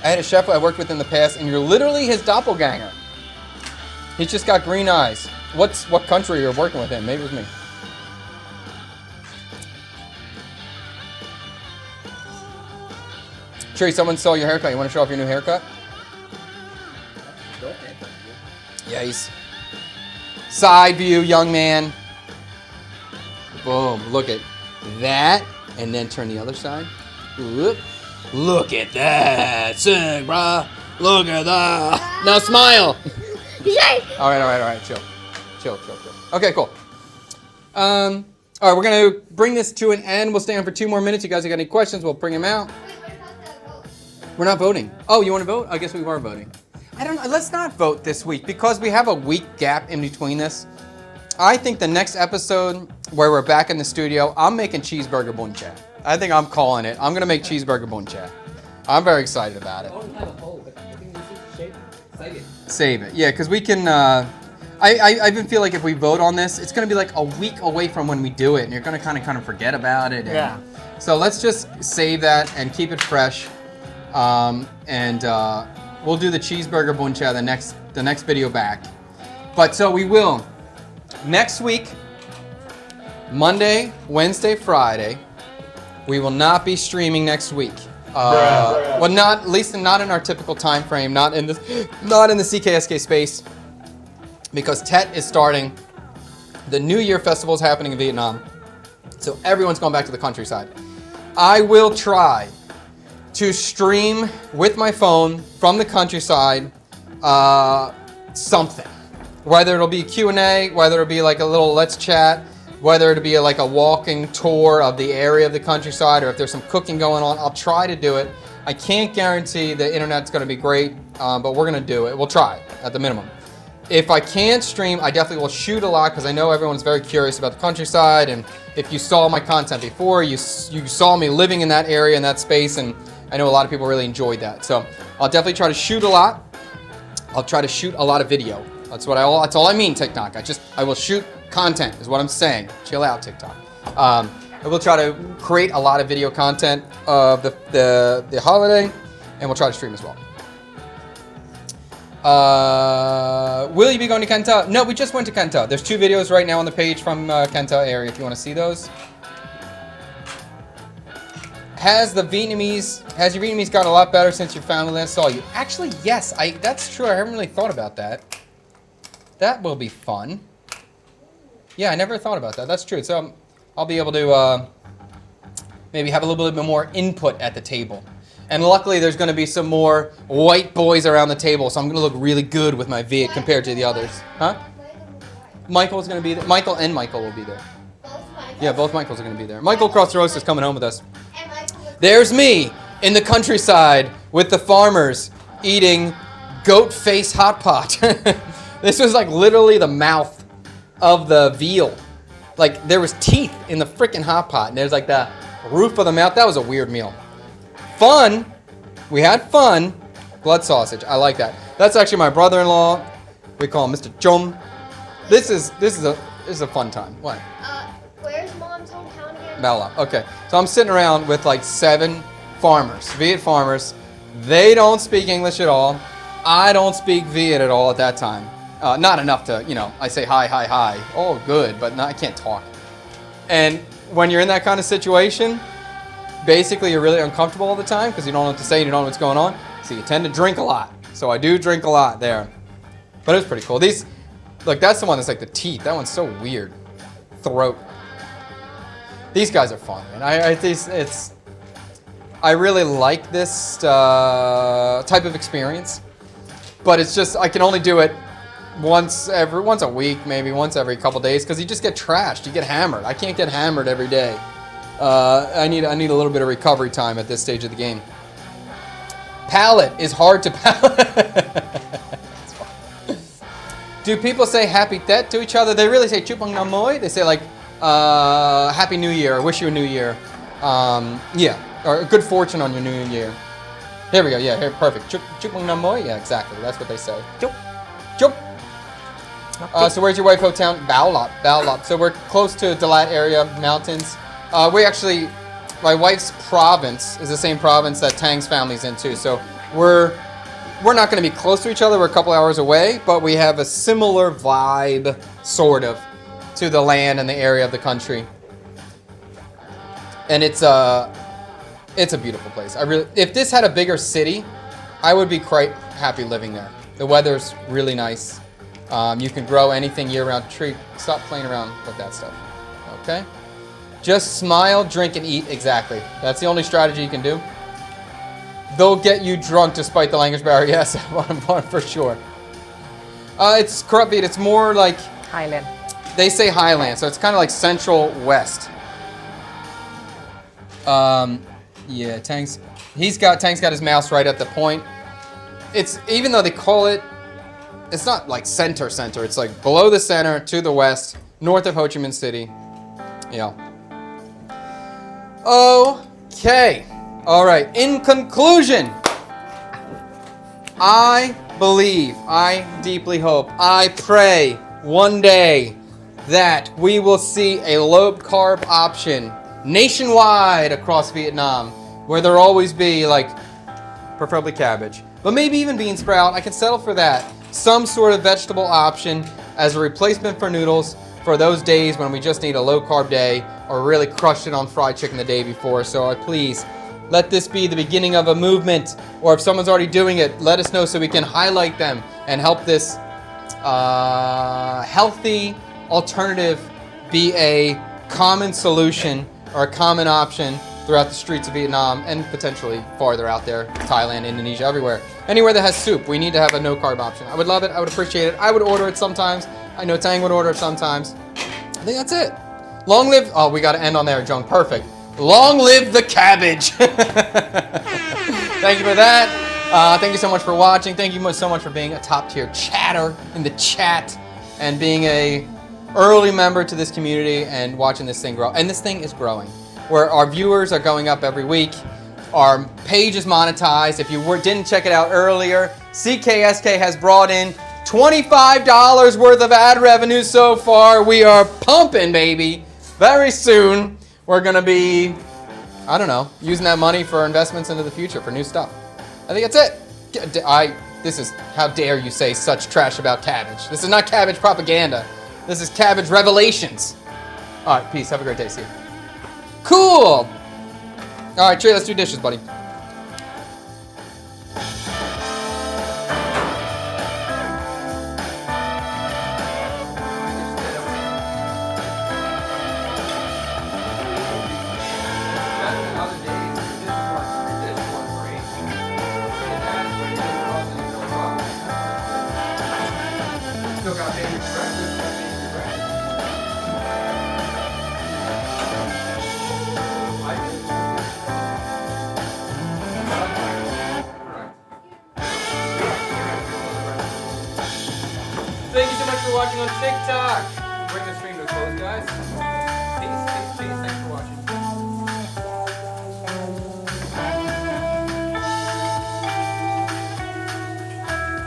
I had a chef I worked with in the past, and you're literally his doppelganger. He's just got green eyes. What country you're working with him? Maybe it was me. Tree, someone saw your haircut. You want to show off your new haircut? Yeah, he's side view, young man. Boom! Look at that, and then turn the other side. Whoop. Look at that, sing, bruh. Look at that. Now smile. All right. Chill. Okay, cool. All right, we're gonna bring this to an end. We'll stay on for 2 more minutes. You guys got any questions? We'll bring them out. We're not voting. Oh, you want to vote? I guess we were voting. I don't know. Let's not vote this week because we have a week gap in between this. I think the next episode where we're back in the studio, I'm making cheeseburger bunchat. I think I'm calling it. I'm gonna make cheeseburger bunchat. I'm very excited about it. Save it. Yeah, because we can. I even feel like if we vote on this, it's gonna be like a week away from when we do it, and you're gonna kind of forget about it. Yeah. So let's just save that and keep it fresh. We'll do the cheeseburger bunchat the next video back. But so we will next week, Monday, Wednesday, Friday. We will not be streaming next week. Well, not at least not in our typical time frame, not in the CKSK space, because Tet is starting. The New Year festival is happening in Vietnam, so everyone's going back to the countryside. I will try to stream with my phone from the countryside something, whether it'll be Q&A, whether it'll be like a little let's chat, whether it'll be like a walking tour of the area of the countryside, or if there's some cooking going on. I'll try to do it. I can't guarantee the internet's going to be great, but we're going to do it. We'll try at the minimum. If I can't stream, I definitely will shoot a lot because I know everyone's very curious about the countryside, and if you saw my content before, you saw me living in that area, in that space, and I know a lot of people really enjoyed that. So I'll definitely try to shoot a lot. I'll try to shoot a lot of video. That's all I mean, TikTok. I will shoot content is what I'm saying. Chill out, TikTok. I will try to create a lot of video content of the holiday, and we'll try to stream as well. Will you be going to Kanta? No, we just went to Kanta. There's 2 videos right now on the page from Kanta area if you want to see those. Has your Vietnamese got a lot better since your family last saw you? Actually, yes. That's true. I haven't really thought about that. That will be fun. Yeah, I never thought about that. That's true. So I'll be able to maybe have a little bit more input at the table. And luckily, there's going to be some more white boys around the table, so I'm going to look really good with my Viet compared to the others. Huh? Michael's going to be there. Michael and Michael will be there. Yeah, both Michaels are going to be there. Michael across the road is coming home with us. There's me in the countryside with the farmers eating goat face hot pot. This was like literally the mouth of the veal. Like there was teeth in the freaking hot pot, and there's like the roof of the mouth. That was a weird meal. Fun. We had fun. Blood sausage. I like that. That's actually my brother-in-law. We call him Mr. Chum. This is a fun time. What? Where's Mom's hometown again? Mala. Okay. So I'm sitting around with like 7 farmers, Viet farmers. They don't speak English at all. I don't speak Viet at all at that time. Not enough to, I say hi, hi, hi. Oh, good, but I can't talk. And when you're in that kind of situation, basically you're really uncomfortable all the time because you don't know what to say, you don't know what's going on. So you tend to drink a lot. So I do drink a lot there. But it was pretty cool. Look, that's the one that's like the teeth. That one's so weird. Throat. These guys are fun, man. I really like this type of experience. But it's just, I can only do it once a week, maybe once every couple days, because you just get trashed. You get hammered. I can't get hammered every day. I need a little bit of recovery time at this stage of the game. Palate is hard to palate. Do people say Happy Tet to each other? They really say Chupang Namoy. They say like Happy New Year, or wish you a new year. Yeah, or good fortune on your new year. Here we go. Yeah, here, perfect. Chupang Namoy. Yeah, exactly. That's what they say. Chup, chup. So where's your wife hometown? Bao Lop. So we're close to Dalat area, mountains. My wife's province is the same province that Tang's family's in too. So we're not going to be close to each other. We're a couple hours away, but we have a similar vibe, sort of, to the land and the area of the country. And it's a beautiful place. If this had a bigger city, I would be quite happy living there. The weather's really nice. You can grow anything year-round. Tree, stop playing around with that stuff. Okay? Just smile, drink, and eat. Exactly. That's the only strategy you can do. They'll get you drunk despite the language barrier. Yes, for sure. It's corrupt beat. It's more like Highland. they say Highland, so it's kind of like Central West. Yeah, Tank's got his mouse right at the point. It's even though they call it, it's not like center. It's like below the center to the west, north of Ho Chi Minh City. Yeah. Okay. All right. In conclusion, I believe, I deeply hope, I pray one day that we will see a low-carb option nationwide across Vietnam, where there'll always be, like, preferably cabbage, but maybe even bean sprout. I can settle for that. Some sort of vegetable option as a replacement for noodles for those days when we just need a low-carb day or really crushed it on fried chicken the day before. So please, let this be the beginning of a movement, or if someone's already doing it, let us know so we can highlight them and help this healthy alternative be a common solution or a common option throughout the streets of Vietnam and potentially farther out there, Thailand, Indonesia, everywhere. Anywhere that has soup, we need to have a no-carb option. I would love it. I would appreciate it. I would order it sometimes. I know Tang would order it sometimes. I think that's it. Long live... Oh, we got to end on there, Jung. Perfect. Long live the cabbage. Thank you for that. Thank you so much for watching. Thank you so much for being a top-tier chatter in the chat and being a early member to this community and watching this thing grow. And this thing is growing, where our viewers are going up every week. Our page is monetized. If you didn't check it out earlier, CKSK has brought in $25 worth of ad revenue so far. We are pumping, baby. Very soon, we're going to be, I don't know, using that money for investments into the future, for new stuff. I think that's it. This is, how dare you say such trash about cabbage. This is not cabbage propaganda. This is cabbage revelations. All right, peace. Have a great day. See you. Cool. All right, Trey, let's do dishes, buddy. Still got baby breakfast. Thank you so much for watching on TikTok. Bring the stream to a close, guys. Peace. Thanks for watching.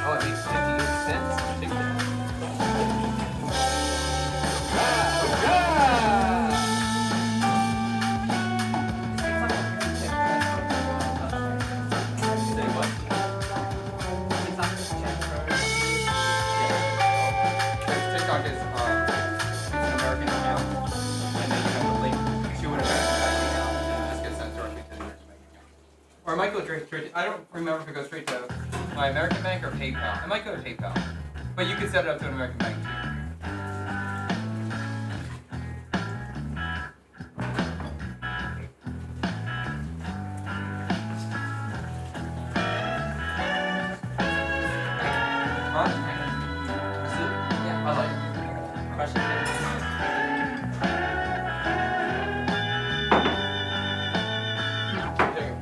Oh, it makes 58 cents. TikTok. Say what? TikTok is it's an American account, and then you have a link to an American bank account, and it just gets sent directly to the American bank account. Or it might go straight to, I don't remember if it goes straight to my American bank or PayPal. It might go to PayPal, but you can set it up to an American bank too. Huh? Yeah, I like it. Crush it. There you go.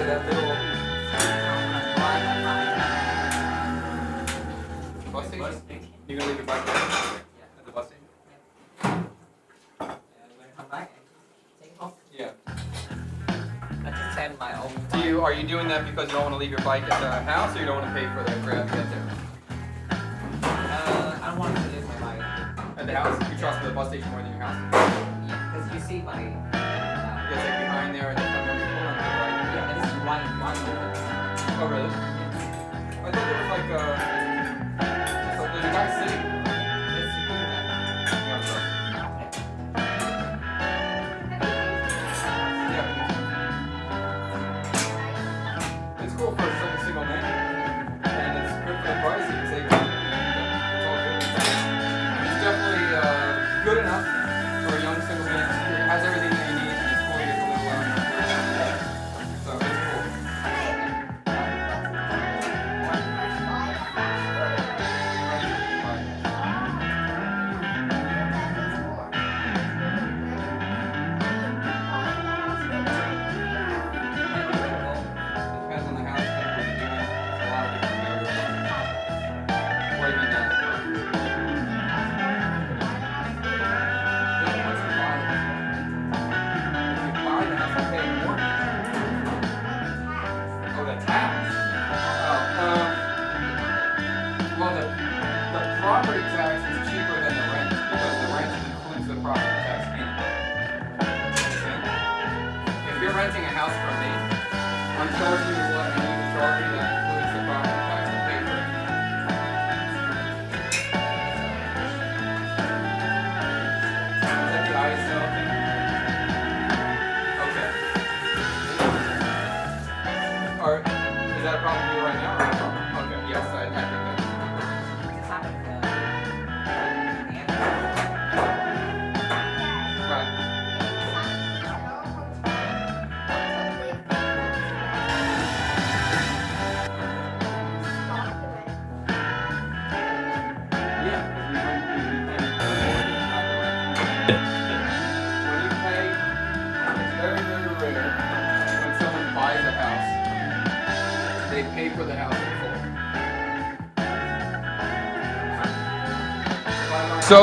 that little bus station? You gonna leave your bike there? At the bus station? Yeah. I just send my own. Are you doing that because you don't want to leave your bike at the house, or you don't want to pay for the grab to get there? I don't want to leave my bike. At the house? You trust the bus station more than your house? Yeah, because you see my. Yeah, it's like behind there and then come over the right. Yeah, this is one. Oh, really? I thought there was like so there's a guy sitting. This is good. Yeah, sure. Yeah. It's cool for a single man. And it's good for the price. You can save money. It's all good. It's definitely good enough for a young single man. It has everything that you need, and it's cool to get a little so it's cool. Depends on the house, depends what you're doing. A lot of different variables. What do you mean that? Once you buy the house, you pay more. Oh, the tax. Well, the property tax is cheaper than the rent because the rent includes the property tax in it. Understand? If you're renting a house from me, I'm charging you what I need to charge you that includes the property tax to pay for it. Is that the ISO thing? Okay. Or is that a problem for you right now? Or not a problem? Okay, yes, I think that. Just have it. Right. Yeah, when you pay, it's very, very rare when someone buys a house, they pay for the house in full. So